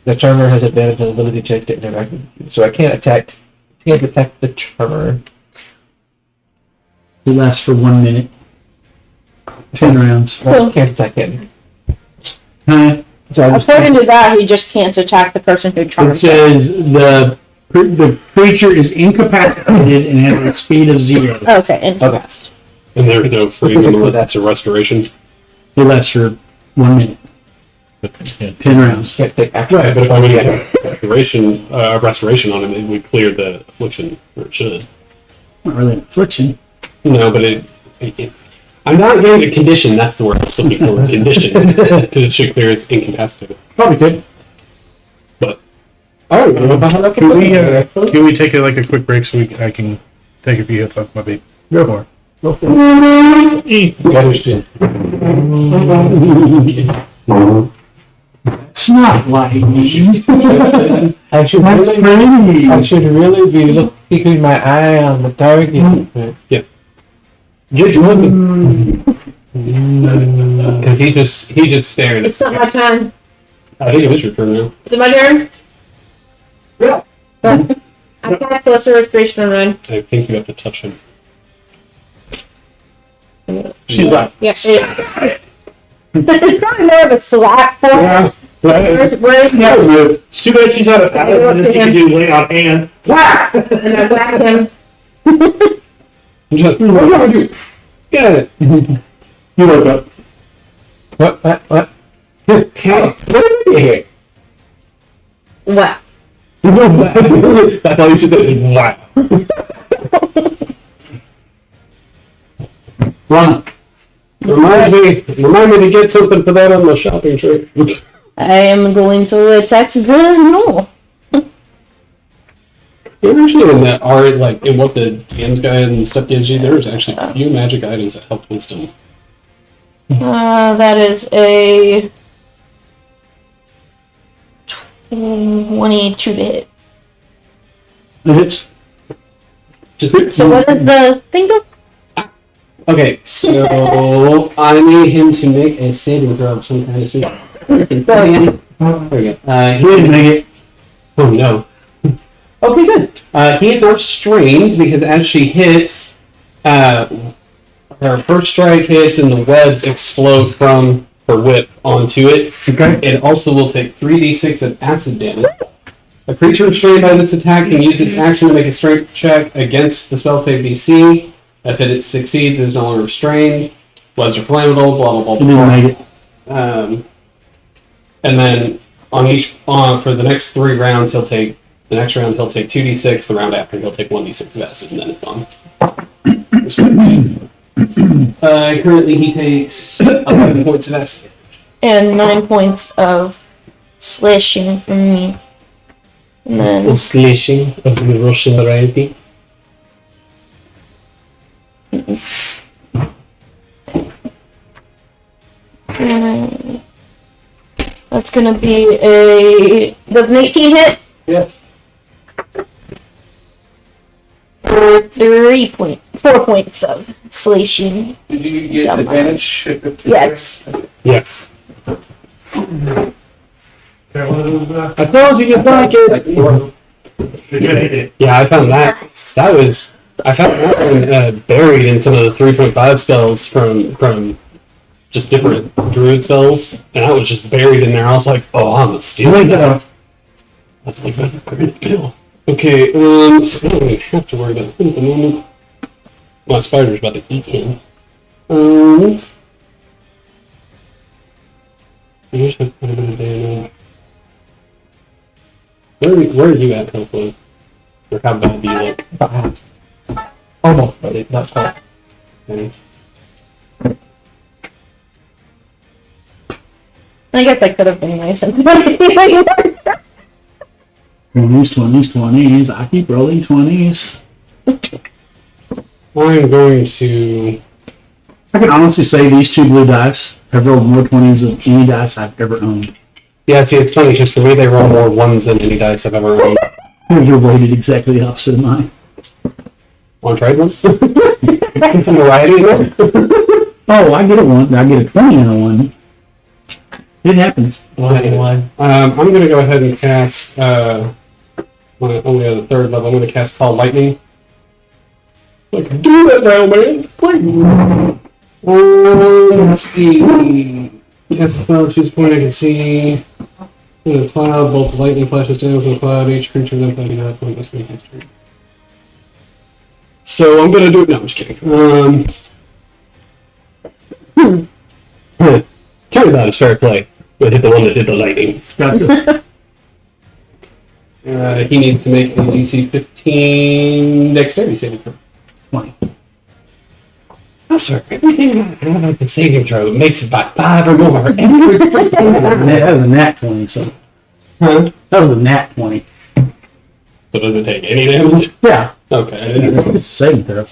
The charmer has advantage on ability check to interact with you. So I can't attack the charmer. It lasts for 1 minute. 10 rounds. So- I can't attack him. Huh? So I just According to that, he just can't attack the person who It charms him. says the creature is incapacitated and has a speed of 0. Okay, and Okay. and they're free unless it's a restoration. It lasts for 1 minute. 10 rounds. can't take action. Right, but if I would get restoration on him, it would clear the affliction, or it should. Not really an affliction. No, but I'm not getting the condition. That's the word I was looking for. Condition, because it should clear his incapacitated. Probably could. But I don't know if I have that. Can we take a quick break so I can take a few hits off my bait? Go for it. Go for it. It's not lightning. I should That's really, pretty. I should really be keeping my eye on the target. Yeah. Get your husband. Because he just stared. It's not my turn. I think it is your turn now. Is it my turn? Yeah. I cast Lesser Restoration and run. I think you have to touch him. She's like, Yeah. It's probably more of a slap for yeah. Where's Yeah, it's too bad she's not a paladin, and then she can do lay on hands. Whack! and I whack him. What are you? Get it. You woke up. What? Hey, what are you here? Whack. That's all you should say. Wow. Run. Remind me to get something for that on the shopping trip. I am going to attack no. Usually in that art, like in what the DM's guide and stuff gives you, there's actually a few magic items that help wisdom. That is a 22 to hit. It hits. Just So what does the thing do? okay, so I need him to make a saving throw of some kind of sort. There we go. He didn't make it. Oh no. Okay, good. He is now strained because as she hits, her first strike hits and the webs explode from her whip onto it. Okay. It also will take 3d6 of acid damage. A creature strained by this attack can use its action to make a strength check against the spell save DC. If it succeeds, it is no longer restrained. Webs are flammable, blah, blah, He blah, didn't blah. make it. And then for the next 3 rounds, the next round he'll take 2d6, the round after he'll take 1d6 of acid, and then it's gone. Currently he takes 11 points of acid. And 9 points of slashing from me. And then Slashing of the Russian variety. that's gonna be does an 18 hit? Yeah. For 4 points of slashing. Did you get Yeah, advantage? Yes. Yeah. I told you you'd like it. Yeah, I found that. I found that one buried in some of the 3.5 spells from just different druid spells, and I was just buried in there. I was like, oh, I'm gonna steal that. That's like a great bill. Okay, so I don't even have to worry about him at the moment. My spider's about to eat him. Here's quite a bit of damage. Where are you at, hopefully? Or how bad do you look? Almost, but it's not quite. Okay. I guess I could have been nice and 20s. I keep rolling 20s. I'm going to... I can honestly say these 2 blue dice have rolled more 20s than any dice I've ever owned. Yeah, see, it's funny, because for me, they roll more 1s than any dice I've ever owned. You're weighted exactly the opposite of mine. Want to trade one? Get some variety in there? Oh, I get a 1. I get a 20 and a 1. It happens. One. I'm going to go ahead and cast... only on the 3rd level, I'm going to cast Call Lightning. Like, do that now, man! Please! Let's see... Yes, spell, choose point I can see. In a cloud, bolt of lightning flashes down from the cloud. Each creature then fighting out point must make history. So I'm gonna do it. No, I'm just kidding. Turnabout is fair play. But hit the one that did the lightning. Gotcha. He needs to make a DC 15 dexterity saving throw. 20. Oh, sir, everything about the saving throw makes it by 5 or more. Every freaking That was a nat 20, so. Huh? That was a nat 20. So does it take any damage? Yeah. Okay, I didn't It's a saving throw.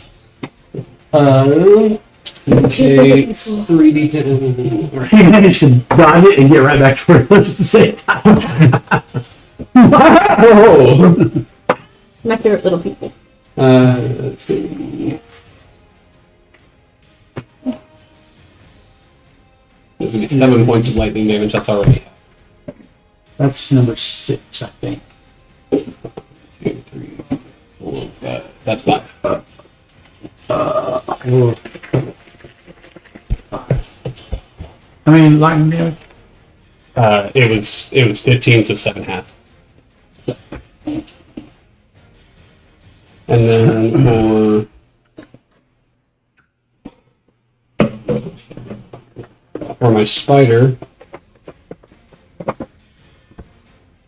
It takes 3d10. Or He managed to dodge it and get right back to where it was at the same time. Wow! My favorite little people. Let's see. There's gonna be 7 points of lightning damage. That's already. That's number 6, I think. 2, 3, 4, 5. That's 5. I mean, lightning damage. It was 15, so 7.5. So. And then for my spider,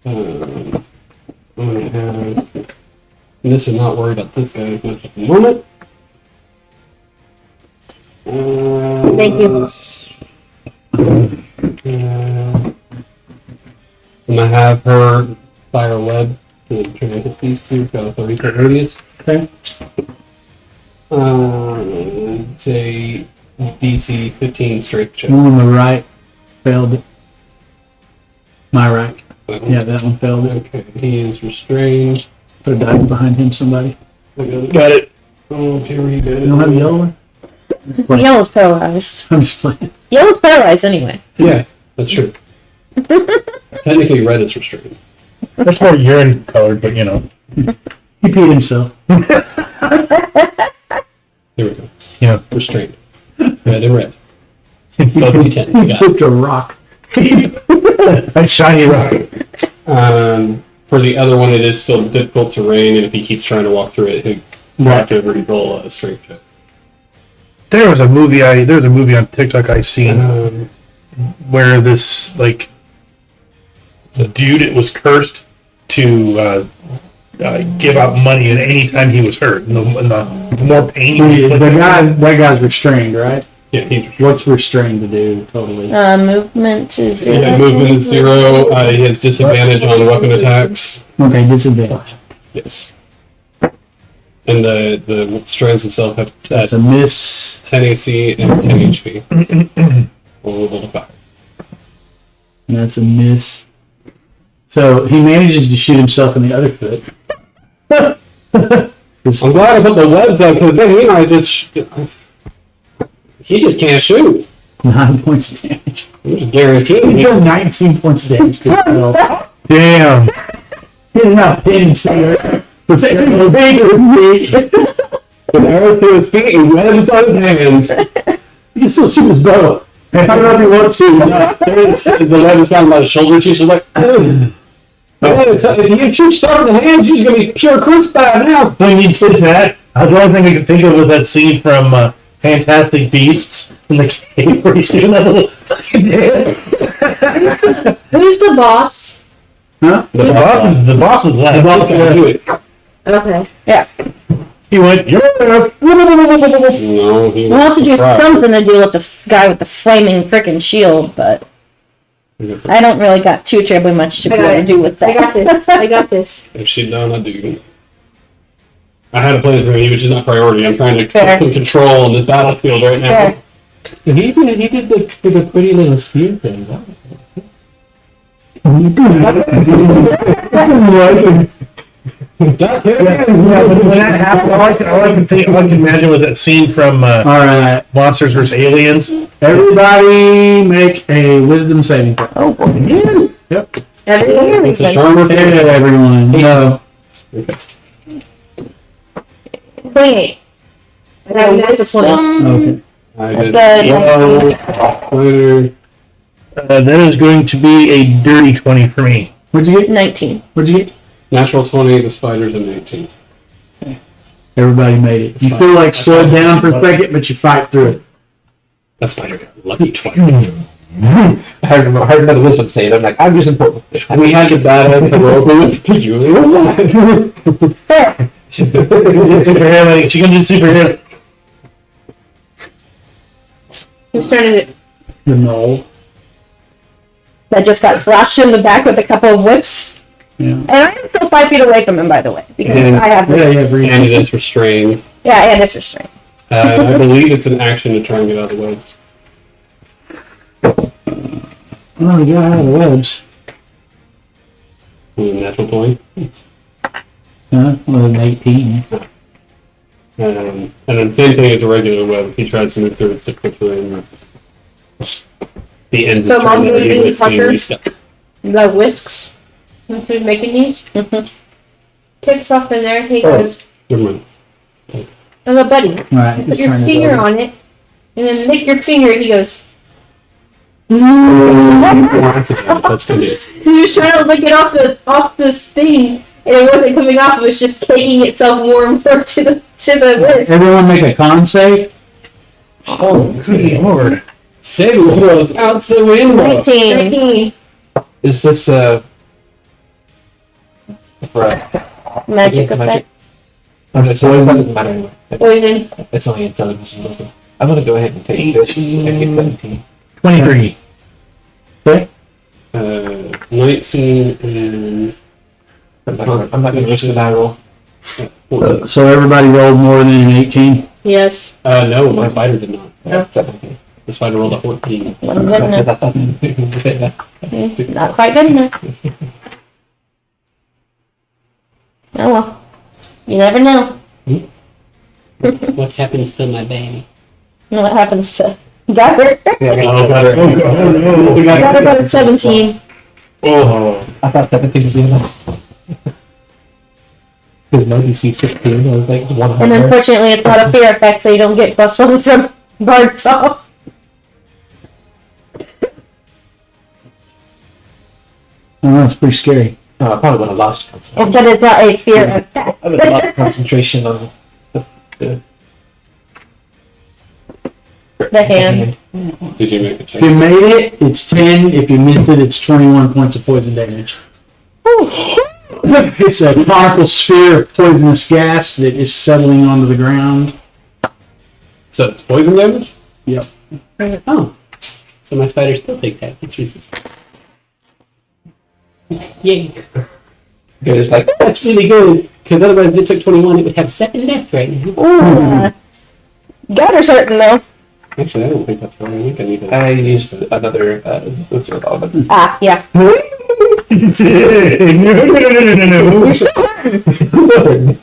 I'm gonna have. And this is not worried about this guy as much at the moment. Thank you. I'm gonna have her fire a web to try and hit these two. Got a 30-foot radius. Okay. It's a DC 15 strength check. One on the right failed it. My right. Yeah, that one failed it. Okay, he is restrained. Put a dive behind him, somebody. Got it. Oh, here we go. You don't have a yellow one? Yellow's paralyzed. I'm just playing. Yellow's paralyzed anyway. Yeah, that's true. Technically, red is restrained. That's more urine colored, but you know. He peed himself. Here we go. Yeah. Restrained. Red and red. He Both D10. Got it. flipped a rock. A shiny rock. For the other one, it is still difficult terrain, and if he keeps trying to walk through it, he'll have to roll a strength check. There was a movie on TikTok I seen where this like dude, it was cursed to give out money at any time he was hurt. And the more pain you That guy's restrained, right? Yeah, he's What's restrained to do, totally? Movement is 0. yeah, movement is 0. He has disadvantage on weapon attacks. Okay, disadvantage. Yes. And the strands themselves have That's a miss. 10 AC and 10 HP. Or level 5. That's a miss. So he manages to shoot himself in the other foot. I'm glad I put the webs up because then he just can't shoot. 9 points of damage. I'm just guaranteeing He it. got 19 points of damage to himself. damn. He's not pinned to with With arrows to his feet and webs on his hands. He can still shoot his bow. I don't know if he wants to. The web is down by the shoulder. She's like, if you shoot stuff in the hands, she's going to be pure crits by now. When you did that, the only thing I could think of was that scene from Fantastic Beasts in the cave where he's doing that little fucking dance. Who's the boss? Huh? The boss was left. Okay. Yeah. He went, you're up. No, he We'll have to do something to deal with the guy with the flaming frickin' shield, but I don't really got too terribly much to be able to do with that. I got this. I got this. If she'd done, I'd do. I had a plan for him, which is not priority. I'm trying to Fair. put some control on this battlefield right now. Fair. He did the pretty little sphere thing. Wow. When that happened, all I can imagine was that scene from Alright. Monsters vs. Aliens. Everybody make a wisdom saving throw. Oh, boy. Yep. Everything It's a charmer Okay, fail. everyone. No. Okay. 28. I got a natural 20. Okay. I did. That's Spider. That is going to be a dirty 20 for me. What'd you get? 19. What'd you get? Natural 20, the spider's an 18. Everybody made it. You feel like slowed down for a second, but you fight through it. That spider got lucky twice. I heard another wisdom save. I'm like, I'm just important. We had the badass heroic. Did you really? Fair. Superhero, like, she can do superhero. Who's turning it? No. That just got slashed in the back with a couple of whips. Yeah. And I am still 5 feet away from him, by the way. Because And- I have Yeah, yeah, breathe. And it is restrained. Yeah, and it's restrained. I believe it's an action to try and get out of the webs. Oh, you got out of the webs. Natural 20. Huh? Well, an 18. And then same thing as a regular web. If he tries to move through, it's difficult for him. The ends So of Mom turn gave he you was being Tucker? reset. The whisks. When he was making these. Takes off in there. He Oh. goes, Never mind. "Hello, buddy. Right. Put your finger on it, and then lick your finger." He goes, That's good. he was trying to lick it off this thing, and it wasn't coming off. It was just taking itself more and more to the whisk. Everyone make a con save. Holy Lord. Save was out the window. 19. 19. Is this for Magic effect. I'm just saying, it doesn't matter anyway. Poison. It's only intelligence. I'm gonna go ahead and take this and get 17. 23. Okay. 19 and I'm not gonna risk the die roll. 14. So everybody rolled more than an 18. Yes. No, my spider did not. 17. The spider rolled a 14. Wasn't good enough. Not quite good enough. Oh well. You never know. What happens to my baby? You know what happens to Gugger. Oh, Gugger got a 17. Oh, I thought 17 was enough. Because my DC 16 was like 100. And unfortunately, it's not a fear effect, so you don't get +1 from Bard's Saw. Oh, that's pretty scary. I probably would have lost concentration. But it's not a fear effect. I would have lost concentration on the The hand. did you make a If you check? made it, it's 10. If you missed it, it's 21 points of poison damage. It's a conical sphere of poisonous gas that is settling onto the ground. So it's poison damage? Yep. Oh. So my spider still takes that. It's resistant. Yay. It's like, That's really good. Because otherwise, if it took 21, it would have 7 left right now. Ooh. Gutter's hurting though. Actually, I don't think that's right. I think I need to. I used another booster of elements. Ah, yeah. No. You're still hurting.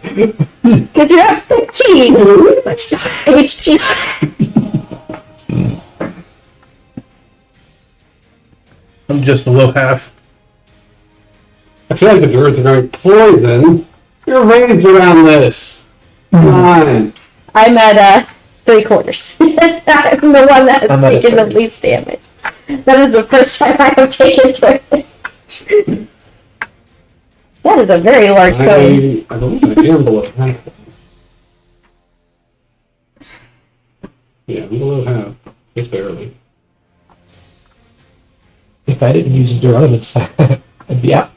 Because you're at 15 HP. I'm just below half. I feel like the druids are going poison. You're raised around this. Come on. I'm at 3/4. I'm the one that I'm has at a taken the third. least damage. That is the first time I have taken damage. That is a very large cone. I believe I am below half. Yeah, I'm below half. Just barely. If I didn't use endure elements, I'd be out.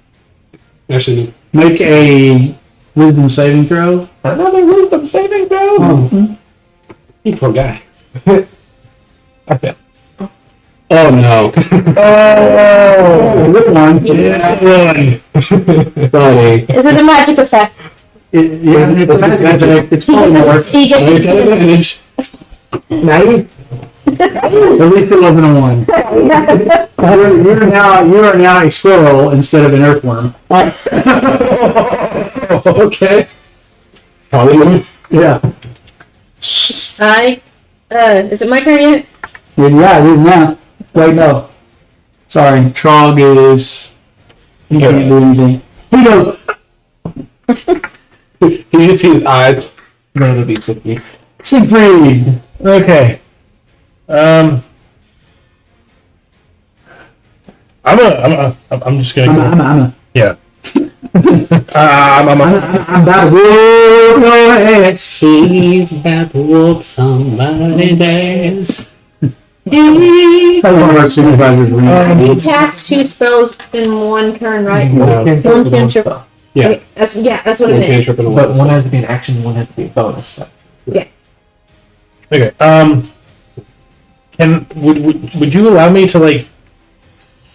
Actually, Make a wisdom saving throw. Another wisdom saving throw. you poor guy. I failed. Oh no. Oh, good one. Yeah, Funny. Is it a magic effect? Yeah, it's a magic effect. It's polymorph. He Now you gets got advantage. 90? At least it wasn't a 1. You are now a squirrel instead of an earthworm. Okay. Probably. Yeah. Jeez. Is it my turn yet? Yeah, it is now. Wait, no. Sorry, Trog is. He can't do anything. He goes. Can you see his eyes? No, it'll be 60. Siegfried. Okay. I'm just gonna. I'm Yeah. I'm about to whoop your ass. He's about to whoop somebody's ass. That's one of our supervisors. You cast 2 spells in 1 turn, right? No. One cantrip. Yeah. Okay, that's what I One meant. cantrip and a But one. one has to be an action, one has to be a bonus. So. Okay. Would you allow me to like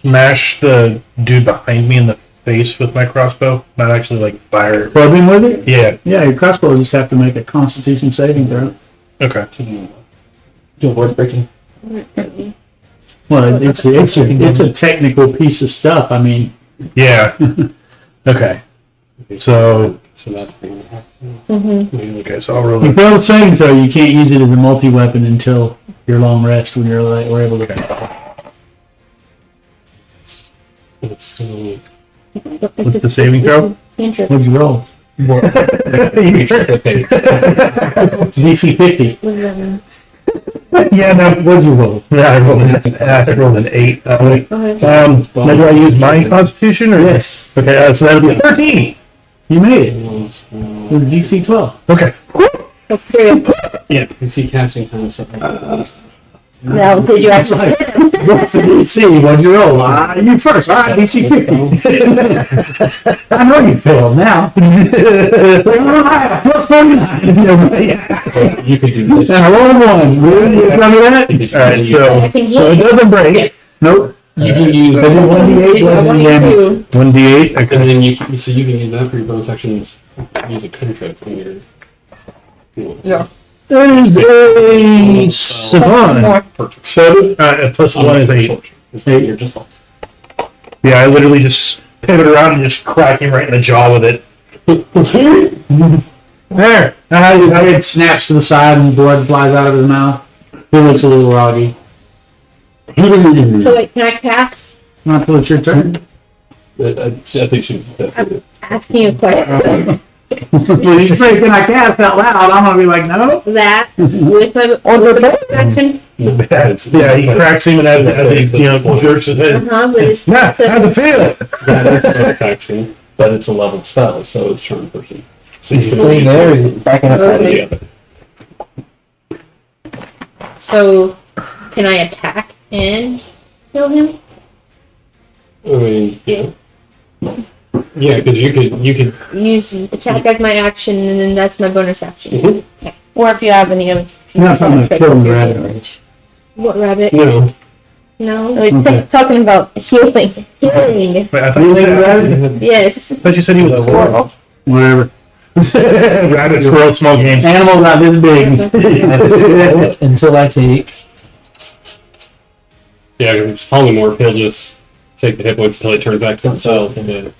smash the dude behind me in the face with my crossbow? Not actually like fire. Clubbing with it? Yeah. Yeah, your crossbow will just have to make a Constitution saving throw. Okay. Doing voice breaking. Well, it's a technical piece of stuff. I mean, Yeah. Okay. So that's okay. So I'll roll you it. fail the saving throw, you can't use it as a multi-weapon until your long rest when we're able to. it's What's the saving throw? Cantrip. What'd you roll? DC 50. What does that mean? Yeah. No. What'd you roll? Yeah. I rolled an 8. Okay. Now do I use my Constitution or Yes, Okay. So that'll be a 13. you made it. It was DC 12. Okay. Okay. you see casting time and stuff like that. Now, did you actually hit him? What's the DC? What'd you roll? You first. All right, DC 50. I know you failed now. It's like, all right, plus 49. You could do this. And I rolled 1. Really? You tell me that? All right. So it doesn't break. Nope. You can use I did 1d8 bludgeoning damage. 1d8. and then you can use that for your bonus actions. Use a cantrip when you're. Yeah. That is a 7. Perfect. 7. Plus 1 is 8. You're just fine. Yeah, I literally just pivot around and just crack him right in the jaw with it. There. It snaps to the side and blood flies out of his mouth. He looks a little groggy. So wait, can I pass? Not till it's your turn. I think she. Asking you a question. When you say, can I cast out loud? I'm going to be like, no. That with my bonus action. Yeah, he cracks him and as he, jerks his head. But it's Yeah, how's it feel? That is bonus action, but it's a leveled spell, so it's turn person. So you can Clean only there, is it backing up? Okay. Yeah. So can I attack and kill him? I mean, yeah. Yeah, because you could. Use attack as my action, and then that's my bonus action. Mhm. Or if you have any of You're not talking about killing the rabbit. What rabbit? No. No. I was talking about healing. Healing. Wait, I thought Yes. you said he was a squirrel. Whatever. Rabbit, squirrel, small games. Animals not this big. Until I take. Yeah, because it's polymorph, he'll just take the hit points until he turns back to himself. And then,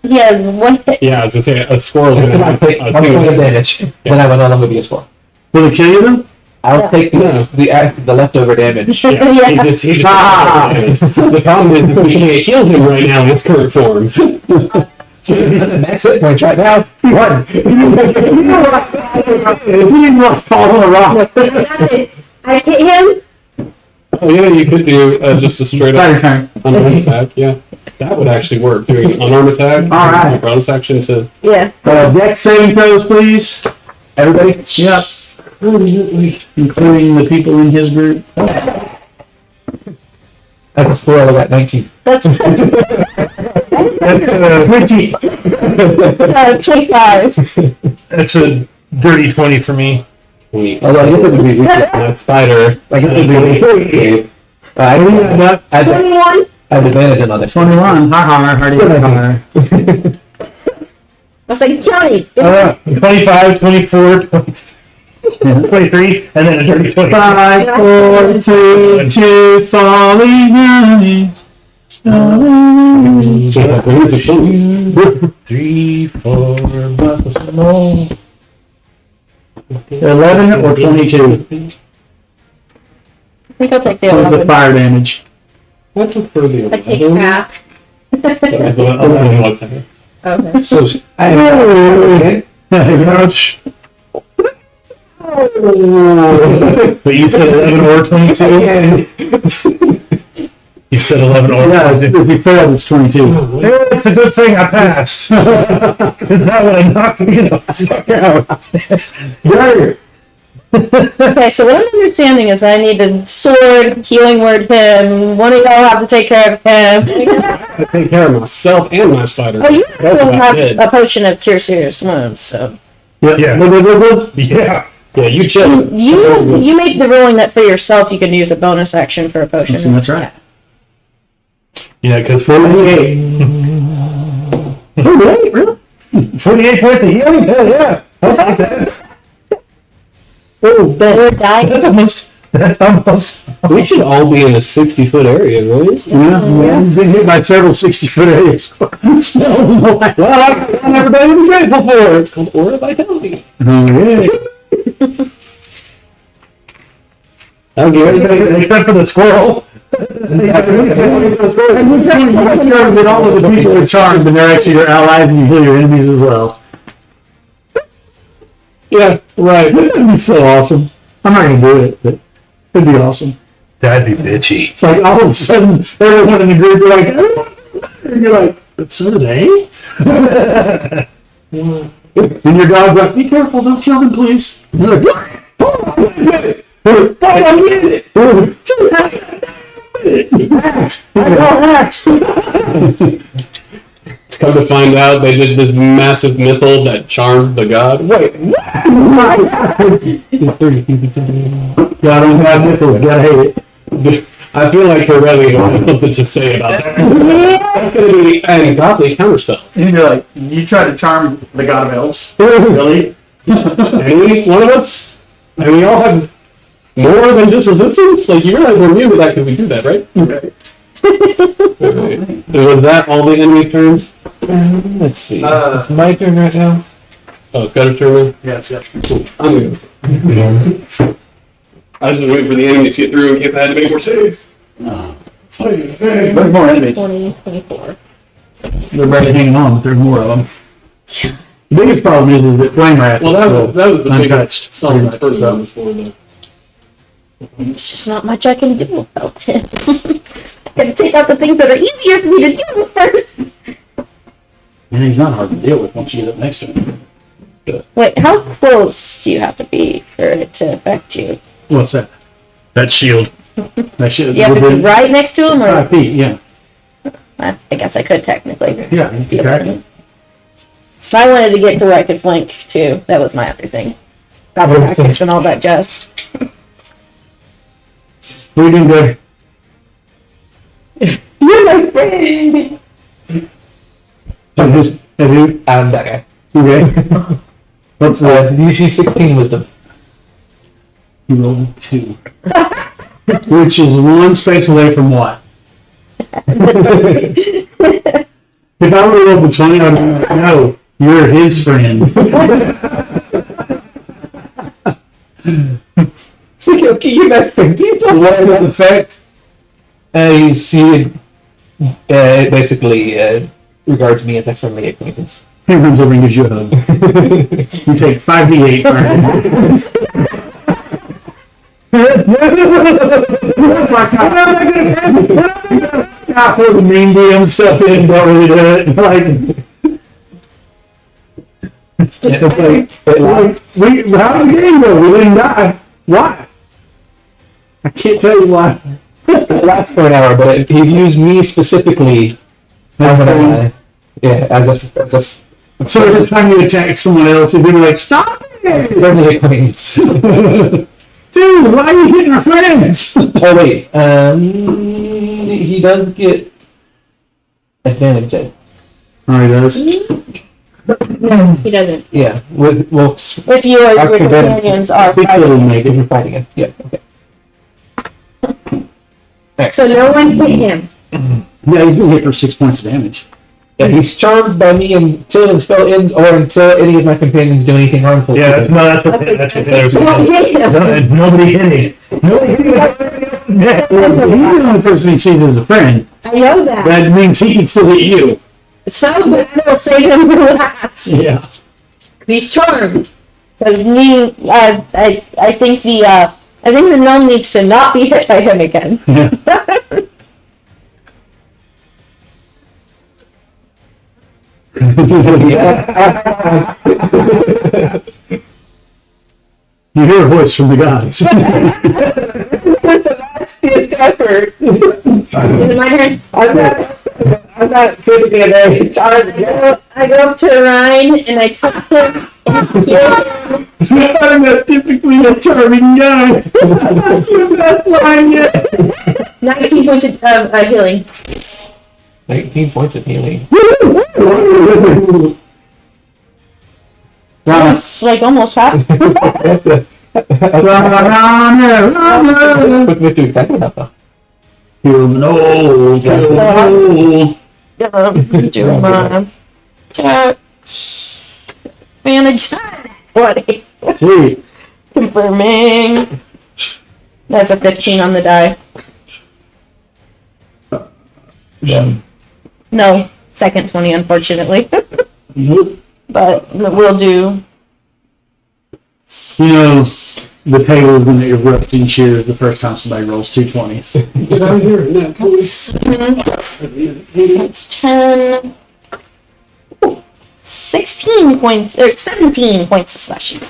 He has one hit. yeah, I was gonna say a squirrel. If I take I was 1 point of thinking, damage, then I will no longer be a squirrel. Will it kill you then? I'll take the leftover damage. yeah, he just the problem is we can't heal him right now in his current form. That's max hit points right now. 1. He didn't want to fall on a rock. I hit him. Oh yeah, you could do just a straight It's not your up turn. unarmed attack. Yeah, that would actually work. Doing an unarmed attack. All right. Bonus action to. Yeah. Dex saving throws, please. Everybody? Yep. Including the people in his group. As a squirrel, I got 19. That's Richie. 25. That's a dirty 20 for me. Although I guess it would be That spider. I guess it would be I have 21. advantage on this. 21. Hardy. I was like, Johnny. 25, 24, 23, and then a dirty 20. 5, 4, 3, 2, falling down. 3, 4, plus more. 11 or 22. I think I'll take the That was the 11. fire damage. I prefer the. I take half. One second. Okay. So I have Ouch. But you said 11 or 22? You said 11 or Yeah, 22. if you fail, it's 22. It's a good thing I passed. Because that would have knocked me the fuck out. Okay, so what I'm understanding is I need to sword, healing word him. One of y'all have to take care of him. I take care of myself and my spider. Oh, you Both still of have that did. a potion of cure serious wounds, so. Yeah. Yeah, you chill. You make the ruling that for yourself you can use a bonus action for a potion. That's right. Yeah, because 48. 48, really? 48 points of healing? Hell yeah. I'll take that. Oh, Or die. That's almost. We should all be in a 60-foot area, right? yeah. He's been hit by several 60-foot areas. Well, I got one everybody to be grateful for. It's called Aura Vitality. Oh, yeah. Except for the squirrel. That all of the people are charmed and they're actually your allies and you heal your enemies as well. Yeah, right. That'd be so awesome. I'm not gonna do it, but it'd be awesome. That'd be bitchy. It's like all of a sudden everyone in the group are like, and you're like, but so do they? And your dog's like, be careful, don't kill them, please. And you're like, what? It's come to find out they did this massive mythal that charmed the god. Wait, God don't have mythos, gotta hate it. I feel like Corelli has something to say about that. That's going to be an godly counterspell. And you're like, you try to charm the god of elves? Really? Any one of us? And we all have more than just resistance? Like, you realize we're immune to that because we do that, right? Okay. Alright. And was that all the enemy turns? Let's see. It's my turn right now. Oh, it's got a turn then? Yeah, it's got Cool. I'm going to I was just waiting for the enemies to get through in case I had to make more saves. There's more enemies. 20, 24. They're barely hanging on, but there's more of them. The biggest problem is that Flame Wrath Well, that was the untouched. biggest something that first out was for me. There's just not much I can do about him. I gotta take out the things that are easier for me to deal with first. And he's not hard to deal with once you get up next to him. Wait, how close do you have to be for it to affect you? What's that? That shield. That shit. Do you have to be right next to him, or 5 feet, yeah. I guess I could technically. Yeah, you can deal track with it. him. If I wanted to get to where I could flank too, that was my other thing. Got practice and all that jazz. What are you doing, good? You're my friend. Have you? That guy. Okay. What's DC 16 wisdom. You rolled a 2. Which is one space away from what? If I were to roll a 20, I'd be like, no, you're his friend. It's like, okay, you're my friend. What is the effect? He basically regards me as a friendly acquaintance. He runs over and gives you a hug. You take 5d8 for I throw the main DM stuff in, don't really do it. Like, it's like, how did the game go? We didn't die. Why? I can't tell you why. It lasts for an hour, but if he used me specifically, I'm gonna, as a So every time you attack someone else, he's gonna be like, stop it! friendly acquaintance. Dude, why are you hitting our friends? Oh wait, he does get advantage. Oh, he does? No, he doesn't. Yeah, with If you or your After that, companions are Big fighting. little if naked. you're fighting him. Yeah. Okay. So no one hit him. Yeah, he's been hit for 6 points of damage. Yeah, he's charmed by me until the spell ends, or until any of my companions do anything harmful. Yeah, to him. no, that's what they're Don't hit him. No, nobody hit him. Nobody hit him. He's the only person he sees as a friend. I know that. That means he can still hit you. So, but We'll save him for last. Yeah. he's charmed. Because me, I think the gnome needs to not be hit by him again. Yeah. You hear a voice from the gods. That's the nastiest effort. Is it my turn? I'm not typically a very charged. I go up to Ryan and I touch him and heal him. I'm not typically a charming guy. That's your best line yet. 19 points of healing. 19 points of healing. Wow. It's like almost half. With me to exactly how far. Human old. Do my check. Manage 20. Sweet. Confirming. That's a 15 on the die. No, second 20, unfortunately. Nope. But we'll do. You know, the table is going to erupt in cheers the first time somebody rolls 220s. Get out of here. No, come on. That's 10. 16 points, or 17 points of slashing.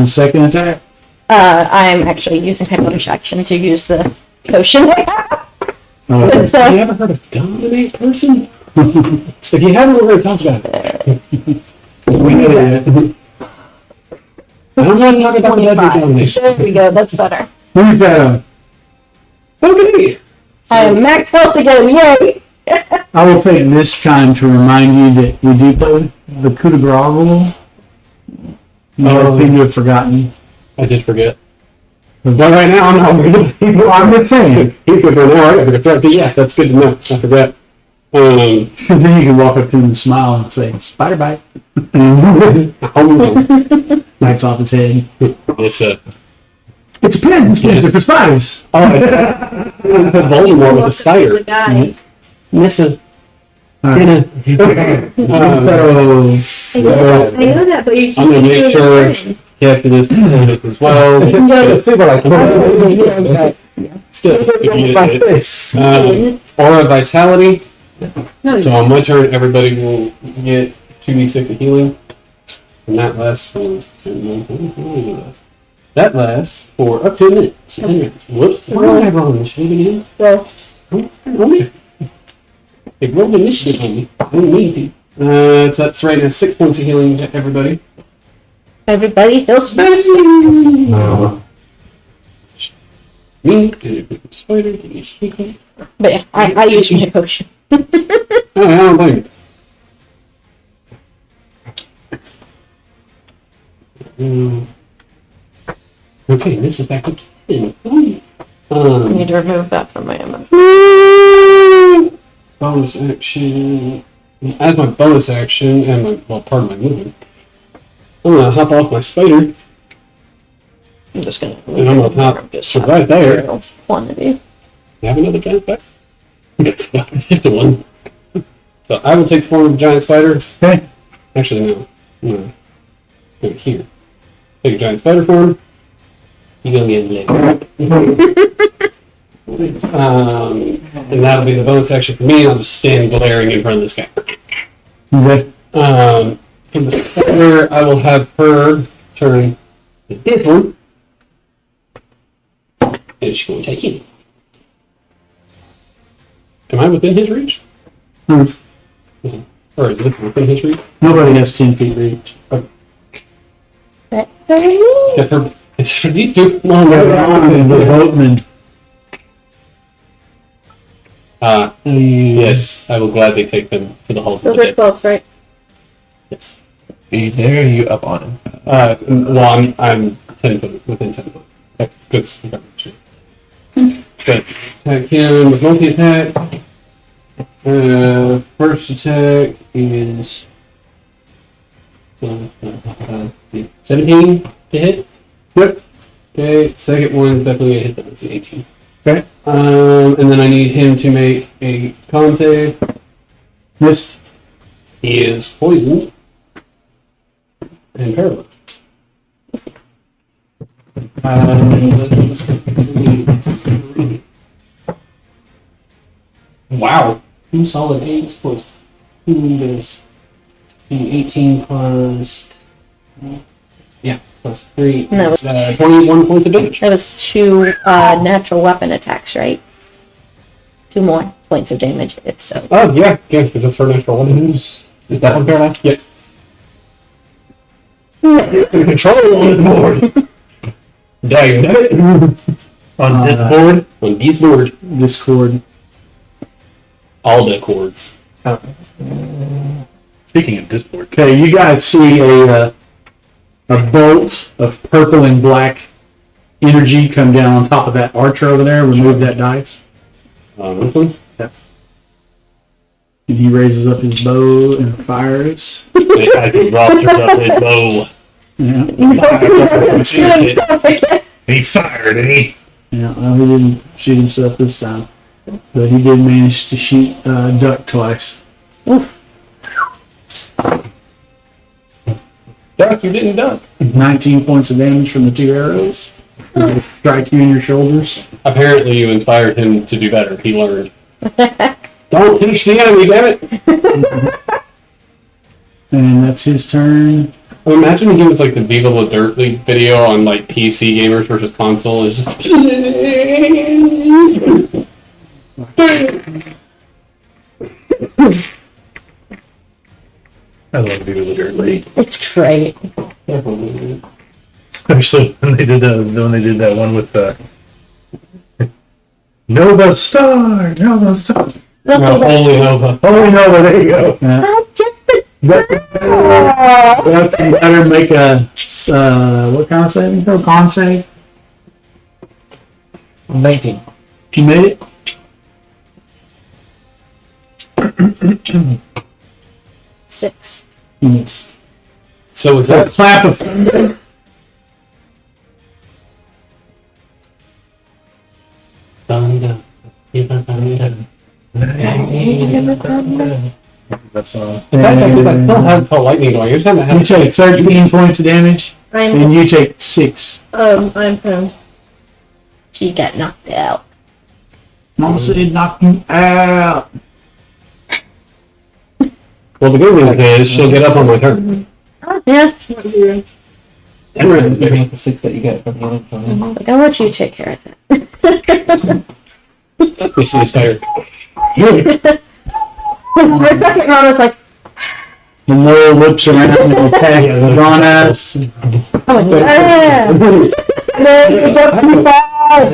Second attack. I'm actually using my bonus action to use the potion. Have you ever heard of dominate person? If you haven't, we're going to talk about it. We know that. I'm not talking about the other domination. There we go, that's better. Who's that? Okay. I am max health again, yay! I will take this time to remind you that we do play the coup de grace rule. You Oh. seem to have forgotten. I did forget. But right now, I'm not worried about it. Well, I'm just saying. He's good right now. I got the threat. But yeah, that's good to know. I forgot. Because then you can walk up to him and smile and say, "Spider bite." Knocks off his head. It's It's a pen. It's good for spiders. oh, it's Voldemort with a The spider. guy. Missa. All right. I know that, but you I'm gonna make sure after this as well. You can go Super like, Still, if you get it. Aura Vitality. No, So on my turn, everybody will get 2d6 of healing. And that lasts for... That lasts for up to a minute. 10 minutes. Whoops. Why did I roll initiative again? Well, They rolled initiative on me. I didn't mean to. So that's right at 6 points of healing to everybody. everybody heals fast. Me, and spider, and But yeah, I use my potion. oh, I don't blame you. Okay, this is back up to 10. I need to remove that from my ammo. Bonus action. As my bonus action, and my, well, part of my movement, I'm gonna hop off my spider, I'm just gonna. and I'm gonna hop just so right there. Quantity. You have another giant spider? That's about the one. So I will take the form of a giant spider. Okay. Actually, no. No. Right here. Take a giant spider form. You're gonna get lit. And that'll be the bonus action for me. I'll just stand glaring in front of this guy. Okay. For the spider, I will have her turn to this one. And she's going to take him. Am I within his reach? Hmm. Or is it within his reach? Nobody has 10 feet reach. Except for these two. The boatman. Yes, I will gladly take them to the Hall of the those are Dead. 12s, right? Yes. Are you there or are you up on him? Well, I'm 10 foot, within 10 foot. Because but attack him with multi-attack. First attack is 17 to hit. Yep. Okay, second one is definitely gonna hit them. It's an 18. Okay. And then I need him to make a con save. Missed. He is poisoned and paralyzed. Wow. 2 solid 8s plus 2 is 18 plus. Yeah, plus 3. No. 21 points of damage. That was 2 natural weapon attacks, right? 2 more points of damage, if so. Oh, yeah, because that's her natural one. Is that one paralyzed? Yep. The controller one is more. Dang it. On this board, On this board, Discord. all the chords. speaking of this board, Okay, you guys see a bolt of purple and black energy come down on top of that archer over there, remove that dice. This one? And he raises up his bow and fires. As he rosters up his bow. Yeah. He fired, and he. Yeah, well, he didn't shoot himself this time. But he did manage to shoot Duck twice. Oof. Duck, you didn't duck. 19 points of damage from the 2 arrows. They strike you in your shoulders. Apparently you inspired him to do better. He learned. Don't teach the enemy, damn it! And that's his turn. Well, imagine he was like the Viva La Dirt League video on like PC gamers versus console. It's just I love Viva the Dirt League. It's great. Especially when they did that one with the Nova Star. holy Nova. Holy Nova, there you go. I'm just a That's better make a, what kind of saving throw? Con save? 19. You made it? 6. Yes. So it's A that clap of thunder. thunder. That song. I still have full lightning going. Every time I You have take 13 points of damage, and I'm you take 6. I'm prone. She got knocked out. Mama said knock you out. well, the good news is she'll get up on my turn. Yeah. What 0? 10 rounds, baby. The 6 that you get from the other phone. Like, I'll let you take care of that. We see the spider. My second round was like, The mole whips around and attacks Ron ass. oh, yeah.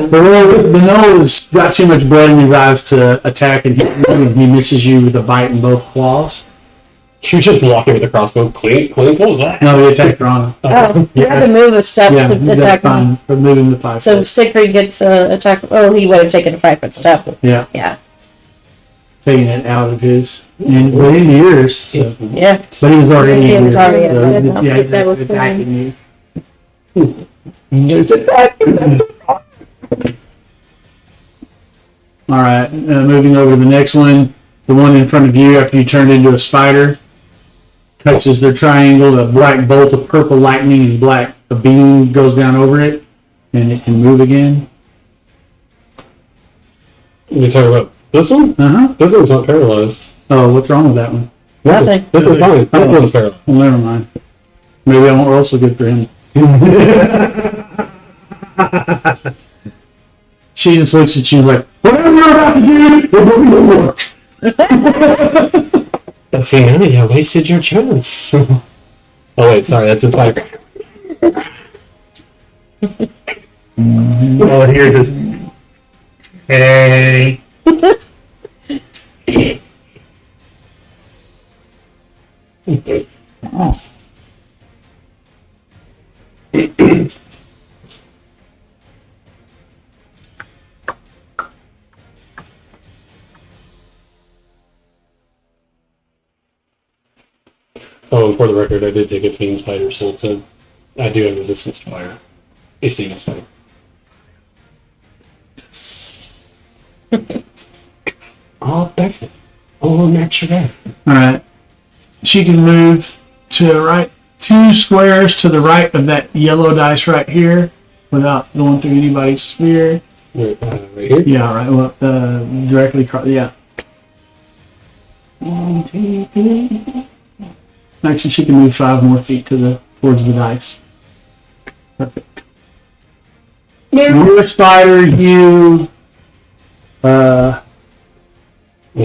The nose got too much blood in his eyes to attack and hit you, and he misses you with a bite in both claws. You're just blocking with the crossbow. Clean pulls that. No, he attacked Rana. Oh, you had to move a step Yeah, to attack that's fine. him. For moving the 5 So foot. Siegfried gets attack. Oh, he would have taken a 5-foot step. Yeah, Yeah. taking it out of his. And but in yours. So. Yeah. But he was already He in was yours. already in So, yours. yeah, he's That was attacking you. There's a duck. All right, moving over to the next one. The one in front of you after you turned into a spider. Touches their triangle, a black bolt of purple lightning and a beam goes down over it, and it can move again. You talking about this one? Uh-huh. This one's not paralyzed. Oh, what's wrong with that one? Nothing. This is fine. This one's paralyzed. Well, never mind. Maybe I won't roll so good for him. She just looks at you like, whatever you're about to do, it will work. See, now you wasted your chance. Oh wait, sorry, that's inspired. All I hear is, hey. Oh. Oh, and for the record, I did take a fiend spider, so I do have resistance to fire. If you use fire. Oh, that's it. Oh, natural. All right. She can move to right 2 squares to the right of that yellow dice right here without going through anybody's sphere. Right here? Yeah, right. Well, directly across. Yeah. 1, 2, 3. Actually, she can move 5 more feet towards the dice. Perfect. Your spider, you,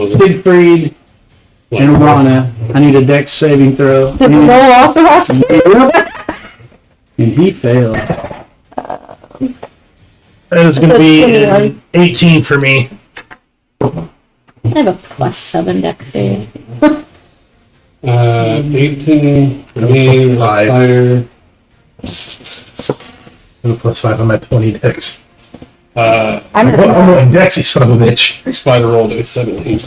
Siegfried, and Rana. I need a dex saving throw. Does Noel also have to? And he failed. That was going to be 21. 18 for me. I have a +7 dex save. 18 for me, Five. fire. have a +5. I'm at 20 dex. I'm I'm at going dex, you son of a bitch. Spider rolled a 17.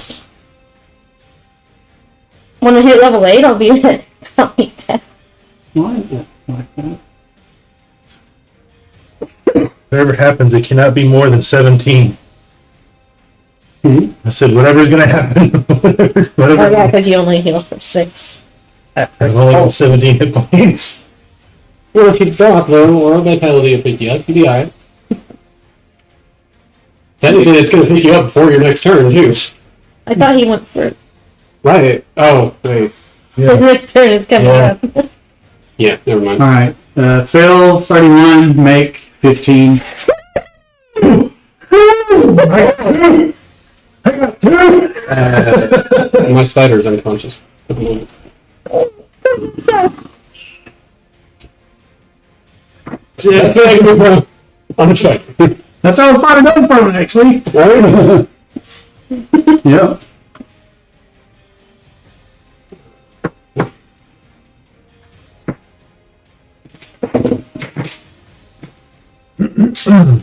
when I hit level 8, I'll be at 20 death. Why is it like that? Whatever happens, it cannot be more than 17. Hmm? I said, whatever's going to happen. whatever. Oh, yeah, because you only heal for 6. There's only got 17 hit points. Well, if you drop though, or vitality will pick you up, you'll be alright. Technically, it's going to pick you up before your next turn, too. I thought he went for Right. Oh, wait. his next turn is coming Yeah. up. Yeah, never mind. All right. Phil, 31, make 15. My spider's unconscious at the moment. So, Yeah, that's what I can move on. On the spider. That's how far it goes from, actually. Right? Yep. So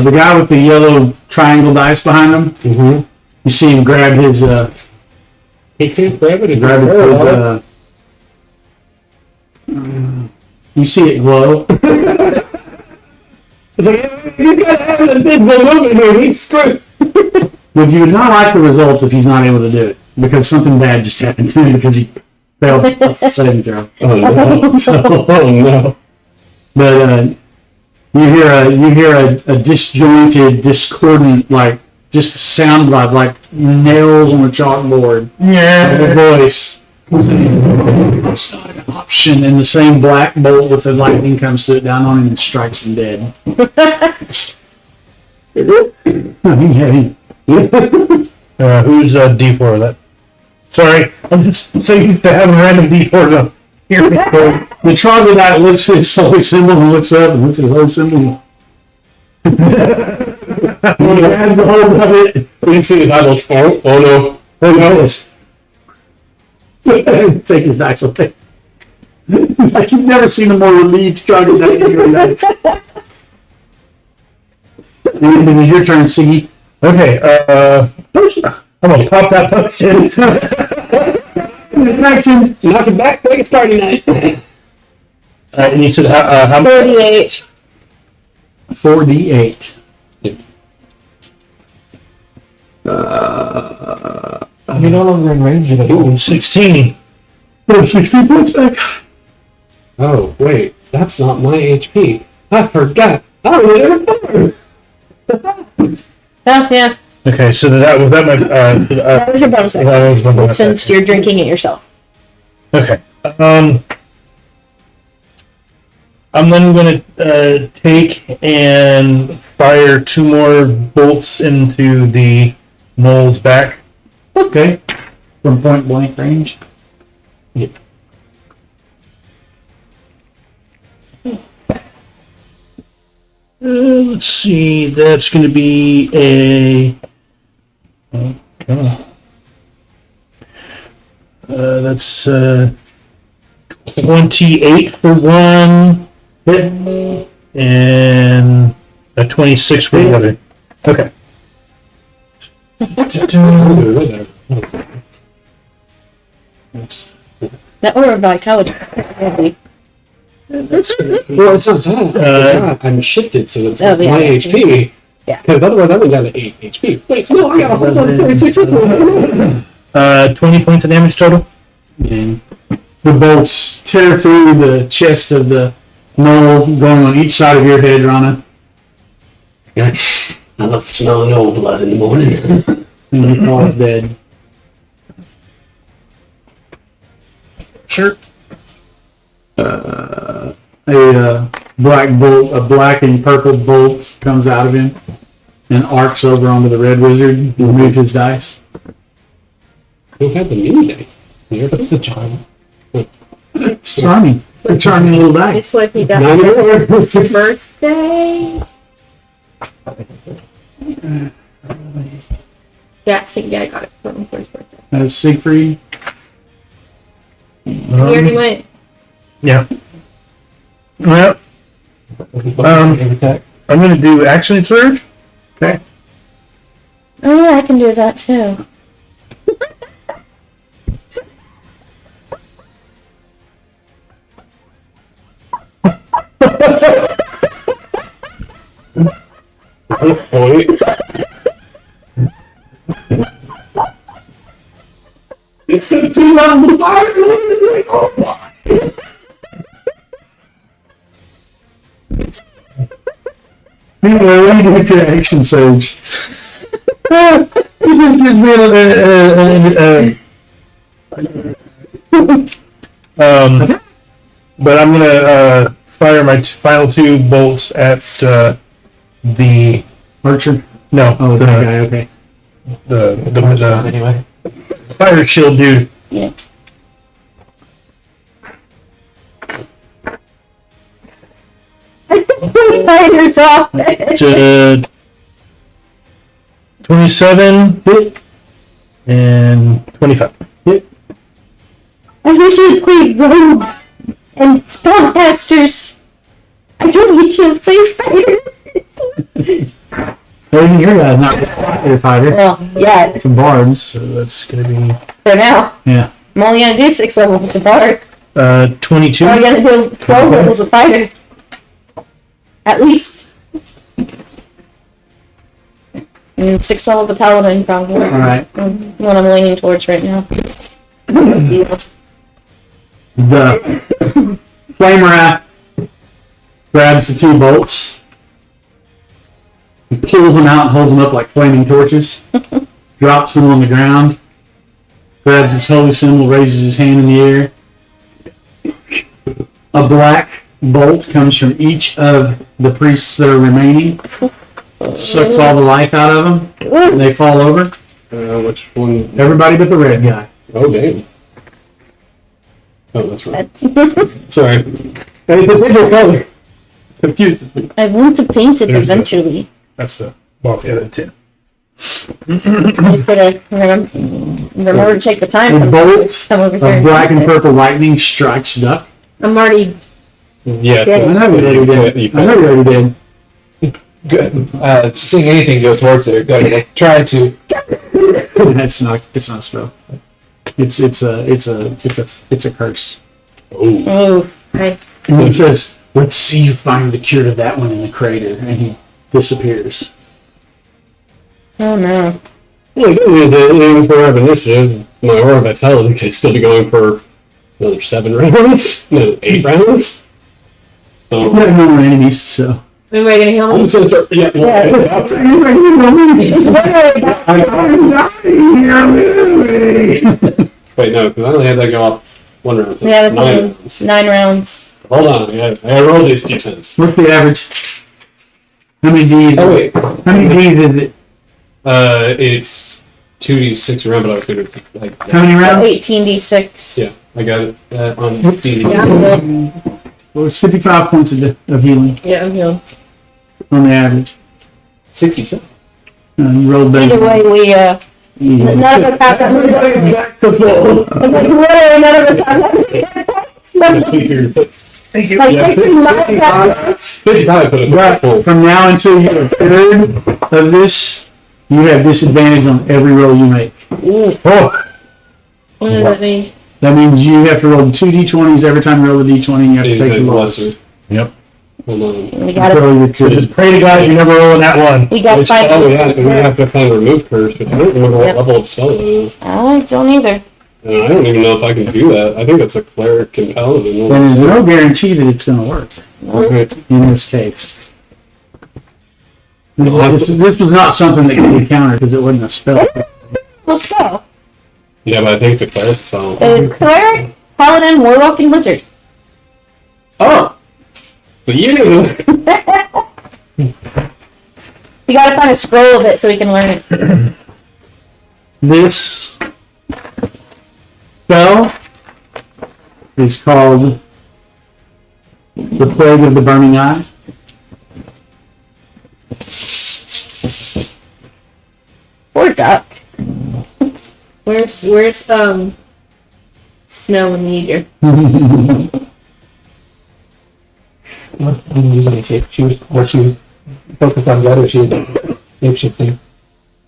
the guy with the yellow triangle dice behind him, Mm-hmm. you see him grab his He can't grab it and grab his grab you see it glow. It's like, he's got to have an invisible movement here. He's screwed. But you would not like the results if he's not able to do it, because something bad just happened to him because he failed the saving throw. Oh, no. Oh, no. But you hear a disjointed, discordant, like just sound like nails on a chalkboard. Yeah. The voice. It's not an option, and the same black bolt with the lightning comes to it down on him and strikes him dead. Who's D4 of that? Sorry, I'm just so used to having random D4 to hear me. The troglodyte looks at his holy symbol and looks up and looks at his holy symbol. When he grabs the hold of it, You see his eyeball. Oh, no. oh no. Take his dice away. Like you've never seen a more relieved troglodyte in your life. And then your turn, Siggy. Okay, potion. I'm gonna pop that potion. Action. Knock it back like it's party night. And you said how much? 38. 4d8. You're no longer in range of it. 16. 16 points back. Oh, wait. That's not my HP. I forgot. I rolled it before. Oh, yeah. Okay, so that was that my That was your bonus action. that was my bonus Since action. you're drinking it yourself. Okay. I'm then gonna take and fire 2 more bolts into the knoll's back. Okay. From point blank range. Let's see, that's going to be a. That's 28 for one hit and a 26 for the other. Okay. That or vitality. Well, it's not that. I'm shifted, so it's Oh, yeah, my that's HP. Yeah. Because otherwise I went down to 8 HP. Wait, no, I got a whole 36 20 points of damage total. And the bolts tear through the chest of the knoll, going on each side of your head, Rana. I love smelling old blood in the morning. And he falls dead. Sure. A black and purple bolt comes out of him and arcs over onto the red wizard. Remove his dice. Who had the mini dice? Here comes the child. It's charming. It's a charming little dice. It's like he got Not anymore. birthday. Yeah, I think I got it for him for his birthday. That's Siegfried. He already went. Yeah. Well, I'm going to do action surge. Oh yeah, I can do that too. Point. Anyway, what do you do with your action surge? It just gives me But I'm going to fire my final 2 bolts at the Archer. no Oh, the, that guy. Okay. the Anyway. fire shield dude. Yeah. Fighters off. To 27 and 25. I usually play rogues and spellcasters. I don't usually play fighters. Well, even your guy's not a fighter. Well, yeah, Some bards. So that's going to be for now. Yeah. I'm only gonna do 6 levels of bard. 22. I'm gonna do 12 levels of fighter. At least. And 6 levels of paladin, probably. All right. What I'm leaning towards right now. The flame wrath grabs the 2 bolts, and pulls them out and holds them up like flaming torches, drops them on the ground, grabs his holy symbol, raises his hand in the air. A black bolt comes from each of the priests that are remaining, sucks all the life out of them, and they fall over. Which one? Everybody but the red guy. Oh, damn. Oh, that's right. Sorry. Hey, it's a different color. Confused me. I want to paint it There's the- eventually. That's the bulk of the 10. I just gotta remember to take the time A to bolt come over of here. black and purple lightning strikes Duck. I'm already. Yes. Yeah. I know you already did. I know you already did. Good. Seeing anything go towards there, good. Like, try to. It's not a spell. It's a curse. Oh. Oh, right. And it says, "Let's see you find the cure to that one in the crater," and he disappears. Oh no. Well, even for our initiative, my aura vitality could still be going for another 7 rounds? No, 8 rounds? We So, have no more enemies, so. Anybody gonna heal I'm me? just gonna start, yeah, wait, no, because I only had that go off 1 round. So Yeah, that's 9 only rounds. 9 rounds. Hold on, I gotta roll these d10s. What's the average? How many Ds? Oh, wait. How many Ds is it? It's 2d6 around, but I was gonna, like, How many rounds? 18d6. yeah, I got it on d. Yeah, I'm good. Well, it's 55 points of healing Yeah, I'm healed. on the average. 67. You rolled better. Either way, we, none of us have that many. Back to full. Literally, none of us have that many. Thank you. Like, Yeah, 55 put it Right, full. from now until you're a third of this, you have disadvantage on every roll you make. Oh, What does that mean? That means you have to roll 2 d20s every time you roll a d20, and you have to take the Lesser. loss. yep. Hold on. We gotta, Roll your So cure. just pray to God you never roll in that one. we gotta find Oh, yeah, and we have to find remove curse, but I don't remember what Yep. level of spell it is. I don't either. And I don't even know if I can do that. I think that's a cleric and paladin. Then there's no guarantee that it's going to work Right. in this case. This was not something that could be countered because it wasn't a spell. Well, spell. Yeah, but I think it's a cleric spell. It's cleric, paladin, warlock, and wizard. Oh! So you knew! We gotta find a scroll of it so we can learn it. This spell is called the Plague of the Burning Eye. Poor duck. Where's Snow and Meteor? didn't use any shape. She was focused on the other. She was shape shifting.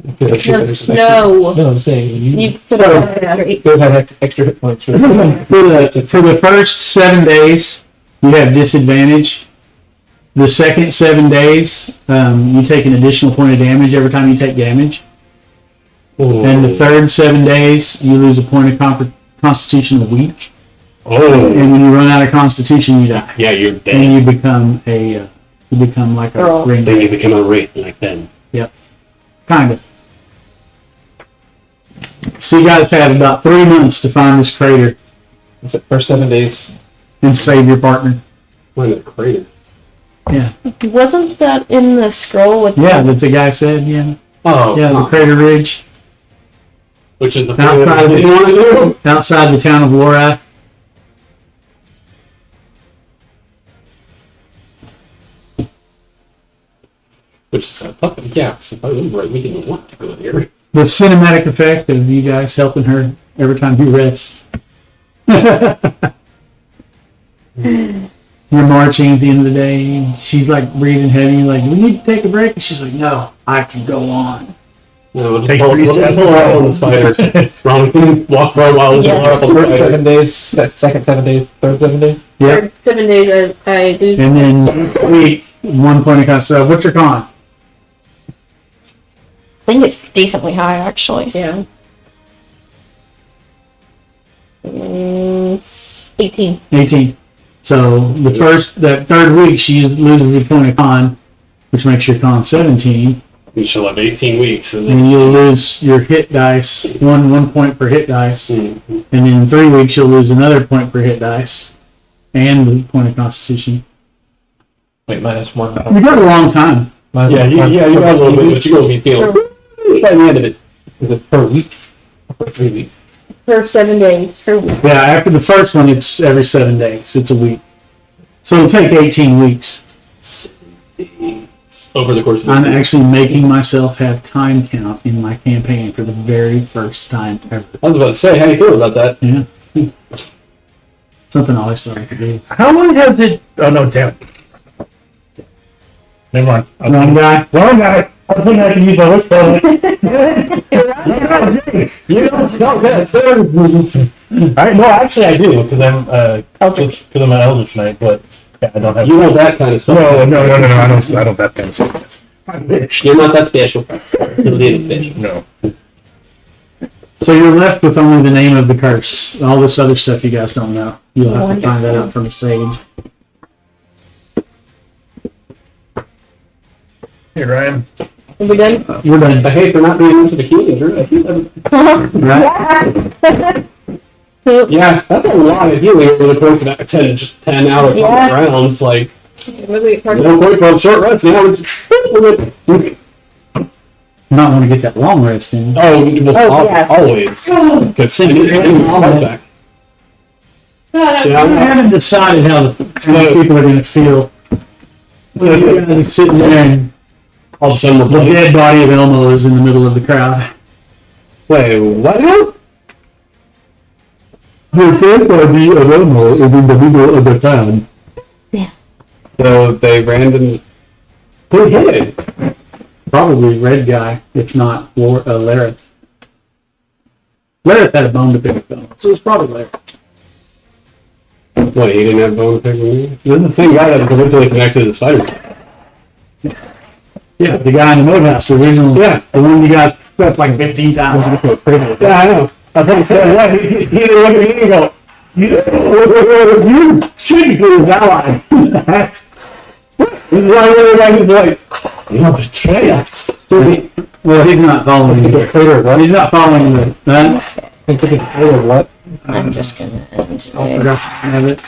I feel like she No had some snow. No, I'm saying You could have had extra hit points. For the first 7 days, you have disadvantage. The second 7 days, you take an additional point of damage every time you take damage. And the third 7 days, you lose a point of Constitution a week. Oh, And when you run out of Constitution, you die. Yeah, you're dead. And you become like a Girl. ring. Then you become a wraith like them. Kind of. So you guys had about 3 months to find this crater Was it first 7 days? and save your partner. Find the crater. Wasn't that in the scroll with Yeah, that the guy said, yeah. Oh, Yeah, the crater ridge which is the thing that I didn't want to do. outside the town of Lorath. Which is yeah, so if I remember right, we didn't want to go there. The cinematic effect of you guys helping her every time you rest. You're marching at the end of the day. She's like breathing heavy. Like, we need to take a break. And she's like, no, I can go on. No, we'll just Take pull three out steps. on the spider. Wrong, walk for a while. Yeah. Up on the First spider. 7 days, second 7 days, third 7 days. Yep. 7 days I lose. And then week, 1 point of con. So what's your con? I think it's decently high, actually. Yeah. 18. 18. So that third week, she loses a point of con, which makes your con 17. We shall have 18 weeks, and then And you'll lose your hit dice, one point per hit dice. Mhm. And then in 3 weeks, you'll lose another point per hit dice. And the point of constitution. Wait, -1. You got a long time. Minus yeah, you one. got a little bit, but you're gonna be feeling by the end of it. Is it per week? Or per 3 weeks? For 7 days. Yeah, after the first one, it's every 7 days. It's a week. So it'll take 18 weeks. Over the course of I'm actually making myself have time count in my campaign for the very first time ever. I was about to say, how you feel about that? Yeah. Something I always thought I could do. how long has it? Oh no, damn. Never mind. Wrong guy. Wrong guy. I think I can use my wish button. You don't smell that, sir. No, actually I do because I'm Eldritch. because I'm an Eldritch Knight, but yeah, I don't have. You want that kind of stuff. No. I don't have that kind of stuff. I wish. You're not that special. You're a little special. No. So you're left with only the name of the curse. All this other stuff you guys don't know. You'll have to find that out from the sage. Hey Ryan. Are we done? We're done. I hate for not being into the healing, Drew. I feel that- Right? Yeah, that's a lot of healing over the course of 10 hour Yeah. rounds. Like, Really hard. no point for a short rest. Now it's Not want to get that long rest in. oh, yeah. always. Because back. Oh, Yeah, I haven't decided how the people are going to feel. So you're going to be sitting there and all of a sudden we're the playing. dead body of Elmo is in the middle of the crowd. Wait, what now? The dead body of Elmo is in the middle of the crowd. So they random. Who hit it? Probably red guy, if not Lareth. Lareth had a bone to pick with Elmo, so it's probably Lareth. What, he didn't have bone to pick with me? This is the same guy that was originally connected to the spider. Yeah, the guy in the moat the original. Yeah. The one you guys flipped like 15 times. Yeah, I know. I was like, he didn't look at me and go, You should be his ally. This is why everybody's like, you betray us. Well, he's not following you. He's not following the. Think of the trailer, what? I'm just gonna end I it. forgot to have it.